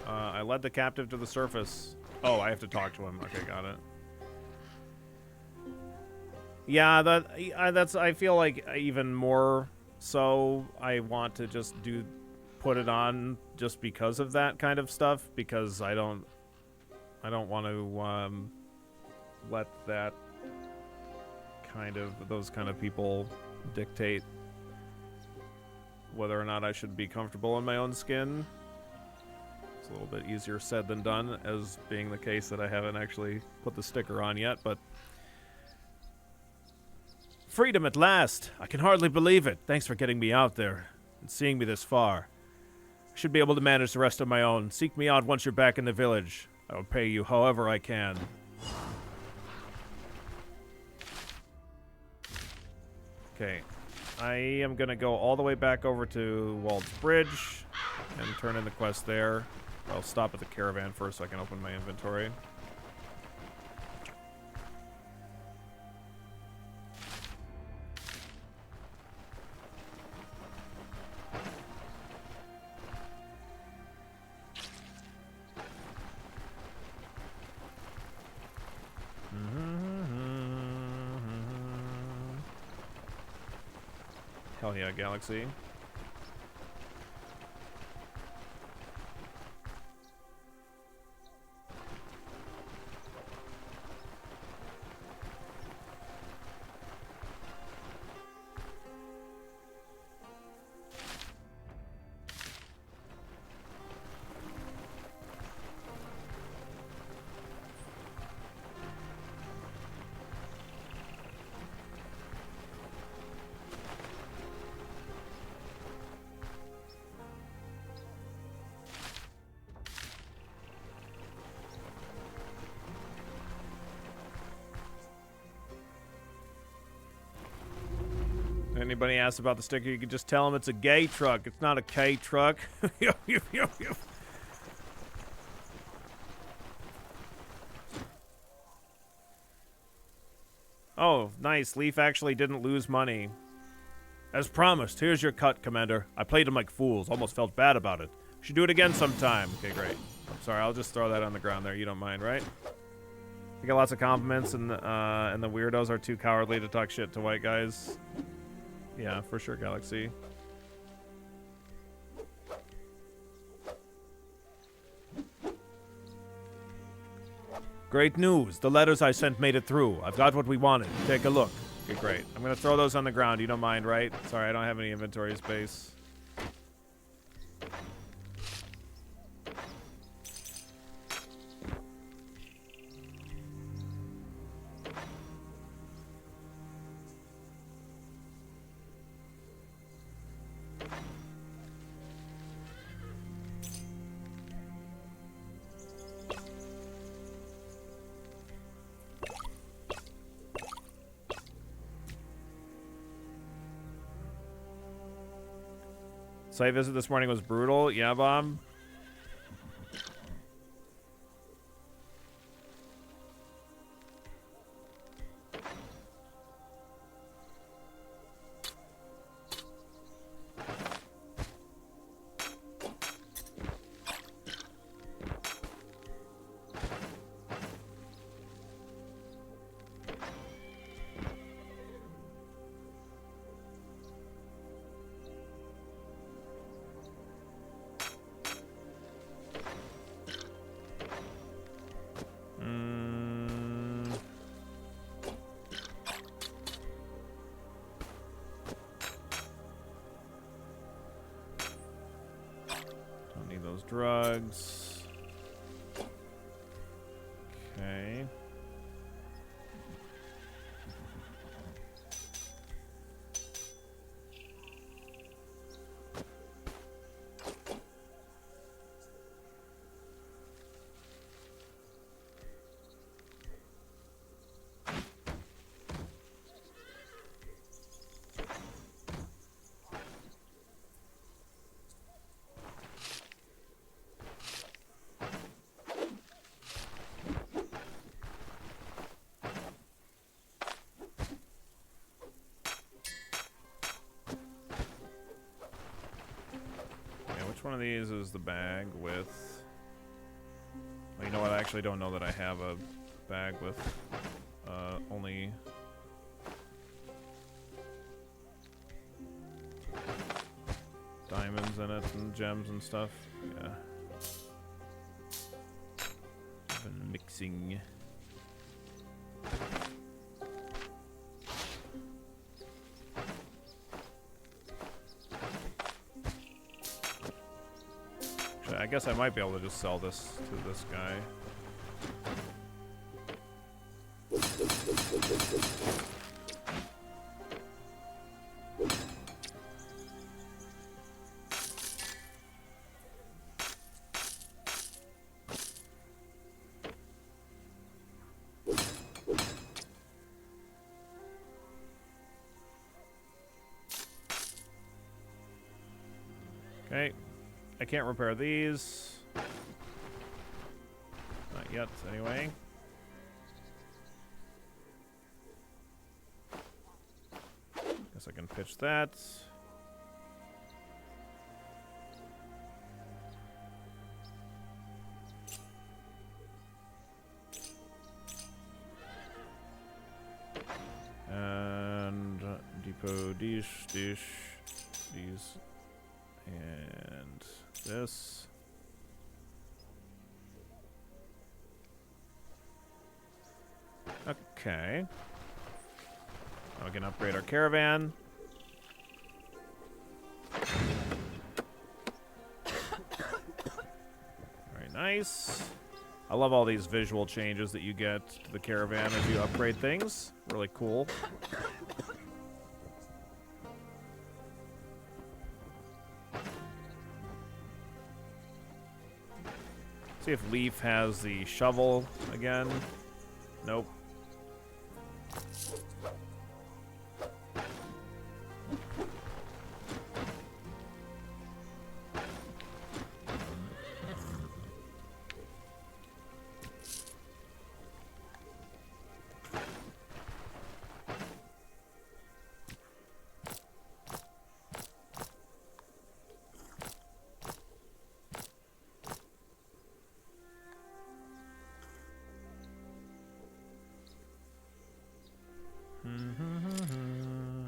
I led the captive to the surface. Oh, I have to talk to him. Okay, got it. Yeah, that's. I feel like even more so. I want to just put it on just because of that kind of stuff. Because I don't want to let those kind of people dictate whether or not I should be comfortable in my own skin. It's a little bit easier said than done, as being the case that I haven't actually put the sticker on yet, but... Freedom at last! I can hardly believe it. Thanks for getting me out there and seeing me this far. I should be able to manage the rest on my own. Seek me out once you're back in the village. I will pay you however I can. Okay. I am going to go all the way back over to Wald's Bridge and turn in the quest there. I'll stop at the caravan first so I can open my inventory. Hell yeah, Galaxy. Anybody asks about the sticker, you can just tell them it's a gay truck. It's not a K truck. Oh, nice. Leaf actually didn't lose money. As promised, here's your cut, Commander. I played them like fools. Almost felt bad about it. Should do it again sometime. Okay, great. I'm sorry. I'll just throw that on the ground there. You don't mind, right? You get lots of compliments, and the weirdos are too cowardly to talk shit to white guys. Yeah, for sure, Galaxy. Great news. The letters I sent made it through. I've got what we wanted. Take a look. Okay, great. I'm going to throw those on the ground. You don't mind, right? Sorry, I don't have any inventory space. Site visit this morning was brutal. Yeah, Bob. Drugs. Okay. One of these is the bag with... Well, you know what? I actually don't know that I have a bag with only... diamonds in it and gems and stuff. Yeah. I've been mixing... I guess I might be able to just sell this to this guy. Okay. I can't repair these. Not yet, anyway. Guess I can pitch that. And depot dish. these. And this. Okay. Now we can upgrade our caravan. Very nice. I love all these visual changes that you get to the caravan as you upgrade things. Really cool. See if Leaf has the shovel again. Nope.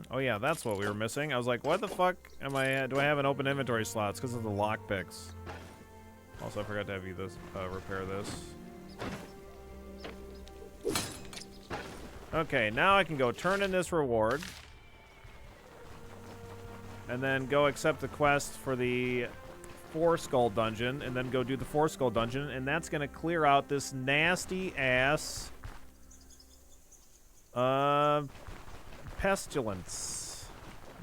Oh yeah, that's what we were missing. I was like, what the fuck am I? Do I have an open inventory slot? It's because of the lockpicks. Also, I forgot to have you repair this. Okay, now I can go turn in this reward. And then go accept the quest for the 4-skull dungeon. And then go do the 4-skull dungeon. And that's going to clear out this nasty-ass... pestilence.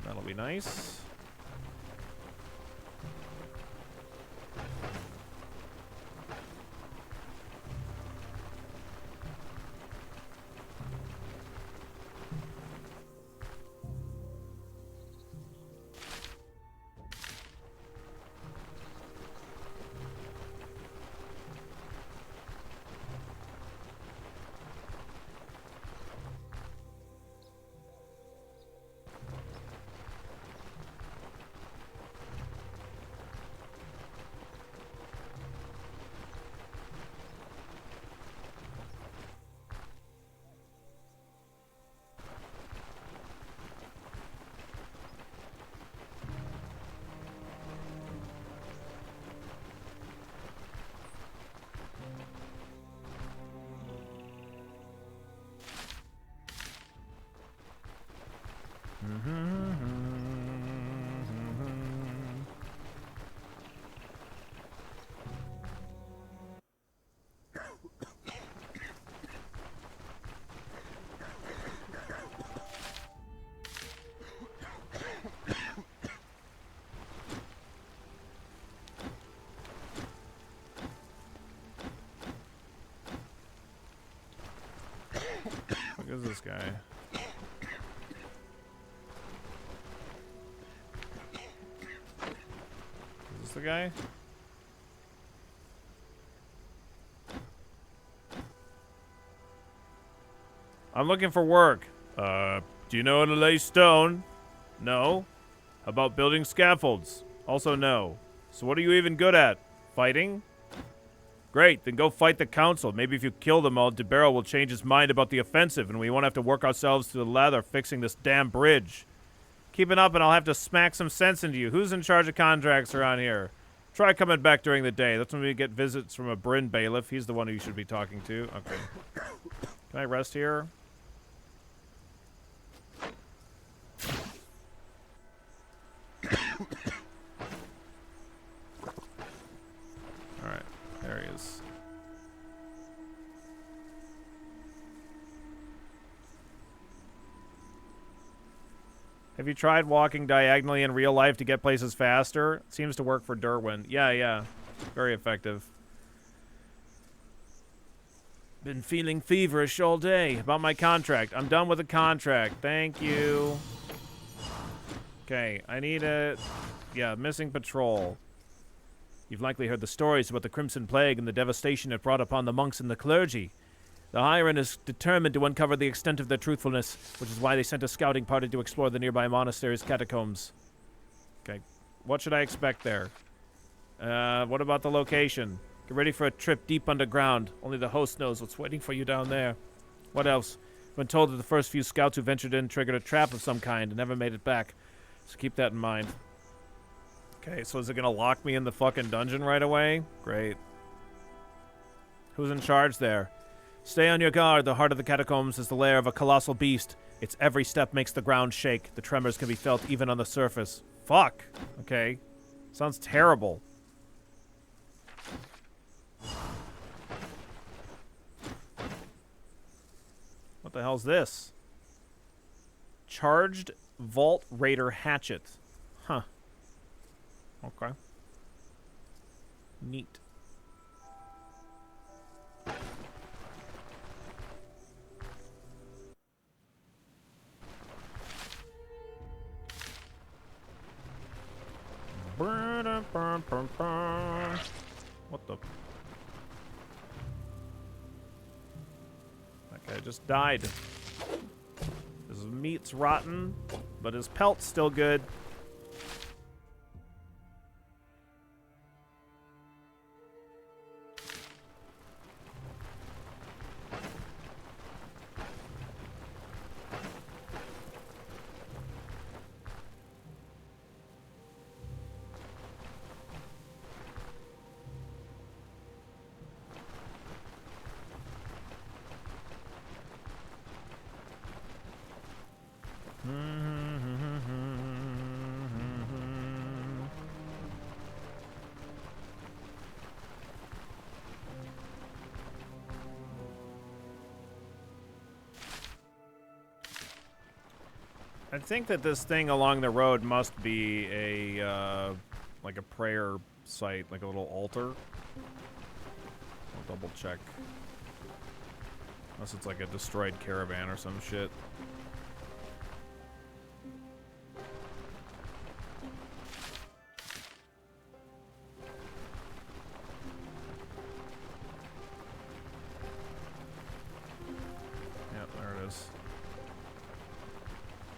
That'll be nice. Look at this guy. Is this the guy? I'm looking for work. Do you know how to lay stone? No. How about building scaffolds? Also no. So what are you even good at? Fighting? Great, then go fight the council. Maybe if you kill them all, DeBarrow will change his mind about the offensive, and we won't have to work ourselves to the leather fixing this damn bridge. Keep it up, and I'll have to smack some sense into you. Who's in charge of contracts around here? Try coming back during the day. That's when we get visits from a Bryn bailiff. He's the one who you should be talking to. Okay. Can I rest here? Alright, there he is. Have you tried walking diagonally in real life to get places faster? Seems to work for Derwin. Yeah. Very effective. Been feeling feverish all day about my contract. I'm done with the contract. Thank you. Okay, I need a... Yeah, missing patrol. You've likely heard the stories about the Crimson Plague and the devastation it brought upon the monks and the clergy. The Hiren is determined to uncover the extent of their truthfulness, which is why they sent a scouting party to explore the nearby monastery's catacombs. Okay, what should I expect there? What about the location? Get ready for a trip deep underground. Only the host knows what's waiting for you down there. What else? I've been told that the first few scouts who ventured in triggered a trap of some kind and never made it back. So keep that in mind. Okay, so is it gonna lock me in the fucking dungeon right away? Great. Who's in charge there? Stay on your guard. The heart of the catacombs is the lair of a colossal beast. Its every step makes the ground shake. The tremors can be felt even on the surface. Fuck. Okay. Sounds terrible. What the hell's this? Charged Vault Raider Hatchet. Huh. Okay. Neat. What the? That guy just died. His meat's rotten, but his pelt's still good. I think that this thing along the road must be a, like a prayer site, like a little altar. I'll double check. Unless it's like a destroyed caravan or some shit. Yep, there it is.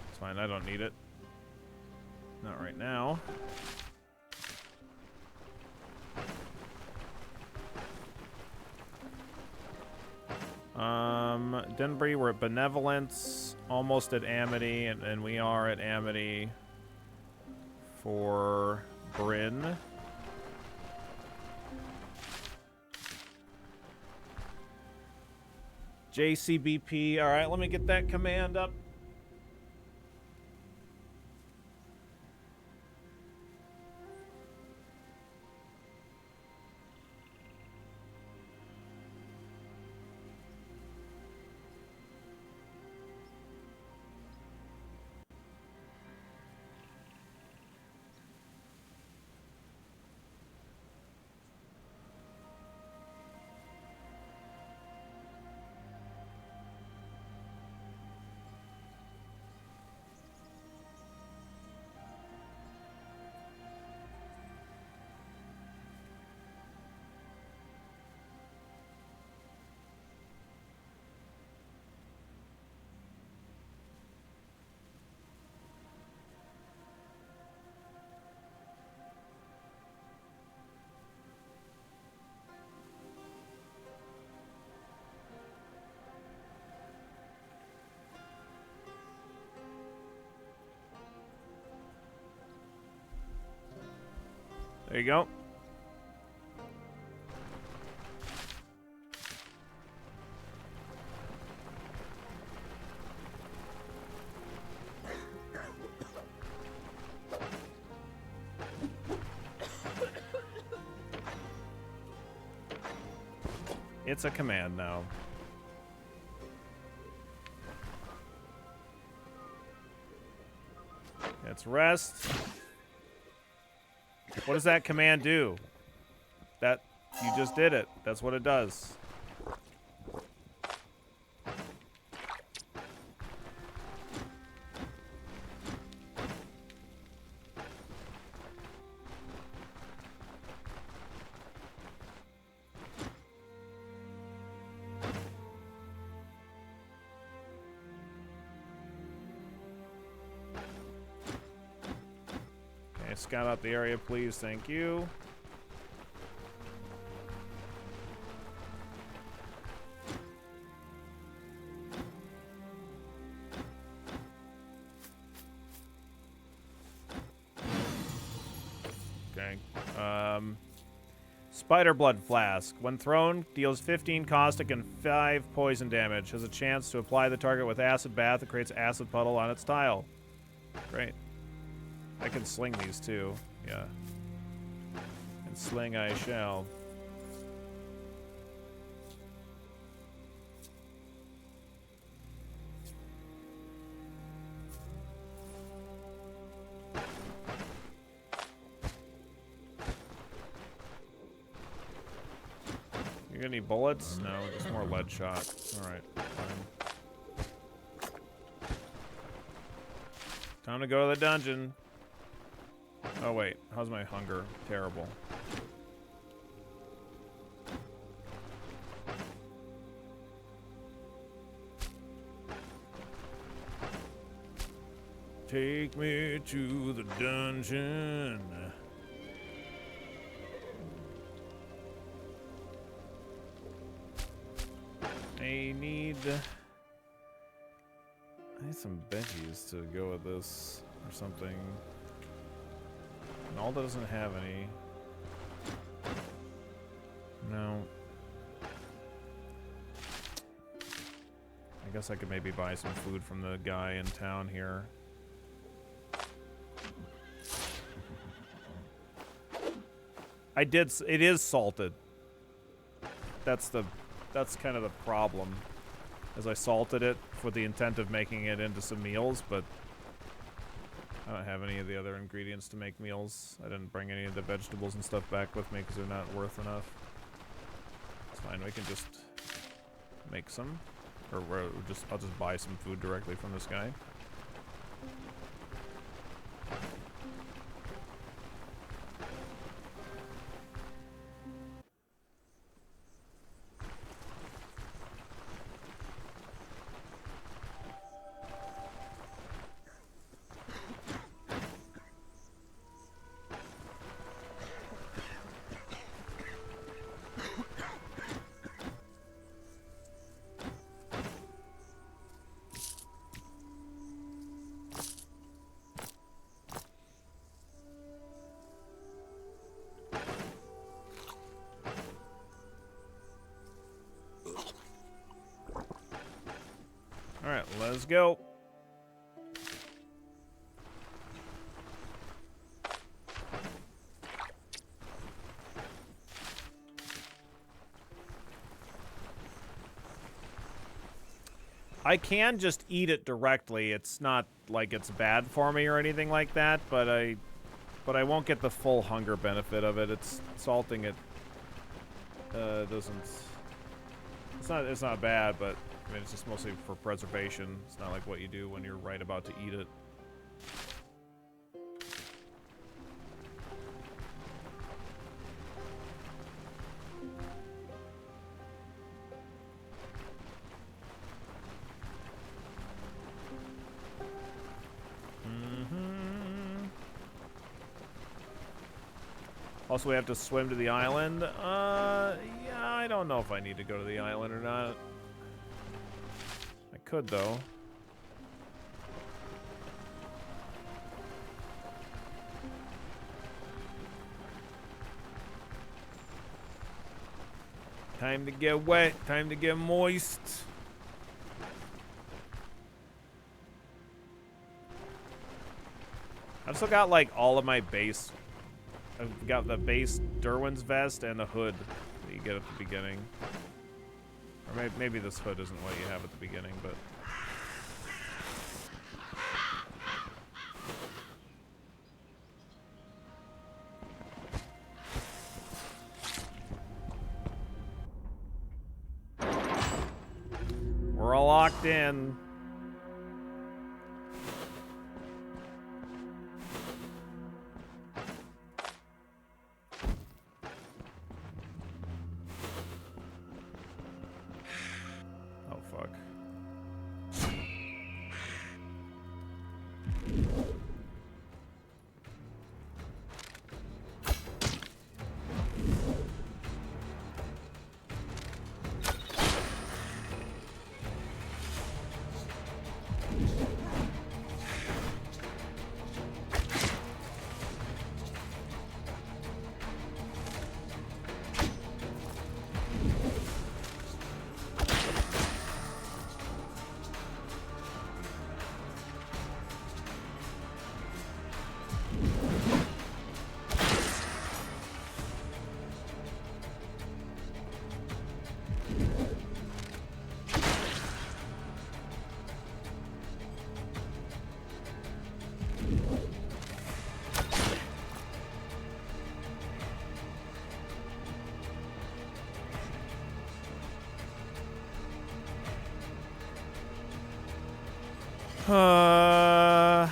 It's fine, I don't need it. Not right now. Denbury, we're at Benevolence, almost at Amity, and we are at Amity for Bryn. JCBP, alright, let me get that command up. There you go. It's a command now. Let's rest. What does that command do? That, you just did it. That's what it does. Scout out the area, please. Thank you. Okay. Spider Blood Flask. When thrown, deals 15 caustic and 5 poison damage. Has a chance to apply the target with acid bath that creates acid puddle on its tile. Great. I can sling these too. Yeah. And sling I shall. You got any bullets? No, just more lead shot. Alright, fine. Time to go to the dungeon. Oh wait, how's my hunger? Terrible. Take me to the dungeon. I need some veggies to go with this or something. Alda doesn't have any. No. I guess I could maybe buy some food from the guy in town here. It is salted. That's kind of the problem, as I salted it for the intent of making it into some meals, but I don't have any of the other ingredients to make meals. I didn't bring any of the vegetables and stuff back with me because they're not worth enough. It's fine, we can just make some, or I'll just buy some food directly from this guy. Alright, let's go. I can just eat it directly. It's not like it's bad for me or anything like that, but I won't get the full hunger benefit of it. It's salting it doesn't. It's not bad, but I mean, it's just mostly for preservation. It's not like what you do when you're right about to eat it. Also, we have to swim to the island. Yeah, I don't know if I need to go to the island or not. I could, though. Time to get wet. Time to get moist. I've still got, like, all of my base. I've got the base Derwin's vest and the hood that you get at the beginning. Or maybe this hood isn't what you have at the beginning, but... We're all locked in. Uh...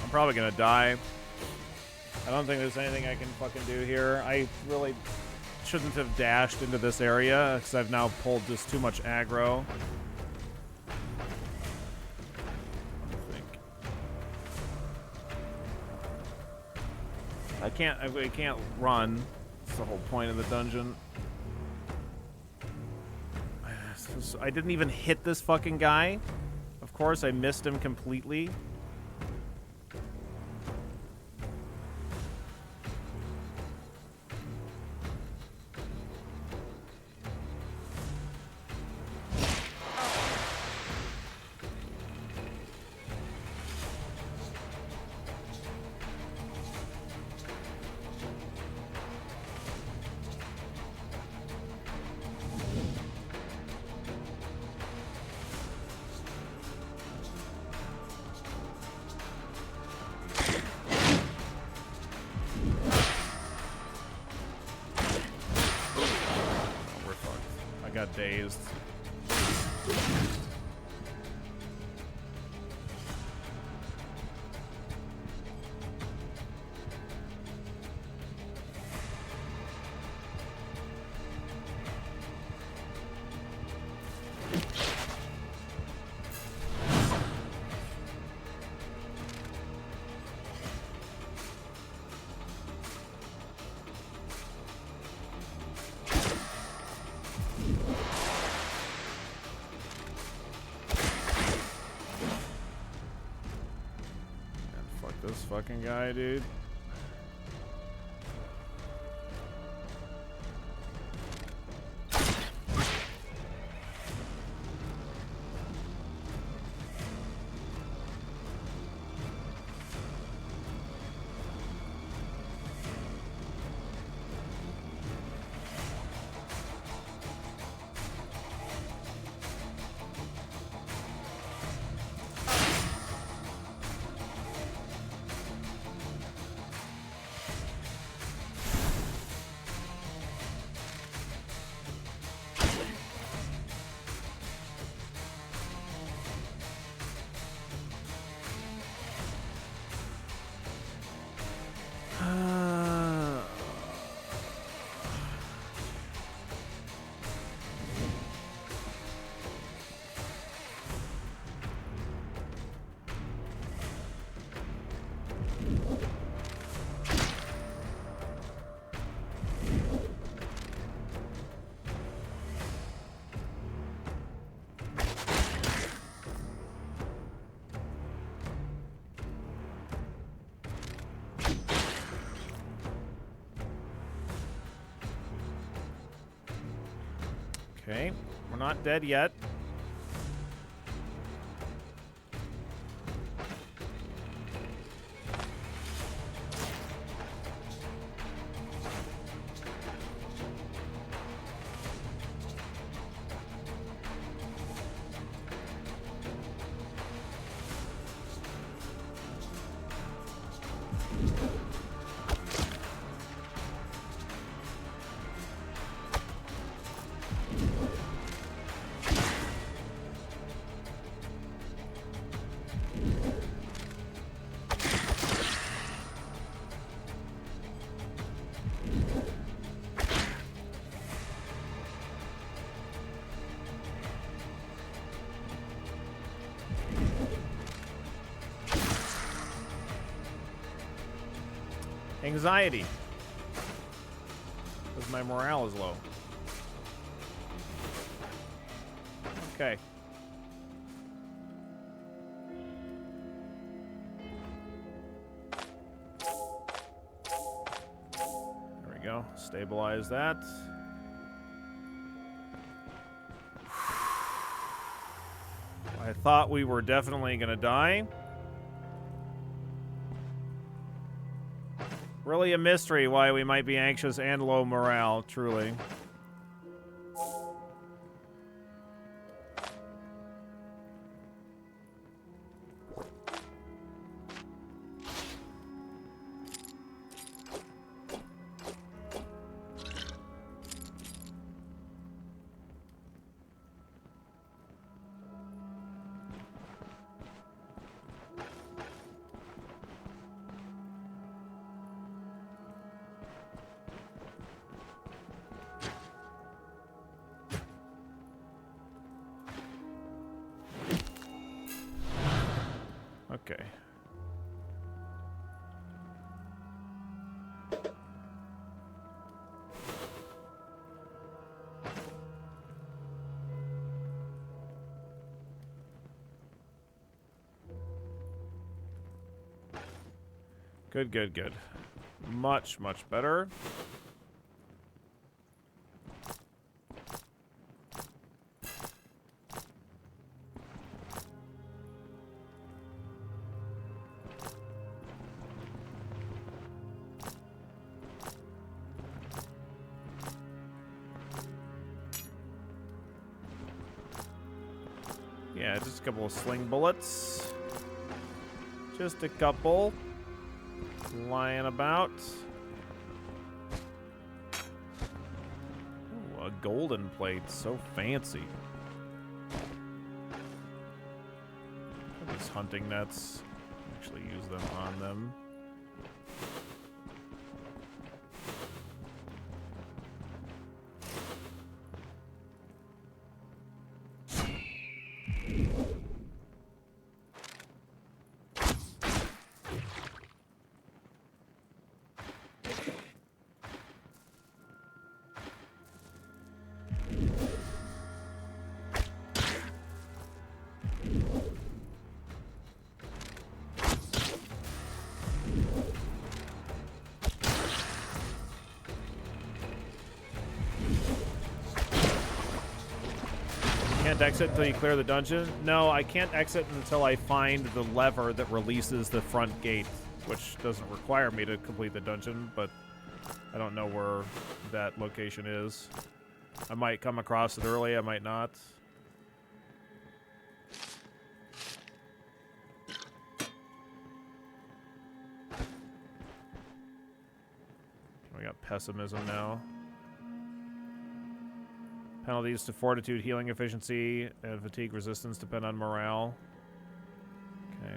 I'm probably gonna die. I don't think there's anything I can fucking do here. I really shouldn't have dashed into this area because I've now pulled just too much aggro. I can't run. That's the whole point of the dungeon. I didn't even hit this fucking guy. Of course, I missed him completely. Got dazed. This fucking guy, dude. Okay, we're not dead yet. Anxiety. Because my morale is low. Okay. There we go. Stabilize that. I thought we were definitely gonna die. Really a mystery why we might be anxious and low morale, truly. Okay. Good, good, good. Much, much better. Yeah, just a couple of sling bullets. Just a couple. Lying about. Ooh, a golden plate. So fancy. These hunting nets. Actually use them on them. Can't exit until you clear the dungeon? No, I can't exit until I find the lever that releases the front gate, which doesn't require me to complete the dungeon, but I don't know where that location is. I might come across it early, I might not. We got pessimism now. Penalties to fortitude, healing efficiency, and fatigue resistance depend on morale. Okay.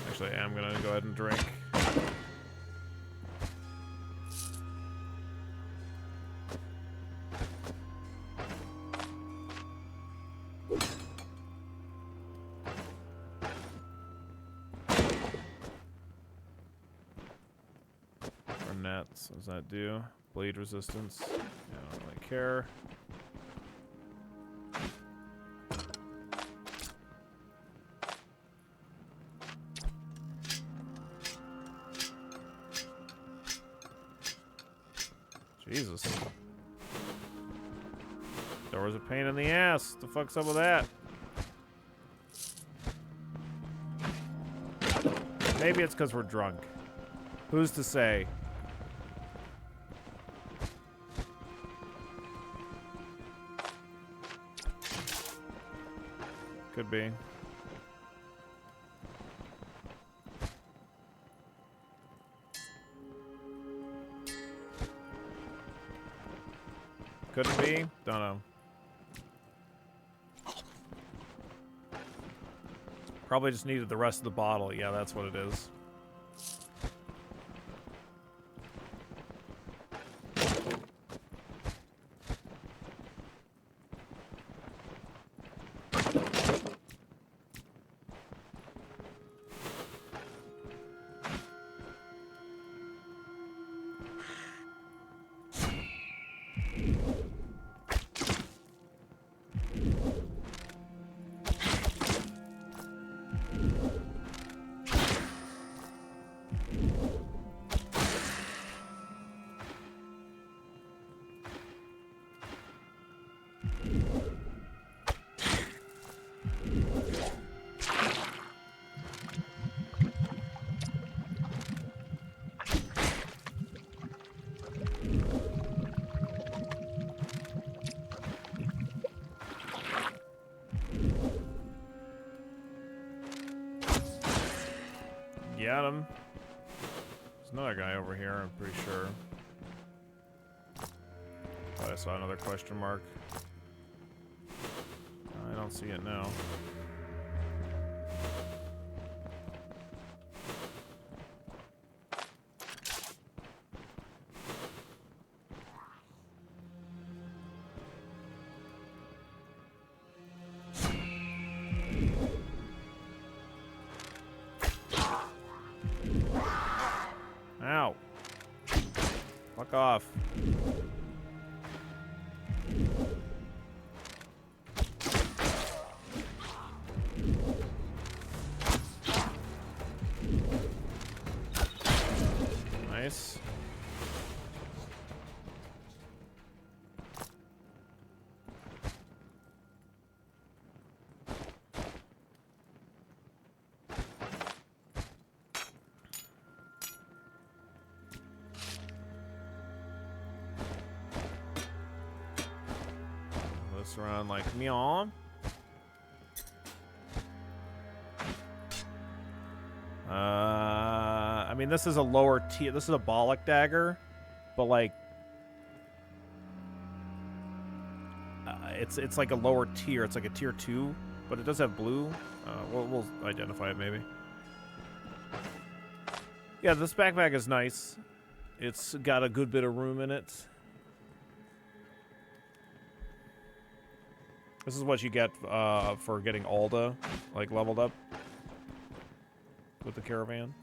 Actually, I'm gonna go ahead and drink. Nets, what does that do? Bleed resistance. Yeah, I don't really care. Jesus. Door's a pain in the ass. The fuck's up with that? Maybe it's because we're drunk. Who's to say? Could be. Could it be? Don't know. Probably just needed the rest of the bottle. Yeah, that's what it is. Got him. There's another guy over here, I'm pretty sure. Thought I saw another question mark. I don't see it now. Ow. Fuck off. Nice. This around like meow. I mean, this is a lower tier. This is a Bollock dagger, but like, it's like a lower tier. It's like a tier 2, but it does have blue. We'll identify it maybe. Yeah, this backpack is nice. It's got a good bit of room in it. This is what you get for getting Alda, like, leveled up with the caravan.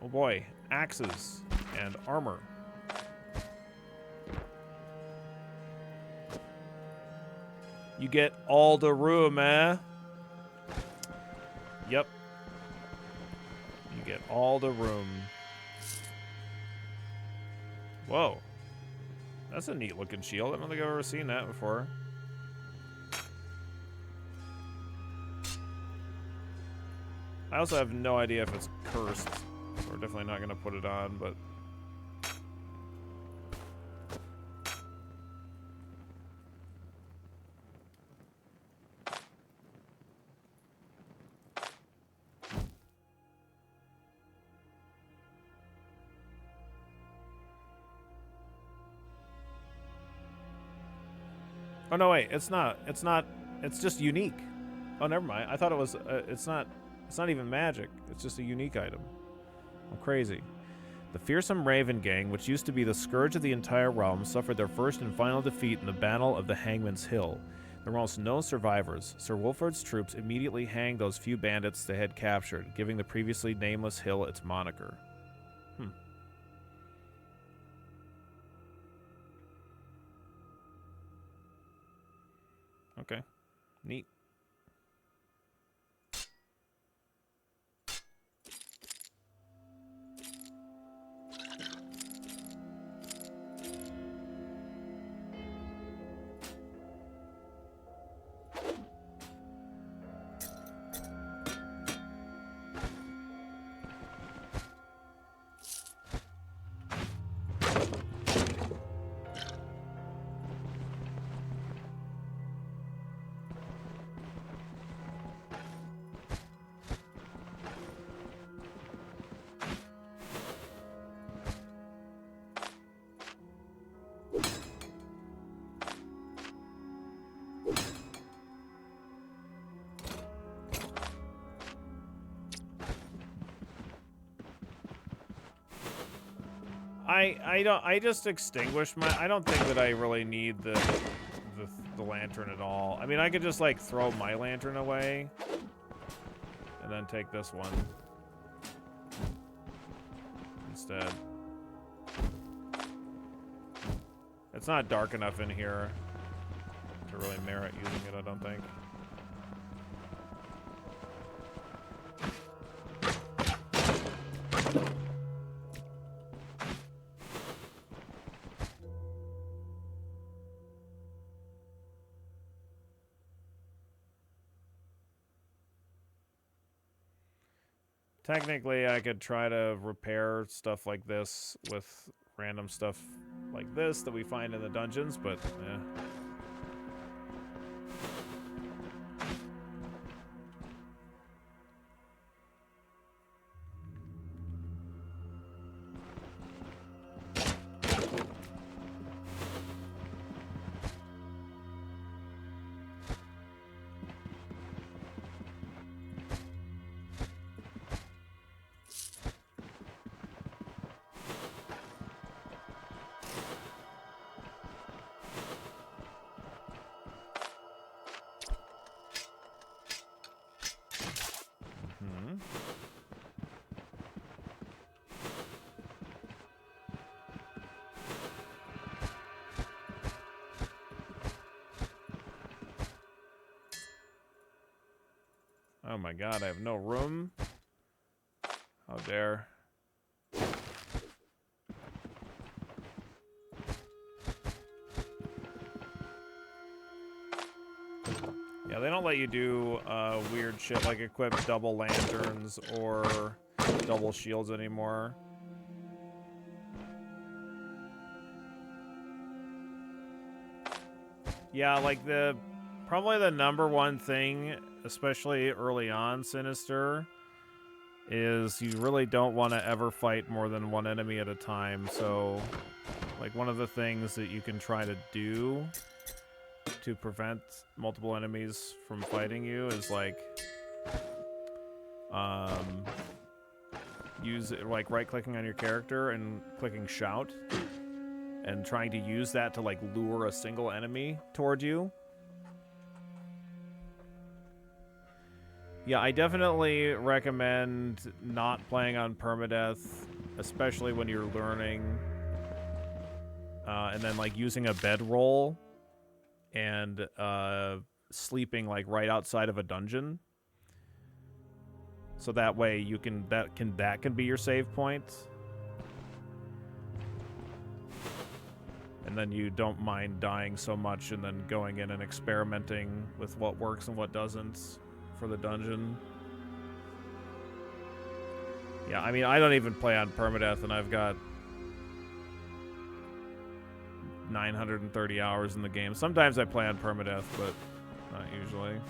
Oh boy, axes and armor. You get all the room, eh? Yep. You get all the room. Whoa. That's a neat looking shield. I don't think I've ever seen that before. I also have no idea if it's cursed. So we're definitely not going to put it on, but... Oh, no, wait. It's not. It's not. It's just unique. Oh, never mind. I thought it was... it's not even magic. It's just a unique item. I'm crazy. The fearsome Raven Gang, which used to be the scourge of the entire realm, suffered their first and final defeat in the Battle of the Hangman's Hill. There were almost no survivors. Sir Wolford's troops immediately hanged those few bandits they had captured, giving the previously nameless hill its moniker. Okay. Neat. I just extinguished my. I don't think that I really need the lantern at all. I mean, I could just like throw my lantern away and then take this one instead. It's not dark enough in here to really merit using it, I don't think. Technically, I could try to repair stuff like this with random stuff like this that we find in the dungeons, but eh. Oh my god, I have no room. How dare. Yeah, they don't let you do weird shit like equip double lanterns or double shields anymore. Yeah, like probably the number one thing, especially early on, Sinister, is you really don't want to ever fight more than one enemy at a time. So, like, one of the things that you can try to do to prevent multiple enemies from fighting you is, like, use, like, right-clicking on your character and clicking Shout, and trying to use that to, like, lure a single enemy toward you. Yeah, I definitely recommend not playing on permadeath, especially when you're learning. And then, like, using a bedroll and sleeping, like, right outside of a dungeon. So that way you can that can be your save point. And then you don't mind dying so much and then going in and experimenting with what works and what doesn't for the dungeon. Yeah, I mean, I don't even play on permadeath, and I've got 930 hours in the game. Sometimes I play on permadeath, but not usually.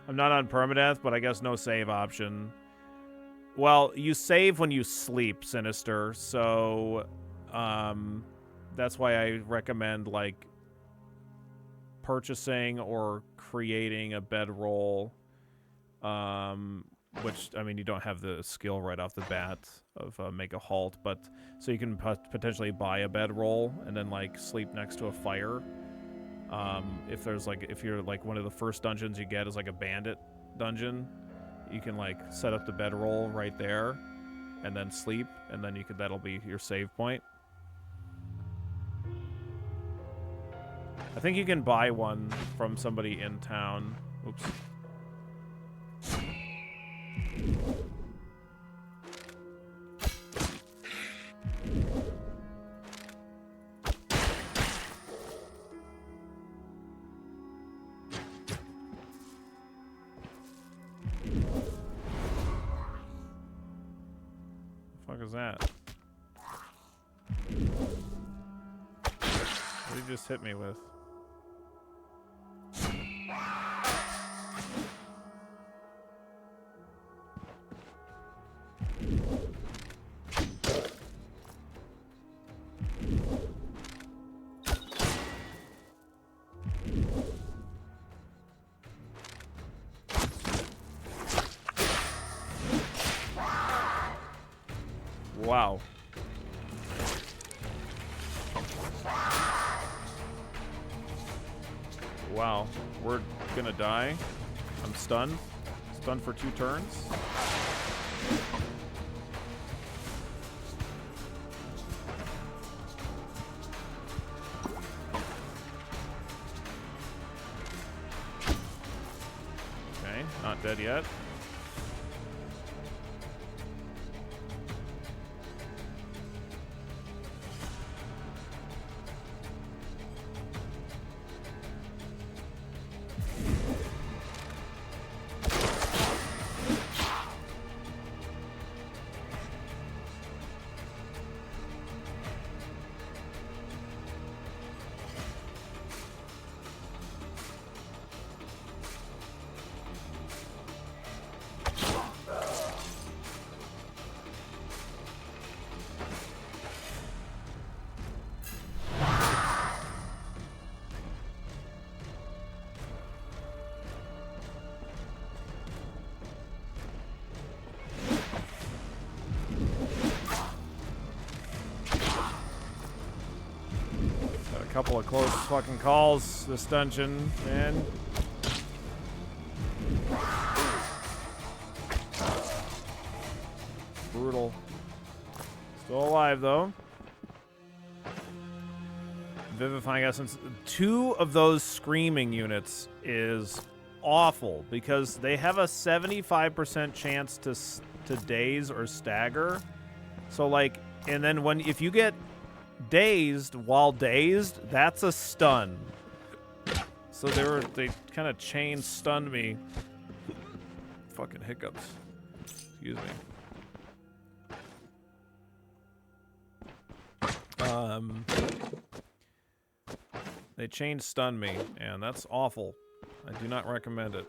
I'm not on permadeath, but I guess no save option. Well, you save when you sleep, Sinister, so that's why I recommend, like, purchasing or creating a bedroll, which, I mean, you don't have the skill right off the bat of make a halt, but so you can potentially buy a bedroll and then, like, sleep next to a fire. If there's, like, if you're, like, one of the first dungeons you get is, like, a bandit dungeon, you can, like, set up the bedroll right there and then sleep, and then that'll be your save point. I think you can buy one from somebody in town. Oops. What the fuck is that? What did you just hit me with? Wow. Wow. We're gonna die. I'm stunned. Stunned for 2 turns. Okay, not dead yet. Couple of close fucking calls this dungeon, man. Brutal. Still alive though. Vivifying Essence. 2 of those screaming units is awful because they have a 75% chance to daze or stagger. So like, and then if you get dazed while dazed, that's a stun. So they kind of chain stunned me. Fucking hiccups. Excuse me. They chain stun me, and that's awful. I do not recommend it.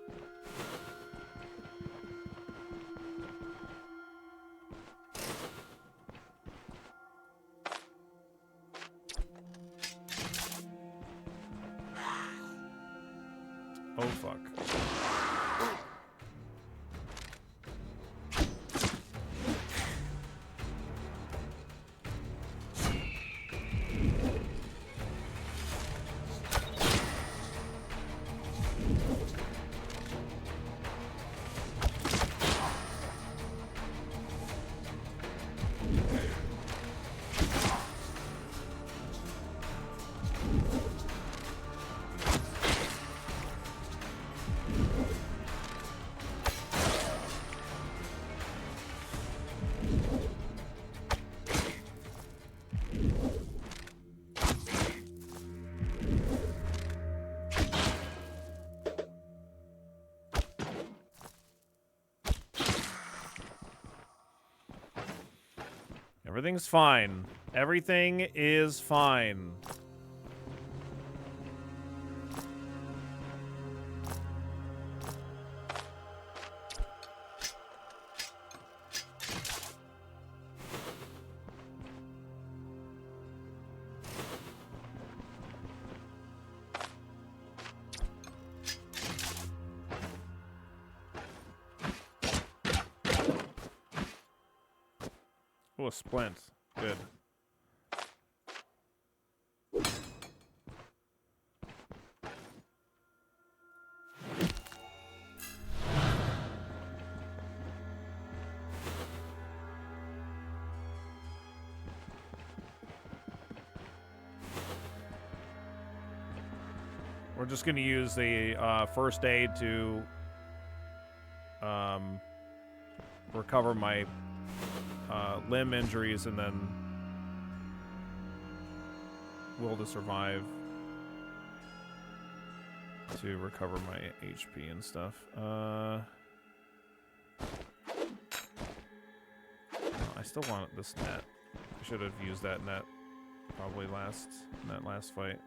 Oh, fuck. Everything's fine. Everything is fine. Oh, a splint. Good. We're just going to use the first aid to recover my limb injuries, and then will to survive to recover my HP and stuff. I still want this net. I should have used that net probably in that last fight.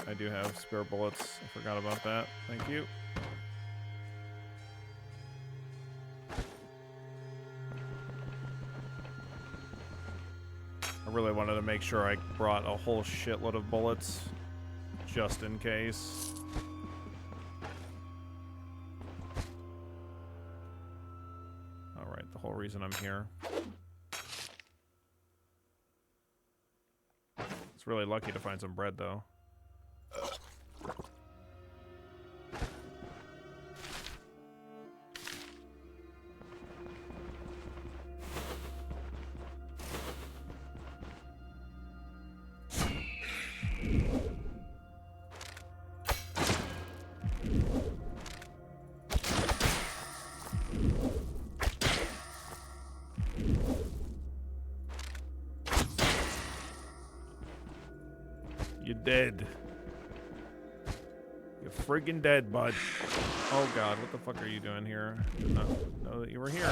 I I do have spare bullets. I forgot about that. Thank you. I really wanted to make sure I brought a whole shitload of bullets, just in case. Alright, the whole reason I'm here. It's really lucky to find some bread, though. You're dead. You're friggin' dead, bud. Oh god, what the fuck are you doing here? Did not know that you were here.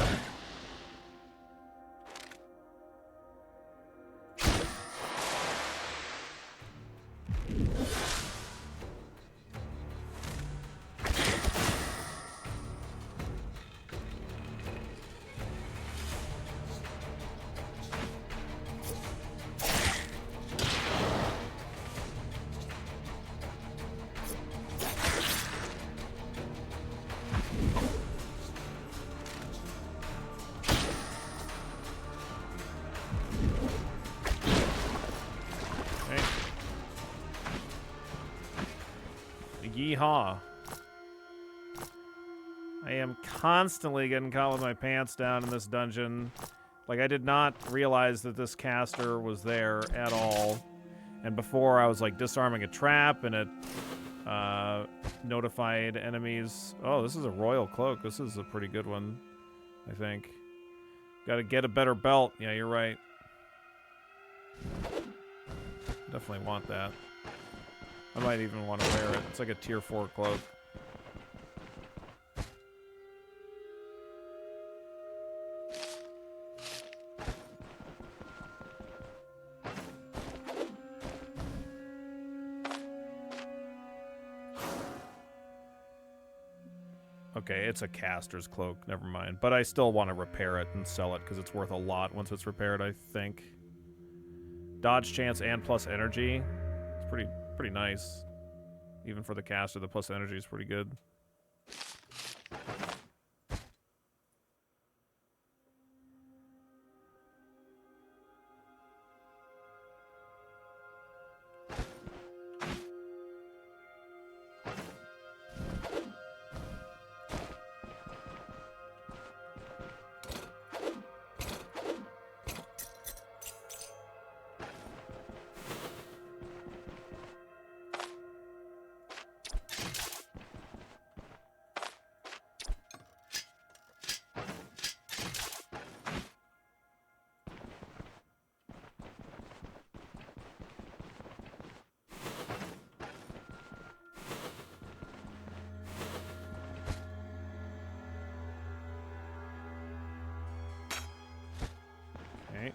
Yeehaw. I am constantly getting caught with my pants down in this dungeon. Like, I did not realize that this caster was there at all. And before, I was, like, disarming a trap, and it notified enemies. Oh, this is a royal cloak. This is a pretty good one, I think. Gotta get a better belt. Yeah, you're right. Definitely want that. I might even want to wear it. It's like a tier 4 cloak. Okay, it's a caster's cloak. Never mind. But I still want to repair it and sell it because it's worth a lot once it's repaired, I think. Dodge chance and plus energy. It's pretty nice. Even for the caster, the plus energy is pretty good. Okay.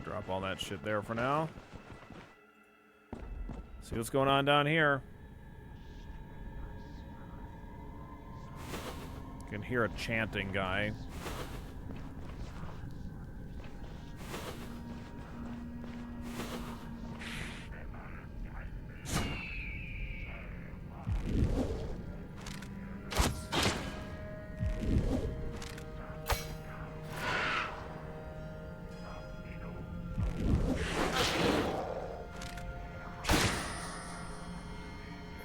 Drop all that shit there for now. See what's going on down here. You can hear a chanting guy.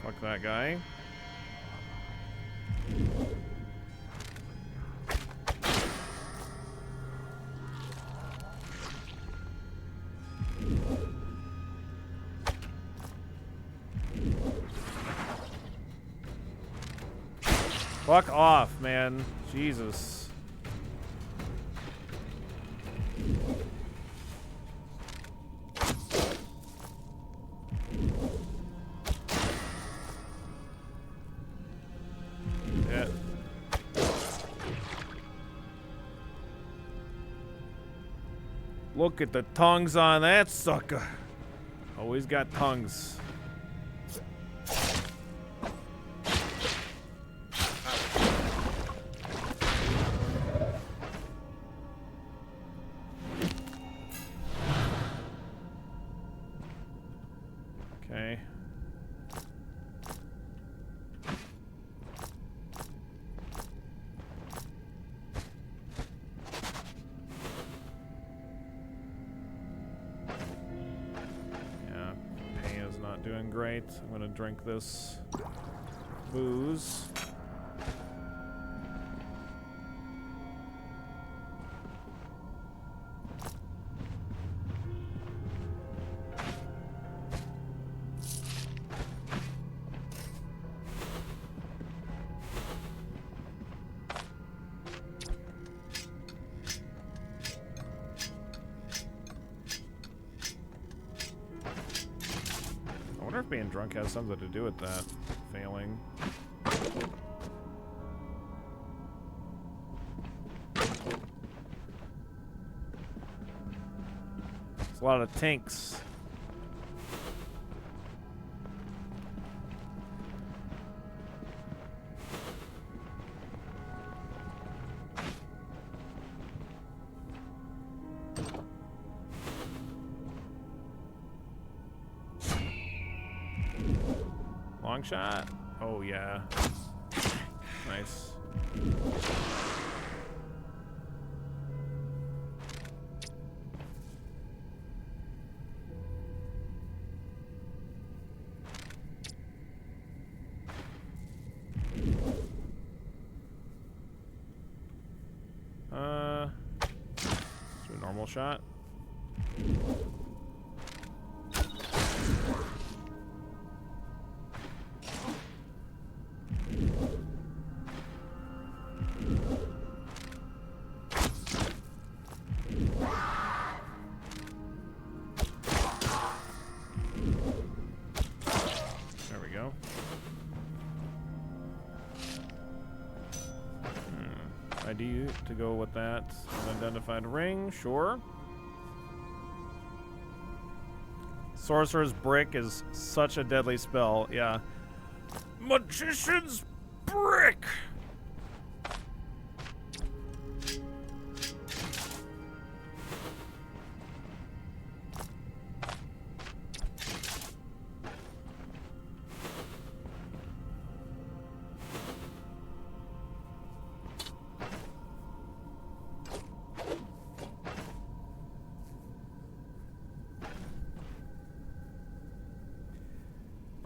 Fuck that guy. Fuck off, man. Jesus. Look at the tongues on that sucker. Always got tongues. Okay. Doing great. I'm gonna drink this booze. I wonder if being drunk has something to do with that failing. It's a lot of tanks. Long shot? Oh, yeah. Nice. Let's do a normal shot. ID to go with that. Unidentified ring, sure. Sorcerer's Brick is such a deadly spell, yeah. Magician's Brick!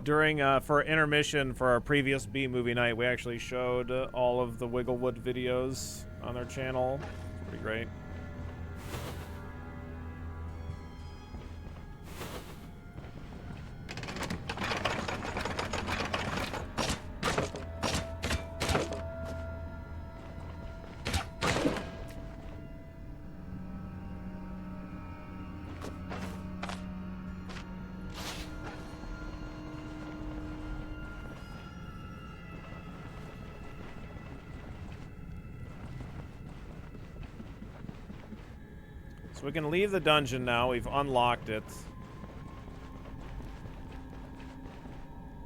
During, for intermission for our previous B movie night, we actually showed all of the Wigglewood videos on their channel. It's pretty great. So we can leave the dungeon now. We've unlocked it.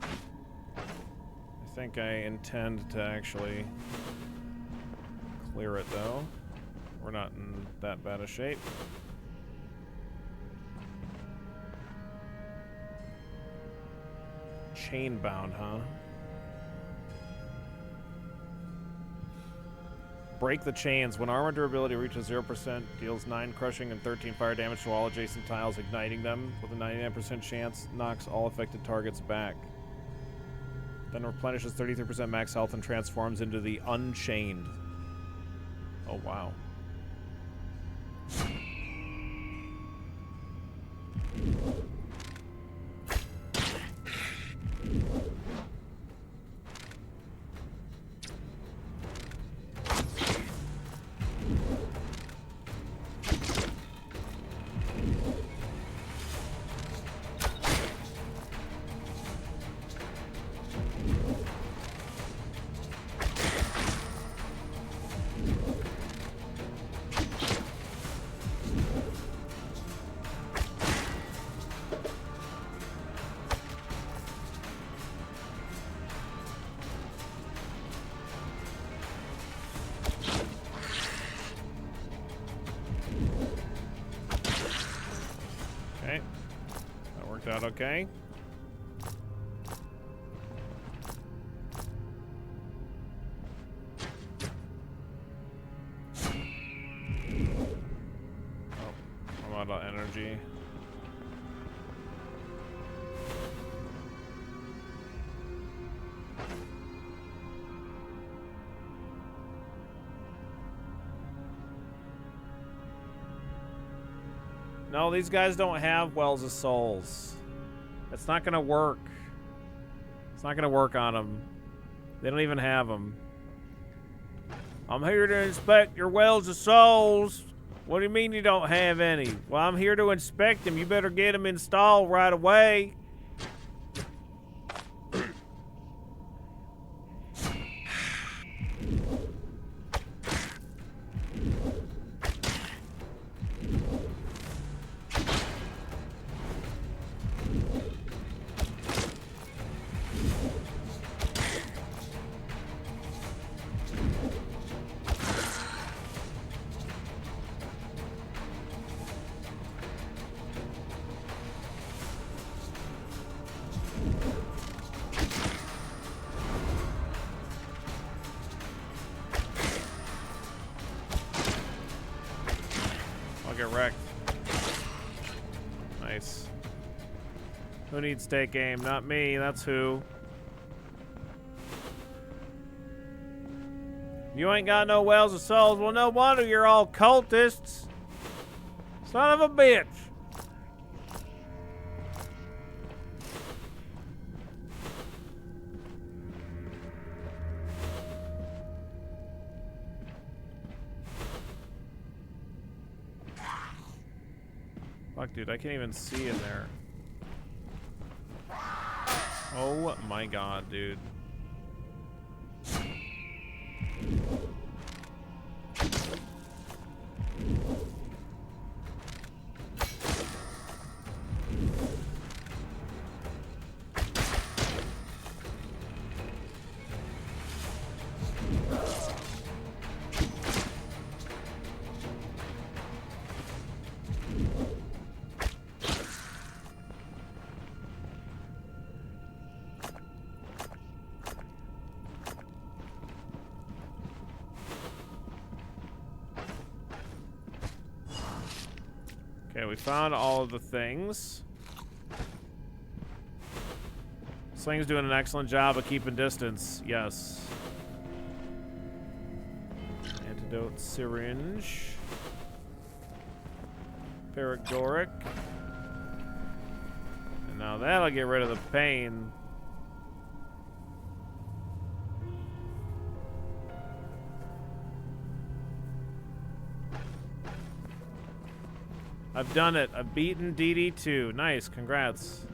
I think I intend to actually clear it, though. We're not in that bad a shape. Chainbound, huh? Break the chains. When armor durability reaches 0%, deals 9 crushing and 13 fire damage to all adjacent tiles, igniting them with a 99% chance, knocks all affected targets back. Then replenishes 33% max health and transforms into the Unchained. Oh, wow. Okay. That worked out okay. Oh, I'm out of energy. No, these guys don't have wells of souls. It's not gonna work. It's not gonna work on them. They don't even have them. I'm here to inspect your wells of souls. What do you mean you don't have any? Well, I'm here to inspect them. You better get them installed right away. I'll get wrecked. Nice. Who needs take aim? Not me, that's who. You ain't got no wells of souls. Well, no wonder you're all cultists. Son of a bitch. Fuck, dude, I can't even see in there. Oh my god, dude. Okay, we found all of the things. Sling's doing an excellent job of keeping distance. Yes. Antidote syringe. Paregoric. And now that'll get rid of the pain. I've done it. I've beaten DD2. Nice. Congrats.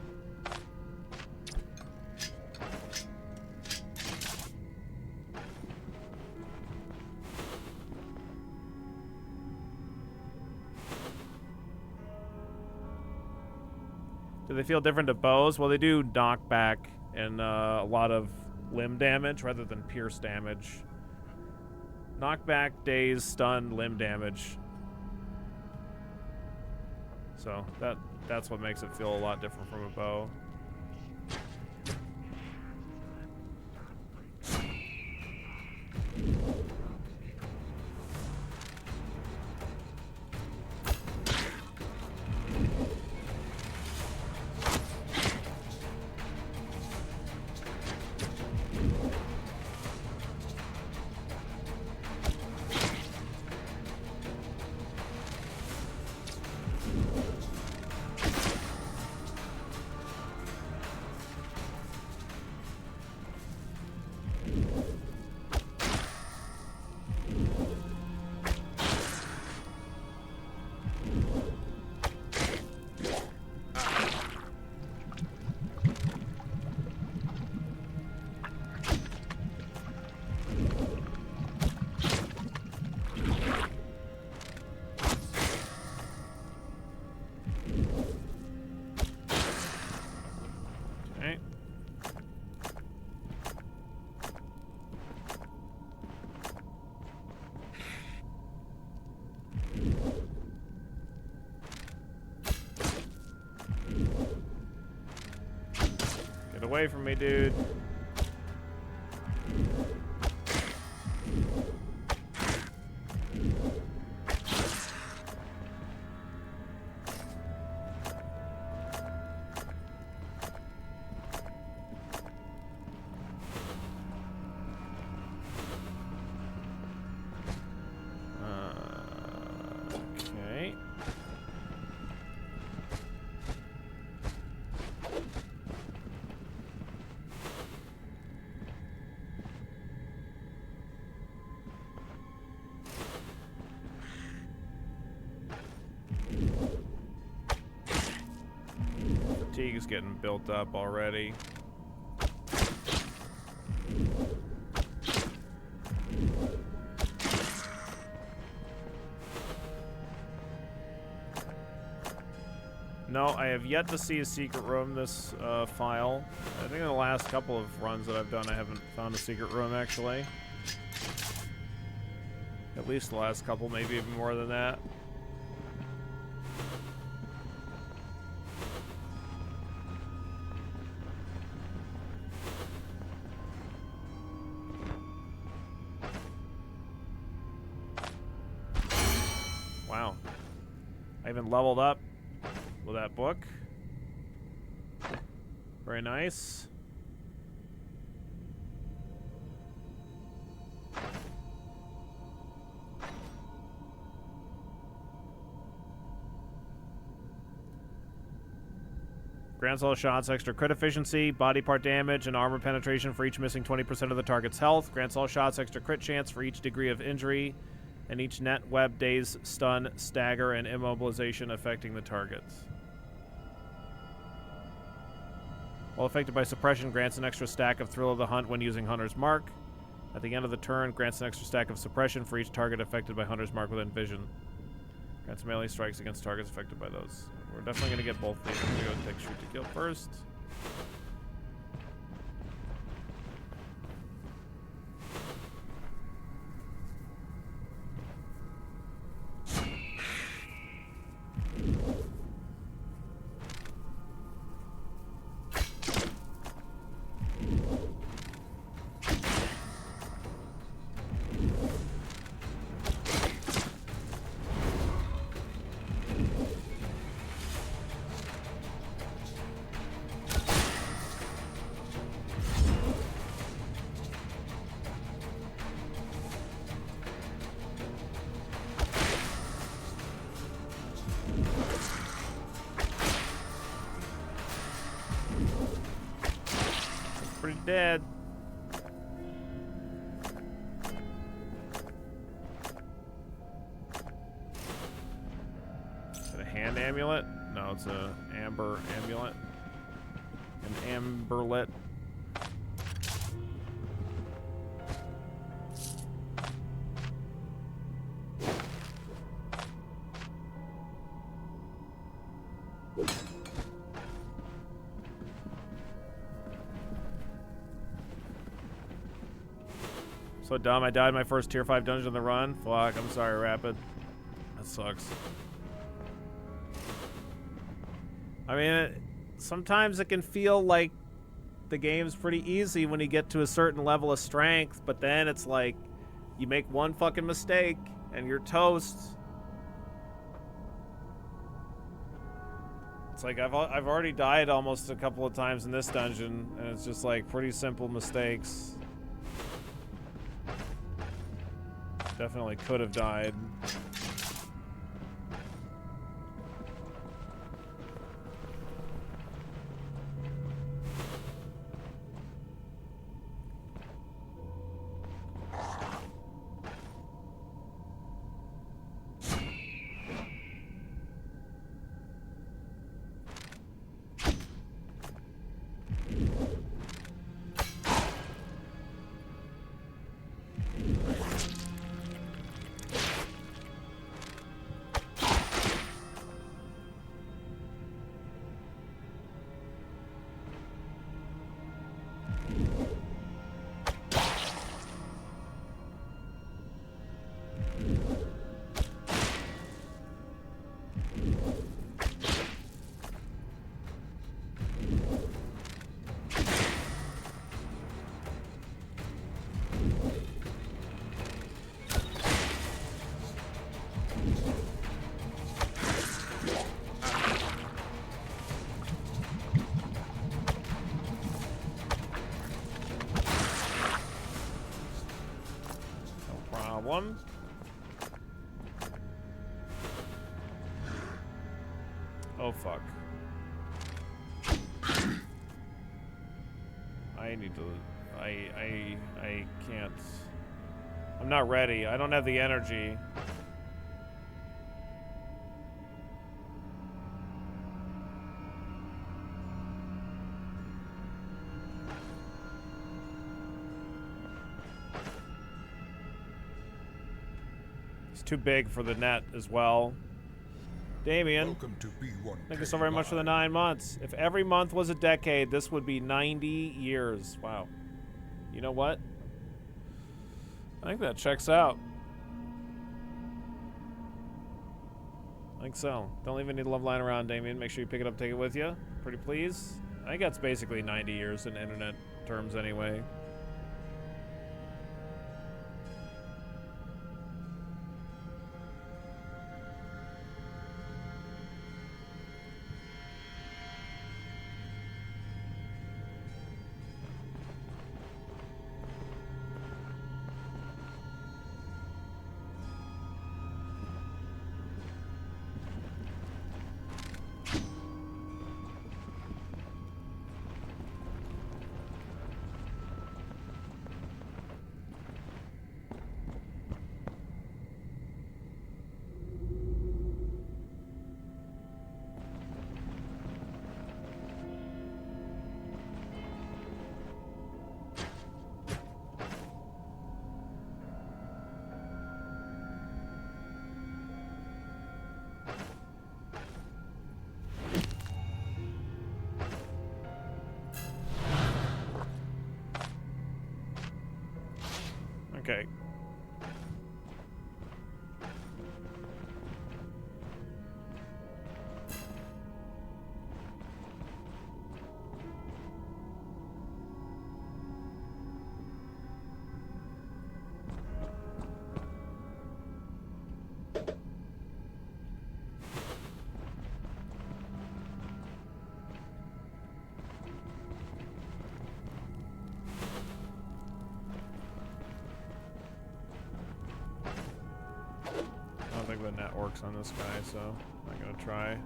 Do they feel different to bows? Well, they do knockback and a lot of limb damage rather than pierce damage. Knockback, daze, stun, limb damage. So that's what makes it feel a lot different from a bow. Get away from me, dude. Okay. Fatigue's getting built up already. No, I have yet to see a secret room this file. I think in the last couple of runs that I've done, I haven't found a secret room, actually. At least the last couple, maybe even more than that. Wow. I even leveled up with that book. Very nice. Grants all shots extra crit efficiency, body part damage, and armor penetration for each missing 20% of the target's health. Grants all shots extra crit chance for each degree of injury, and each net web, daze, stun, stagger, and immobilization affecting the targets. While affected by suppression, grants an extra stack of Thrill of the Hunt when using Hunter's Mark. At the end of the turn, grants an extra stack of suppression for each target affected by Hunter's Mark within vision. Grants melee strikes against targets affected by those. We're definitely going to get both these. I'm going to go take shoot to kill first. Pretty dead. Is it a hand amulet? No, it's a amber amulet. An amberlet. So dumb, I died in my first tier 5 dungeon on the run. Fuck, I'm sorry, Rapid. That sucks. I mean, sometimes it can feel like the game's pretty easy when you get to a certain level of strength, but then it's like, you make one fucking mistake, and you're toast. It's like, I've already died almost a couple of times in this dungeon, and it's just like, pretty simple mistakes. Definitely could have died. problem. Oh, fuck. I need to... I can't... I'm not ready. I don't have the energy. It's too big for the net as well. Damien, Welcome to B1. thank you so very much for the 9 months. If every month was a decade, this would be 90 years. Wow. You know what? I think that checks out. I think so. Don't even need a love line around, Damien. Make sure you pick it up, take it with you. Pretty please. I think that's basically 90 years in internet terms anyway. Okay. I don't think the net works on this guy, so I'm gonna try.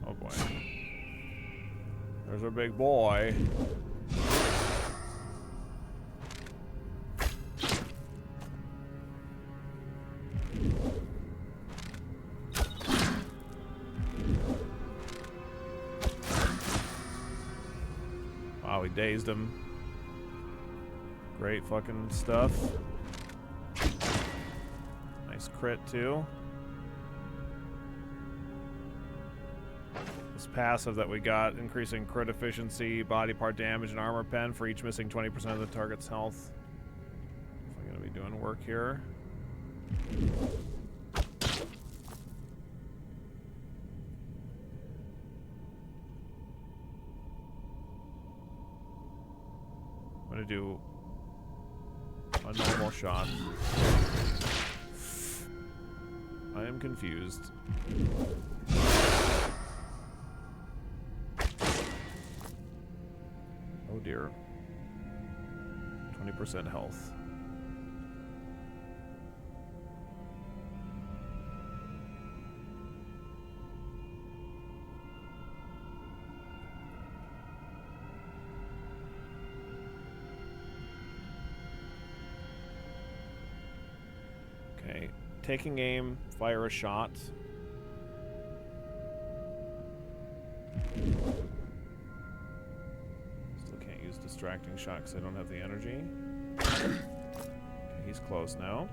Oh boy. There's our big boy. Wow, we dazed him. Great fucking stuff. Nice crit too. Passive that we got, increasing crit efficiency, body part damage, and armor pen for each missing 20% of the target's health. I'm gonna be doing work here. I'm gonna do a normal shot. I am confused. Oh dear. 20% health. Okay. Taking aim, fire a shot. Distracting shot because I don't have the energy. Okay, he's close now.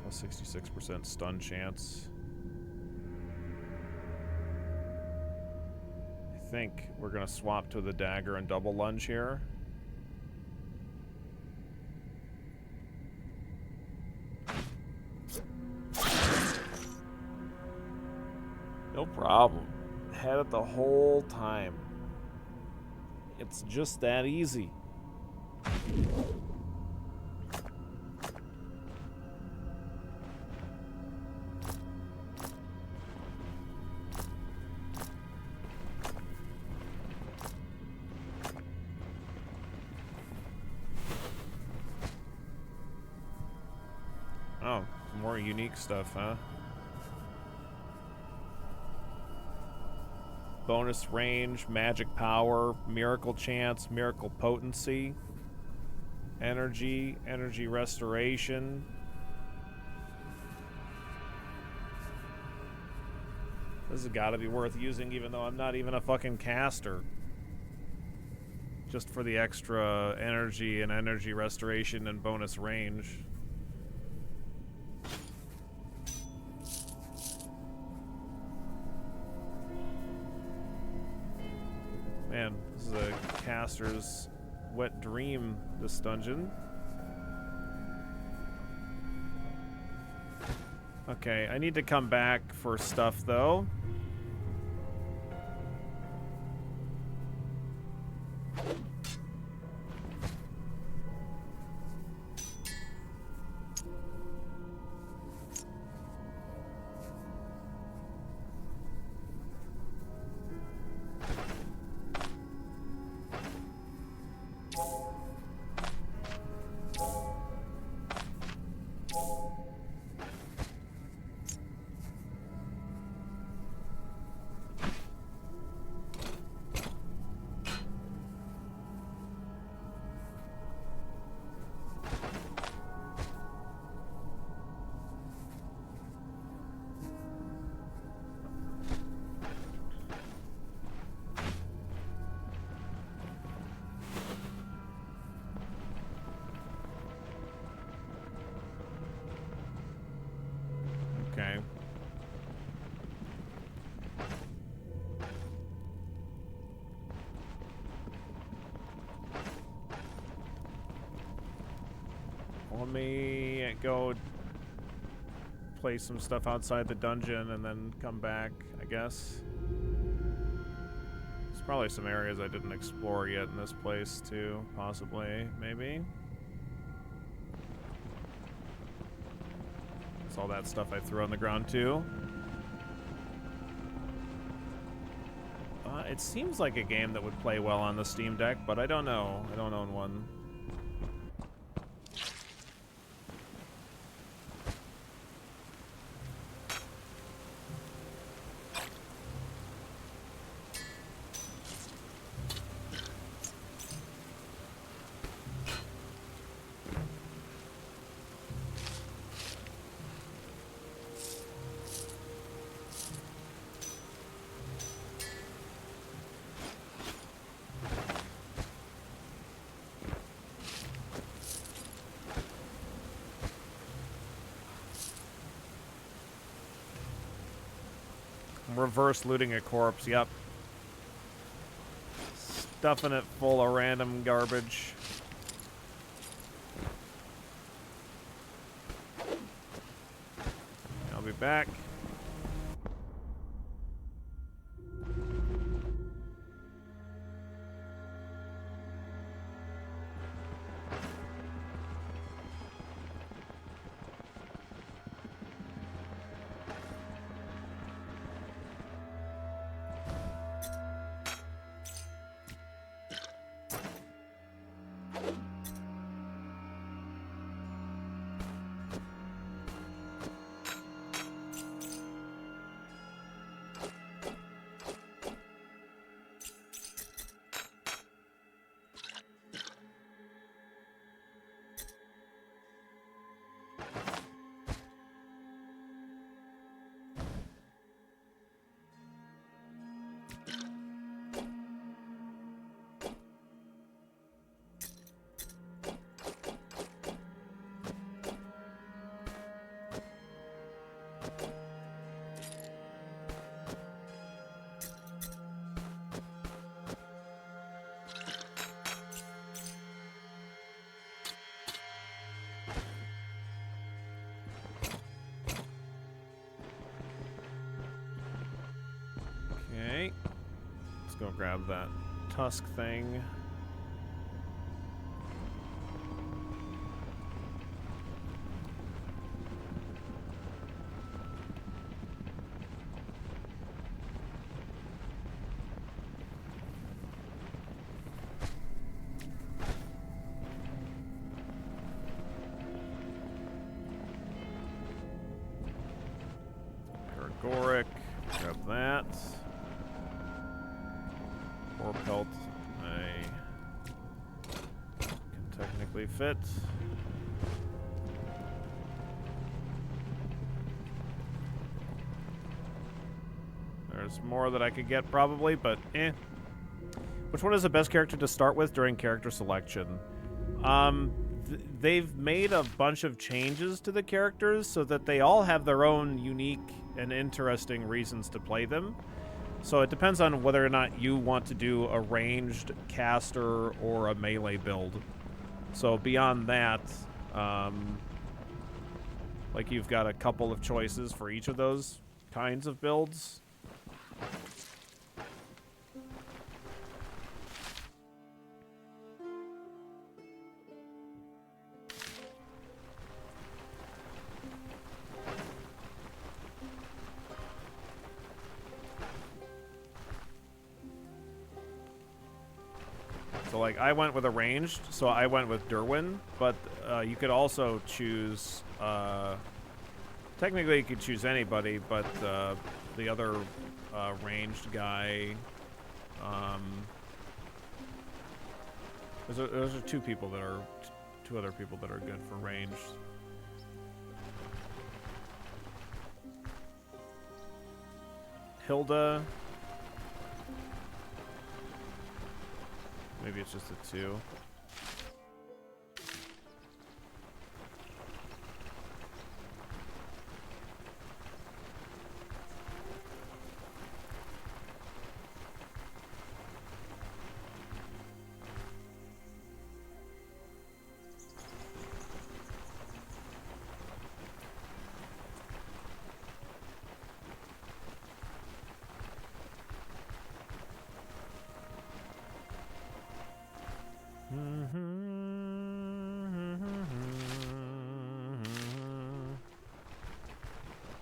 Plus 66% stun chance. I think we're gonna swap to the dagger and double lunge here. No problem. Had it the whole time. It's just that easy. Oh, more unique stuff, huh? Bonus range, magic power, miracle chance, miracle potency, energy, energy restoration. This has got to be worth using even though I'm not even a fucking caster. Just for the extra energy and energy restoration and bonus range. Man, this is a caster's wet dream, this dungeon. Okay, I need to come back for stuff, though. Okay. Let me go play some stuff outside the dungeon and then come back, I guess. There's probably some areas I didn't explore yet in this place too, possibly, maybe. That's all that stuff I threw on the ground too. It seems like a game that would play well on the Steam Deck, but I don't know. I don't own one. Reverse looting a corpse, yep. Stuffing it full of random garbage. I'll be back. go grab that tusk thing. Goric, grab that. Or pelt, I can technically fit. There's more that I could get probably, but eh. Which one is the best character to start with during character selection? They've made a bunch of changes to the characters so that they all have their own unique and interesting reasons to play them. So it depends on whether or not you want to do a ranged caster or a melee build. So beyond that, like you've got a couple of choices for each of those kinds of builds. So, like, I went with a ranged, so I went with Derwin, but you could also choose, technically you could choose anybody, but the other ranged guy, those are two other people that are good for ranged. Hilda. Maybe it's just a 2.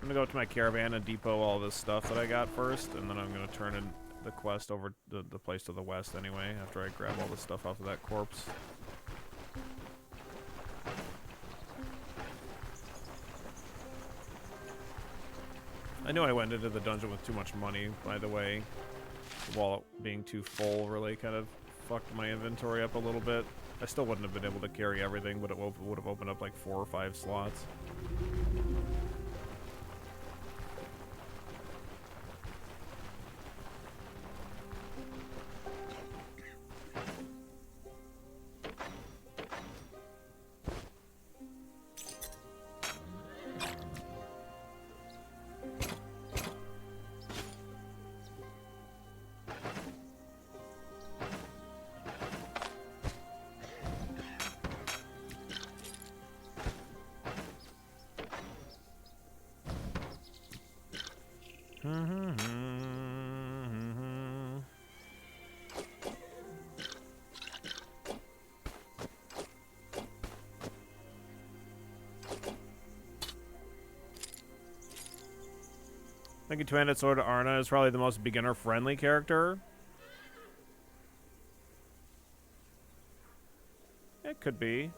I'm gonna go to my caravan and depot all this stuff that I got first, and then I'm gonna turn in the quest over the place to the west anyway, after I grab all this stuff off of that corpse. I knew I went into the dungeon with too much money, by the way. The wallet being too full really kind of fucked my inventory up a little bit. I still wouldn't have been able to carry everything, but it would have opened up like 4 or 5 slots. I think a two-handed sword Arna is probably the most beginner-friendly character. It could be.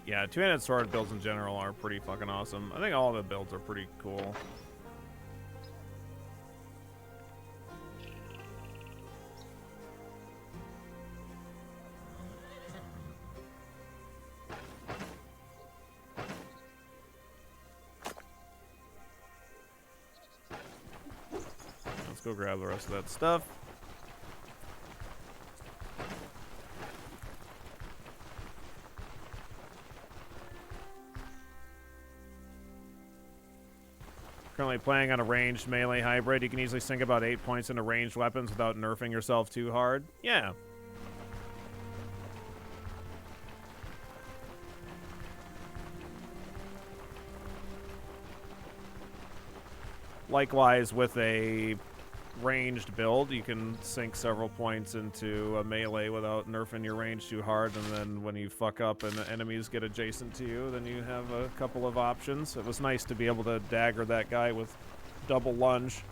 Yeah, two-handed sword builds in general are pretty fucking awesome. I think all of the builds are pretty cool. let's go grab the rest of that stuff. Currently playing on a ranged melee hybrid. You can easily sink about 8 points into ranged weapons without nerfing yourself too hard. Yeah. Likewise, with a ranged build, you can sink several points into a melee without nerfing your range too hard, and then when you fuck up and the enemies get adjacent to you, then you have a couple of options. It was nice to be able to dagger that guy with double lunge.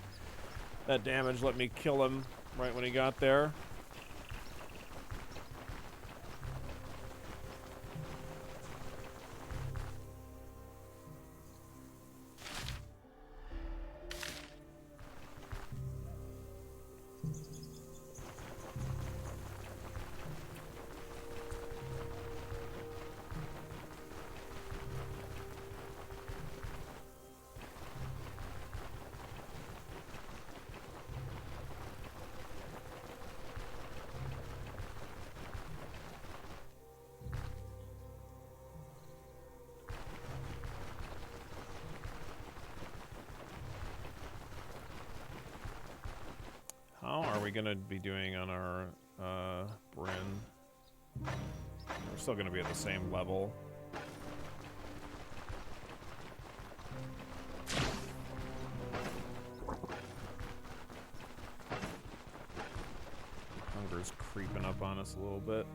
That damage let me kill him right when he got there. How are we going to be doing on our Bryn? We're still going to be at the same level. Hunger's creeping up on us a little bit.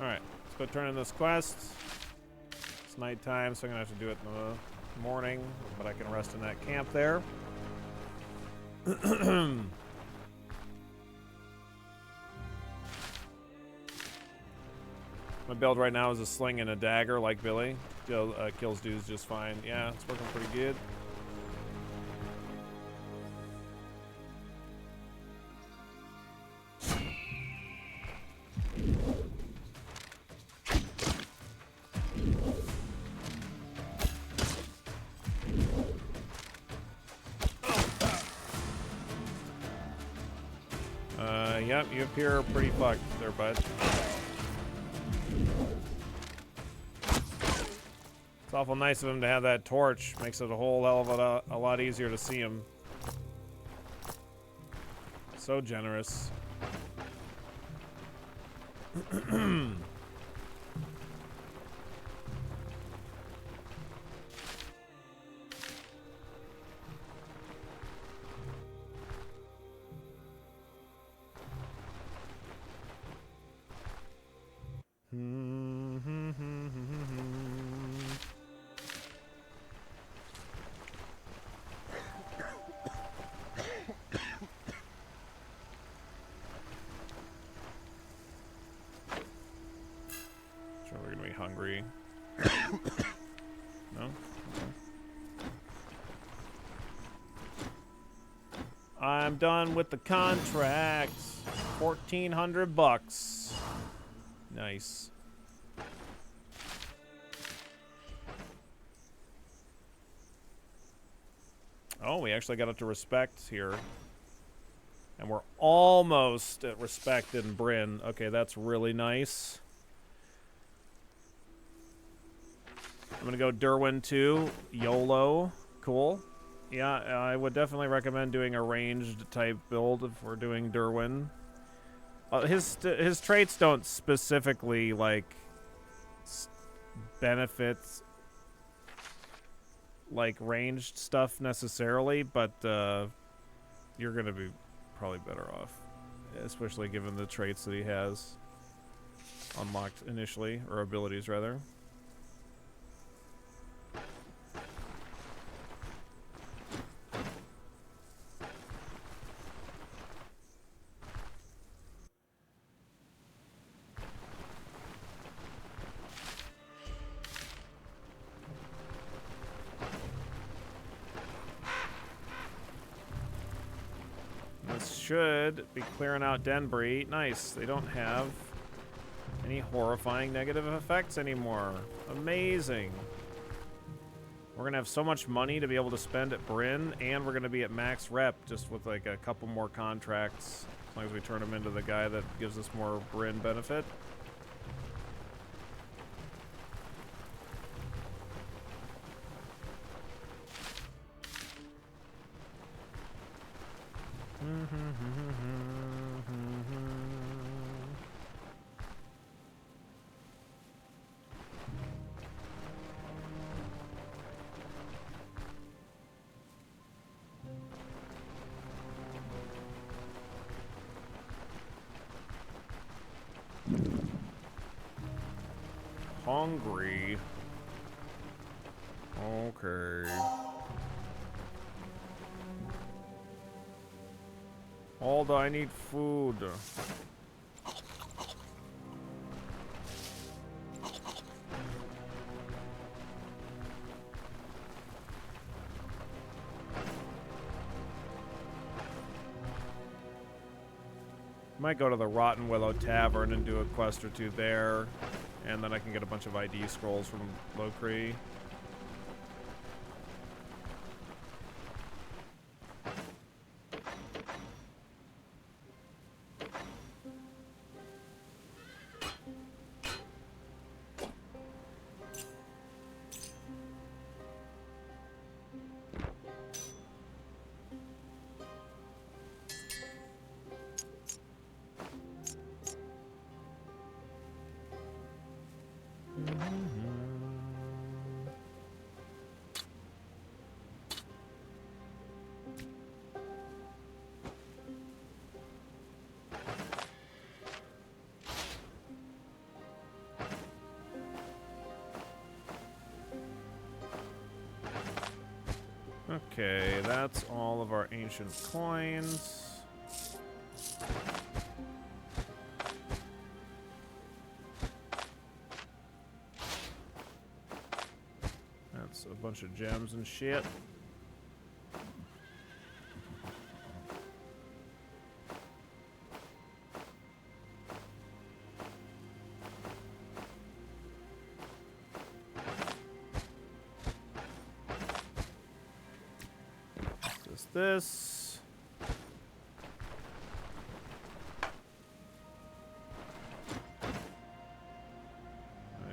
Alright, let's go turn in this quest. It's nighttime, so I'm going to have to do it in the morning, but I can rest in that camp there. My build right now is a sling and a dagger, like Billy. Kills dudes just fine. Yeah, it's working pretty good. Yep, you appear pretty fucked there, bud. It's awful nice of him to have that torch. Makes it a whole hell of a lot easier to see him. So generous. Sure, we're gonna be hungry. No? Okay. I'm done with the contract. 1,400 bucks. Nice. Oh, we actually got up to respect here. And we're almost at respect in Bryn. Okay, that's really nice. I'm gonna go Derwin too. YOLO. Cool. Yeah, I would definitely recommend doing a ranged type build if we're doing Derwin. His traits don't specifically like benefit like ranged stuff necessarily, but you're gonna be probably better off. Especially given the traits that he has unlocked initially, or abilities rather. This should be clearing out Denbury. Nice. They don't have any horrifying negative effects anymore. Amazing. We're going to have so much money to be able to spend at Bryn, and we're going to be at max rep just with like a couple more contracts, as long as we turn him into the guy that gives us more Bryn benefit. Hungry. Okay. Hold on, I need food. Might go to the Rotten Willow Tavern and do a quest or two there, and then I can get a bunch of ID scrolls from Locree. Okay, that's all of our ancient coins. That's a bunch of gems and shit. This.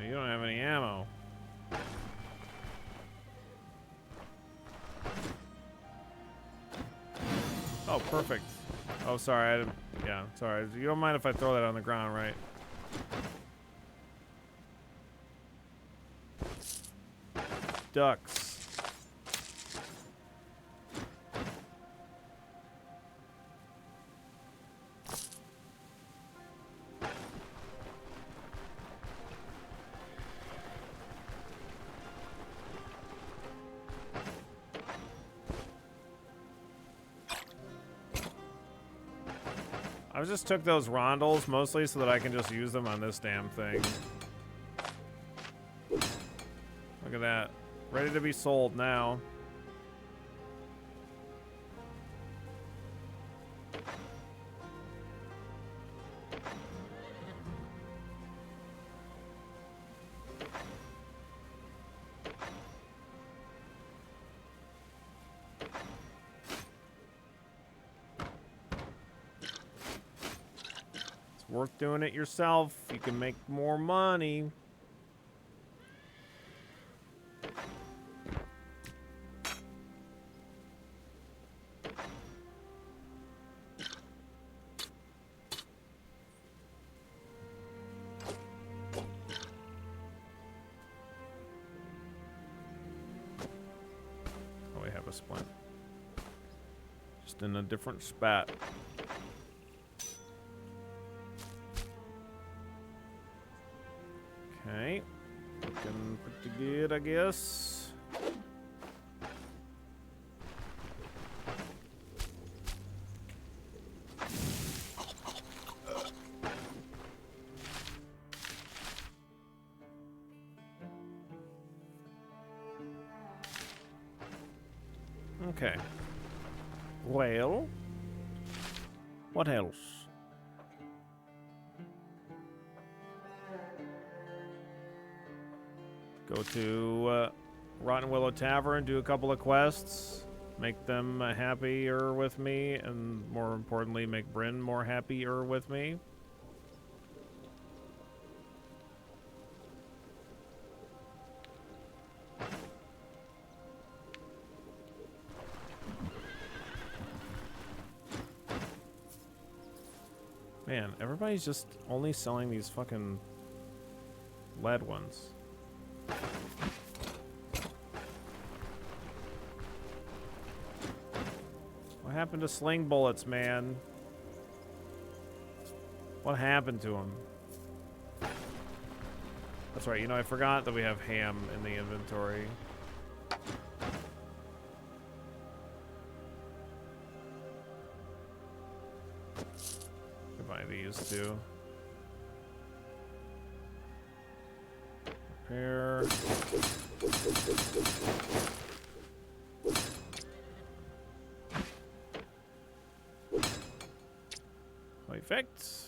You don't have any ammo. Oh, perfect. Oh, sorry. I didn't. Yeah, sorry. You don't mind if I throw that on the ground, right? Ducks. I just took those rondels mostly so that I can just use them on this damn thing. Look at that. Ready to be sold now. Worth doing it yourself. You can make more money. Oh, we have a splint. Just in a different spot. Okay. Looking pretty good, I guess. Okay. Well, what else? Go to Rotten Willow Tavern, do a couple of quests, make them happier with me, and more importantly, make Bryn more happier with me. Man, everybody's just only selling these fucking lead ones. What happened to sling bullets, man? What happened to them? That's right, you know, I forgot that we have ham in the inventory. Buy these two. Repair. Perfect.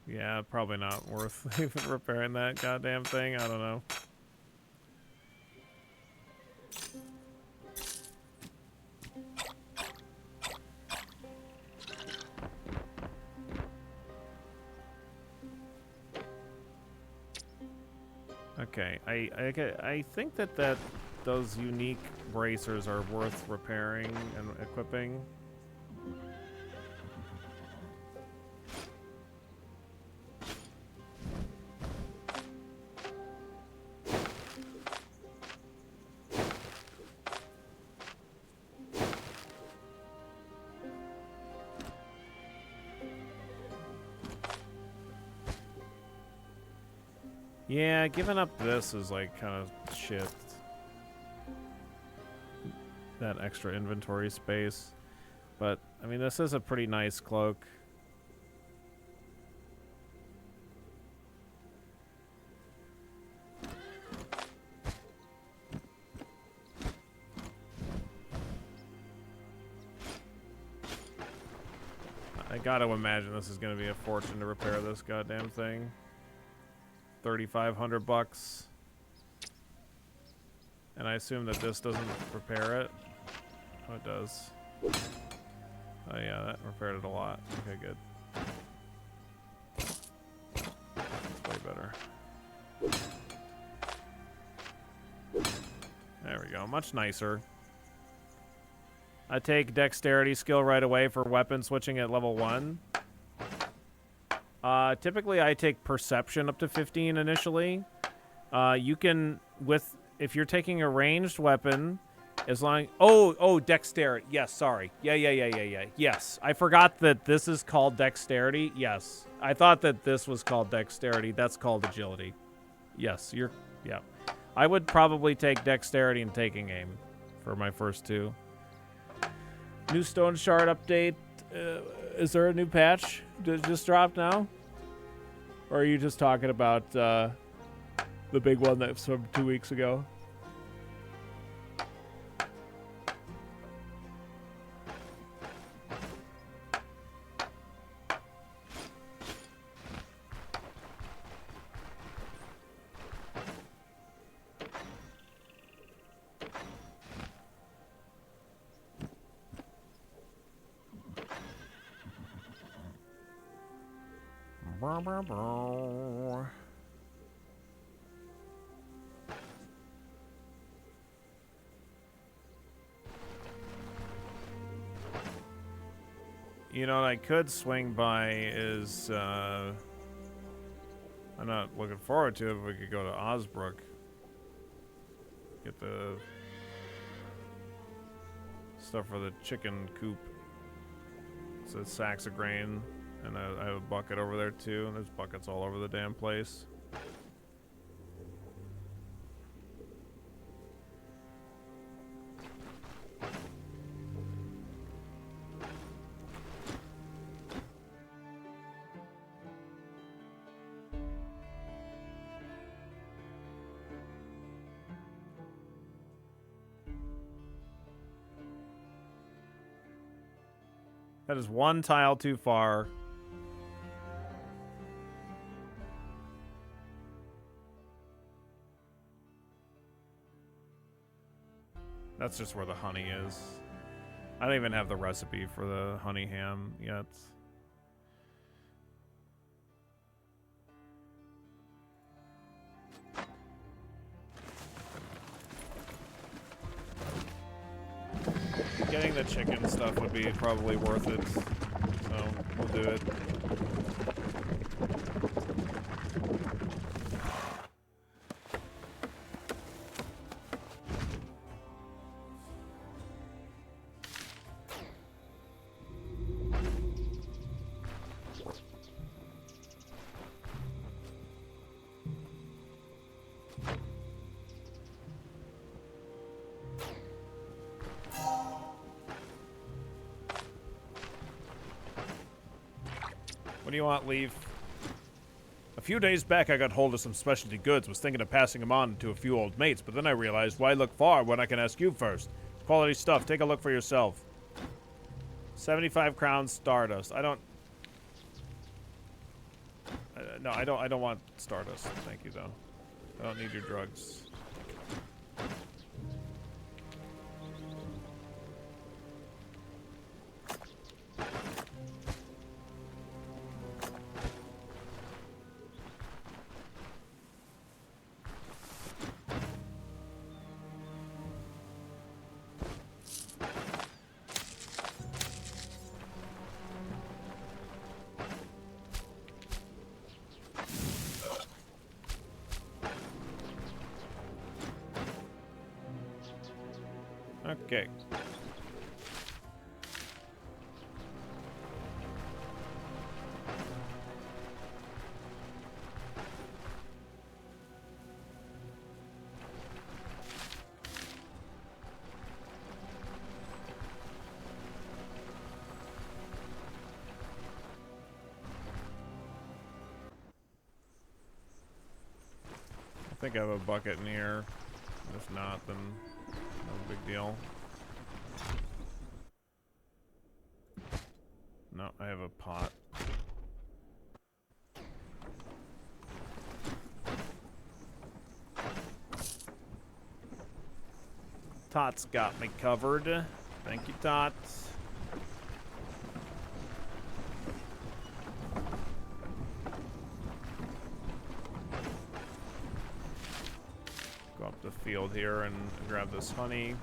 Yeah, probably not worth even repairing that goddamn thing. I don't know. Okay, I think that those unique bracers are worth repairing and equipping. Yeah, giving up this is like kind of shit. That extra inventory space. But, I mean, this is a pretty nice cloak. I gotta imagine this is gonna be a fortune to repair this goddamn thing. 3,500 bucks. And I assume that this doesn't repair it. Oh, it does. Oh yeah, that repaired it a lot. Okay, good. That's way better. There we go, much nicer. I take dexterity skill right away for weapon switching at level 1. Typically I take perception up to 15 initially. You can, if you're taking a ranged weapon, as long, oh, dexterity. Yes, sorry. Yeah. Yes, I forgot that this is called dexterity. Yes, I thought that this was called dexterity. That's called agility. Yes, yeah. I would probably take dexterity and taking aim for my first two. New Stoneshard update. Is there a new patch? Did it just drop now? Or are you just talking about the big one that's from 2 weeks ago? You know what I could swing by is, I I'm not looking forward to it, but we could go to Osbrook. Get the stuff for the chicken coop. So sacks of grain, and I have a bucket over there too, and there's buckets all over the damn place. That is one tile too far. That's just where the honey is. I don't even have the recipe for the honey ham yet. Getting the chicken stuff would be probably worth it, so we'll do it. What do you want, Leaf? A few days back, I got hold of some specialty goods, was thinking of passing them on to a few old mates, but then I realized, why look far when I can ask you first? Quality stuff, take a look for yourself. 75 crowns Stardust. I don't... no, I don't want Stardust. Thank you, though. I don't need your drugs. Okay. I think I have a bucket in here. If not, then no big deal. No, I have a pot. Tot's got me covered. Thank you, Tot. Go up the field here and grab this honey.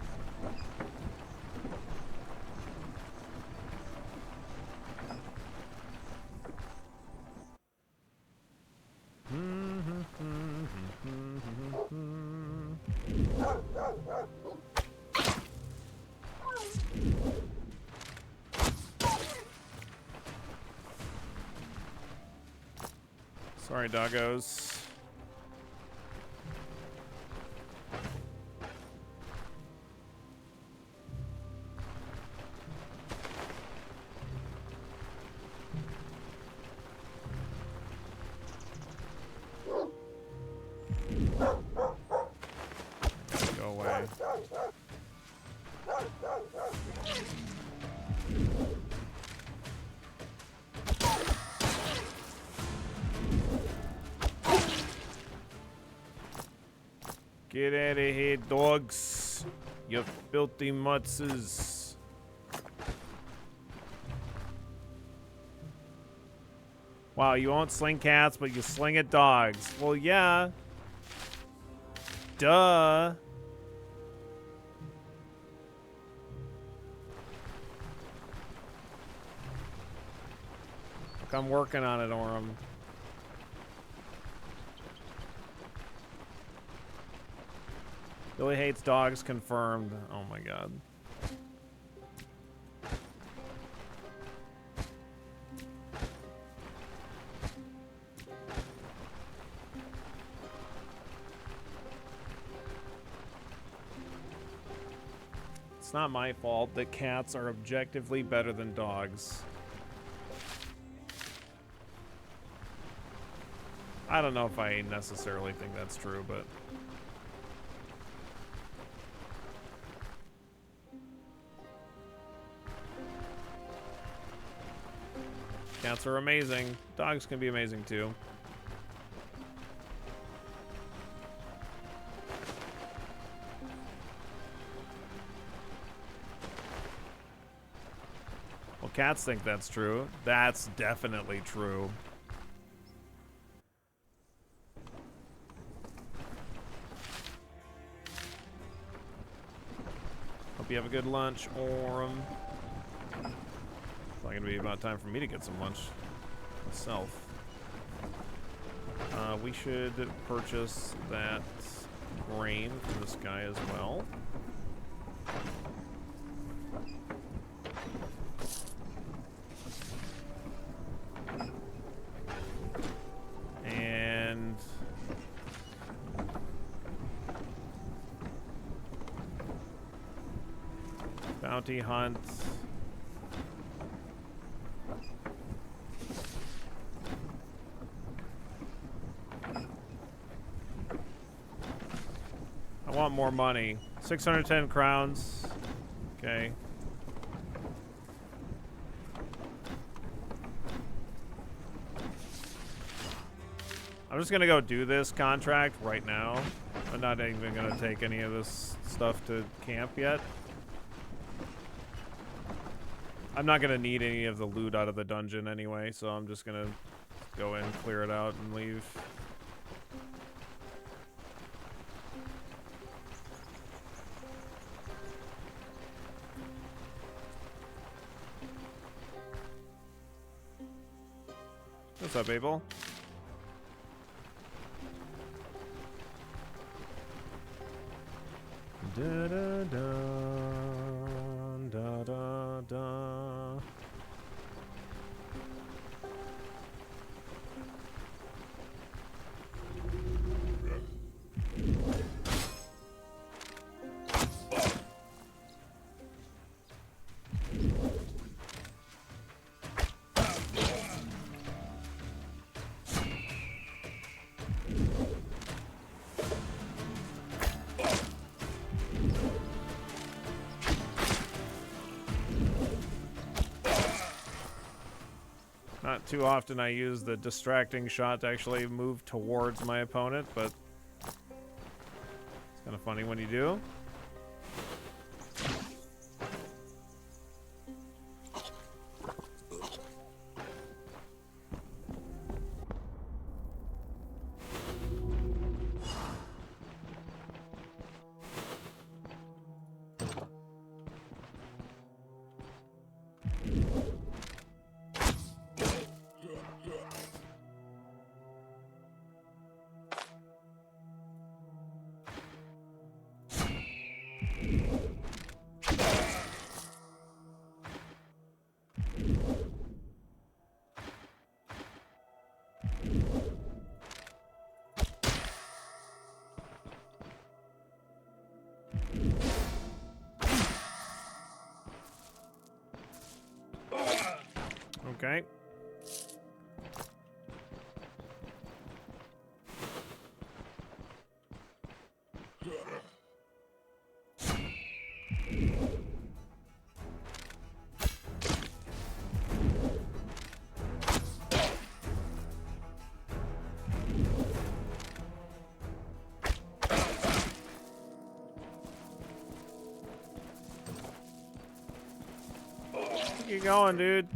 Sorry, doggos. Go away. Get out of here, dogs. You filthy mutzes. Wow, you won't sling cats, but you sling at dogs. Well, yeah. Duh. Look, I'm working on it, Orem. Billy hates dogs confirmed. Oh my god. It's not my fault that cats are objectively better than dogs. I don't know if I necessarily think that's true, but... Cats are amazing. Dogs can be amazing too. Well, cats think that's true. That's definitely true. Hope you have a good lunch, Orem. It's not gonna be about time for me to get some lunch myself. We should purchase that grain from this guy as well. And bounty hunt. I want more money. 610 crowns. Okay. I'm just gonna go do this contract right now. I'm not even gonna take any of this stuff to camp yet. I'm not gonna need any of the loot out of the dungeon anyway, so I'm just gonna go in, clear it out, and leave. What's up, Abel? Da da da da da da. Not too often I use the distracting shot to actually move towards my opponent, but it's kind of funny when you do. Okay. Keep going, dude.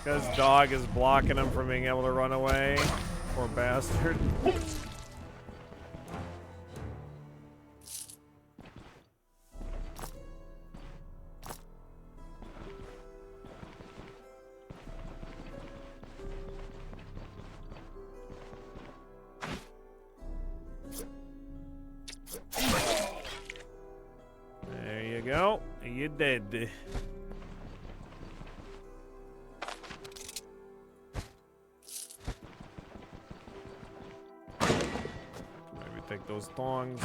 This dog is blocking him from being able to run away. Poor bastard. go. You dead. Maybe take those thongs.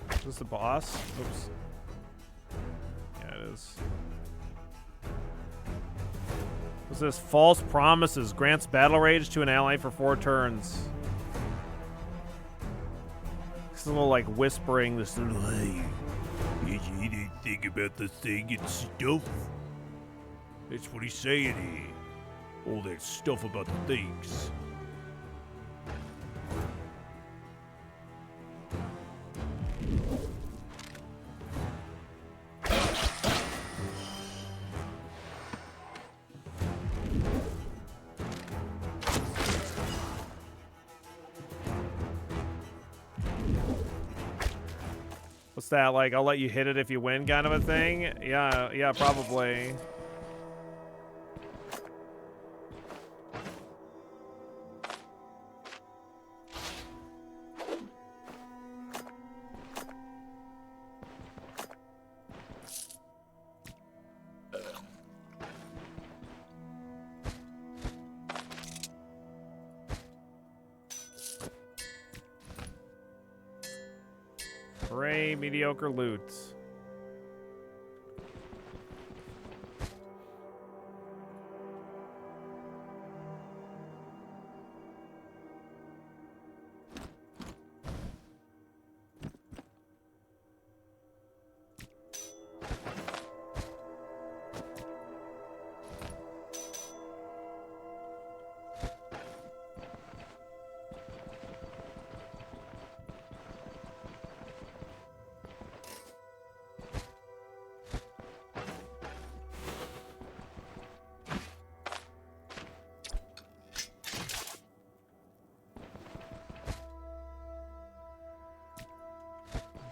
Is this the boss? Oops. Yeah, it is. What's this? False promises. Grants battle rage to an ally for 4 turns. It's a little like whispering this little, hey, did you think about the thing and stuff? That's what he's saying here. All that stuff about the things. What's that, like, I'll let you hit it if you win kind of a thing? Yeah, probably. Hooray, mediocre loot.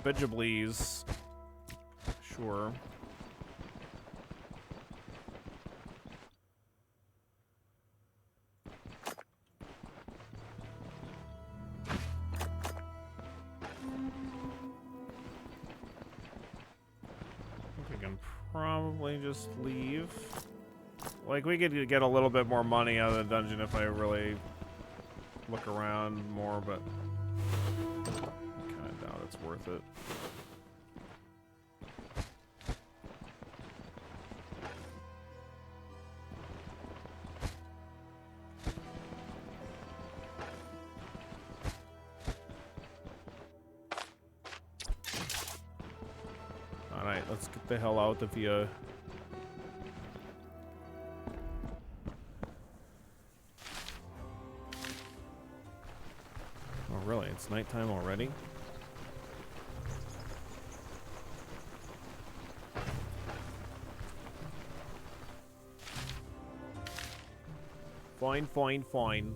Vegebles. Sure. I think we can probably just leave. Like, we could get a little bit more money out of the dungeon if I really look around more, but I doubt it's worth it. Alright, let's get the hell out of here. Oh, really? It's nighttime already? Fine, fine, fine.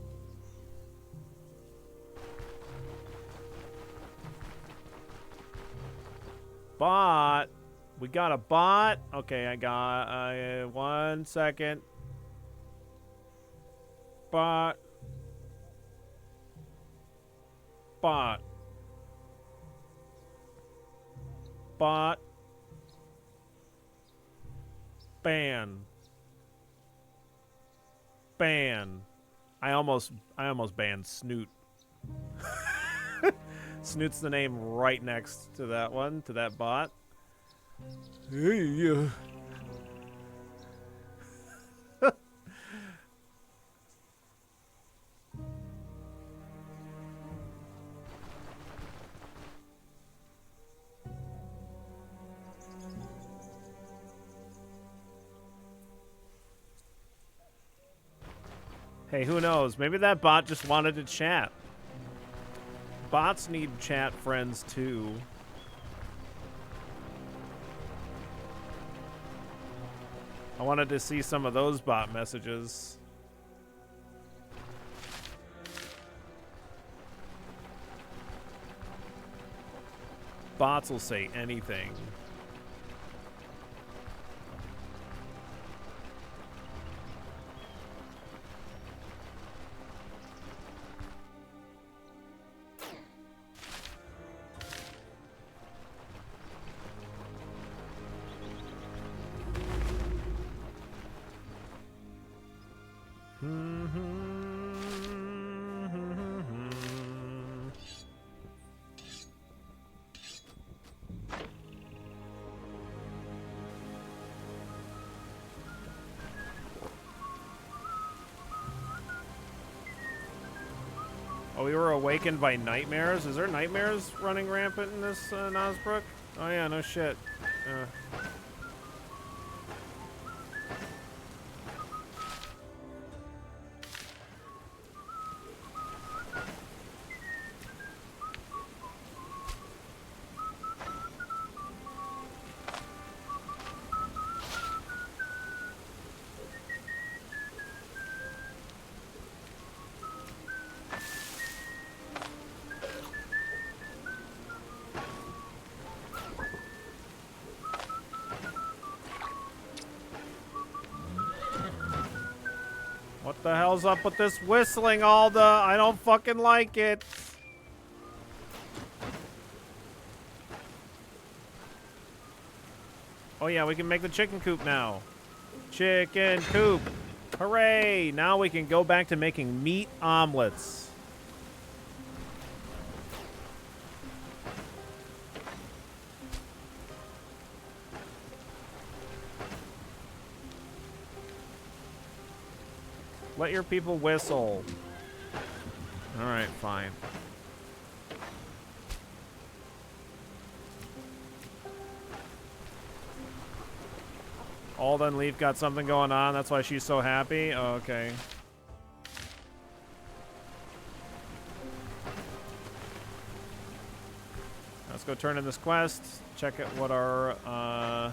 Bot. We got a bot. Okay, I got 1 second. Bot. Bot. Bot. Ban. Ban. I almost banned Snoot. Snoot's the name right next to that one, to that bot. Hey, Hey, who knows? Maybe that bot just wanted to chat. Bots need chat friends too. I wanted to see some of those bot messages. Bots will say anything. awakened by nightmares. Is there nightmares running rampant in this Nosbrook? Oh yeah, no shit. What the hell's up with this whistling, Alda? I don't fucking like it. Oh yeah, we can make the chicken coop now. Chicken coop. Hooray! Now we can go back to making meat omelets. Let your people whistle. Alright, fine. Alda and Leaf got something going on, that's why she's so happy? Oh, okay. Let's go turn in this quest. Check out what our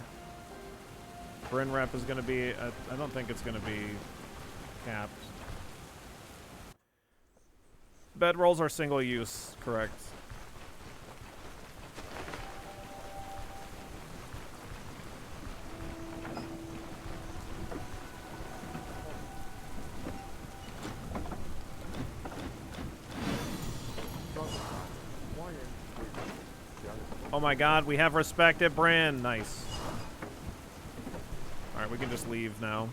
Bryn rep is going to be. I don't think it's going to be capped. Bedrolls are single use, correct. Oh my god, we have respected Bryn. Nice. Alright, we can just leave now.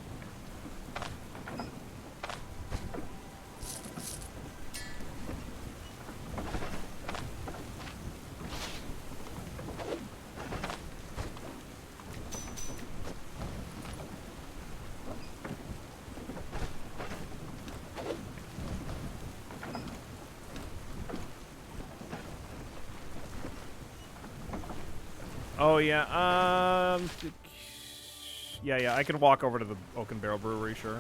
Oh, yeah, yeah, I can walk over to the Oak and Barrel Brewery, sure.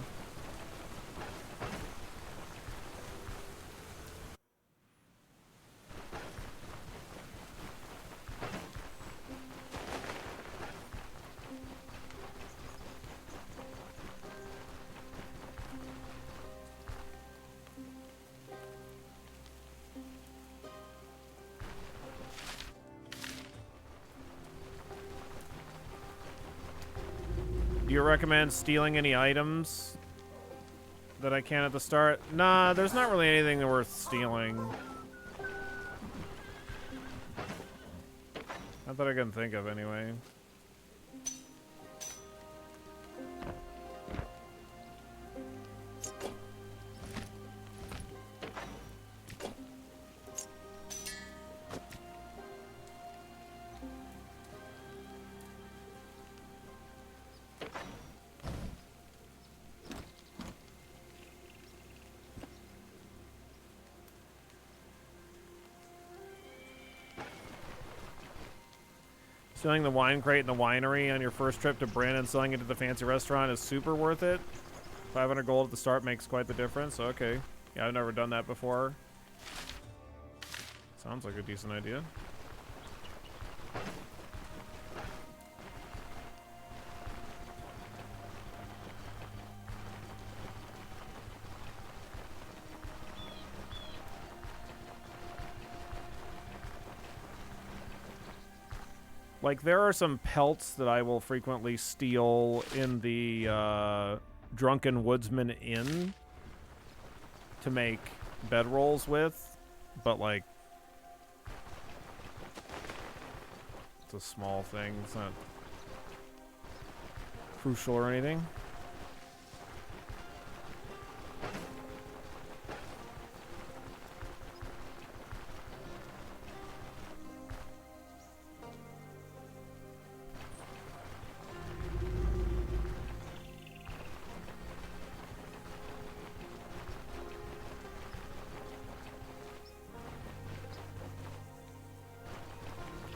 Do you recommend stealing any items that I can at the start? Nah, there's not really anything worth stealing. Not that I can think of, anyway. Selling the wine crate in the winery on your first trip to Bryn and selling it to the fancy restaurant is super worth it. 500 gold at the start makes quite the difference. Okay. Yeah, I've never done that before. Sounds like a decent idea. Like, there are some pelts that I will frequently steal in the Drunken Woodsman Inn to make bedrolls with, but, like, it's a small thing. It's not crucial or anything.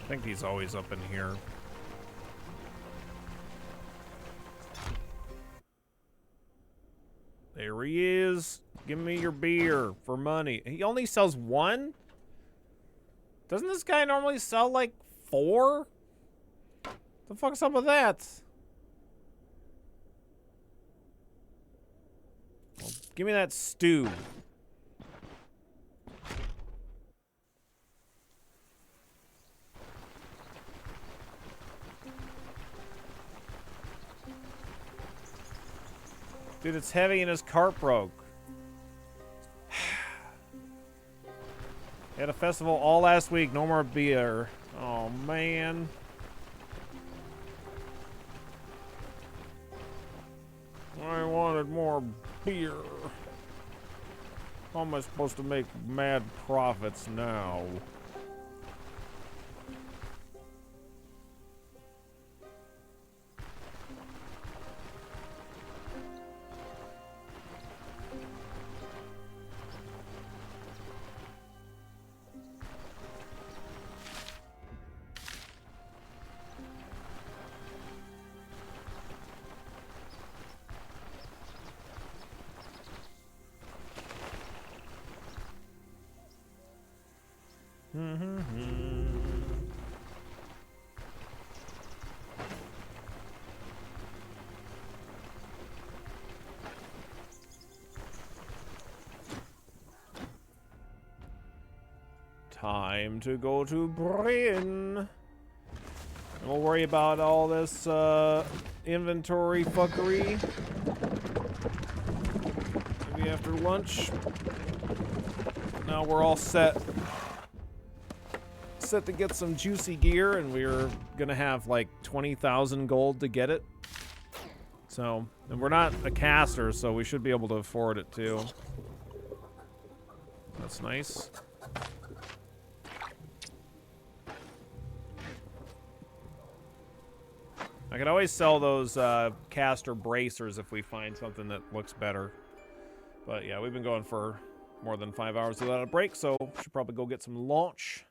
I think he's always up in here. There he is. Give me your beer for money. He only sells one? Doesn't this guy normally sell like 4? The fuck's up with that? Well, give me that stew. Dude, it's heavy and his cart broke. Had a festival all last week, no more beer. Oh, man. I wanted more beer. How am I supposed to make mad profits now? Time to go to Bryn. And we'll worry about all this inventory fuckery maybe after lunch. Now we're all set. Set to get some juicy gear, and we're gonna have like 20,000 gold to get it. So, and we're not a caster, so we should be able to afford it too. That's nice. I could always sell those caster bracers if we find something that looks better. But yeah, we've been going for more than 5 hours without a break, so should probably go get some lunch.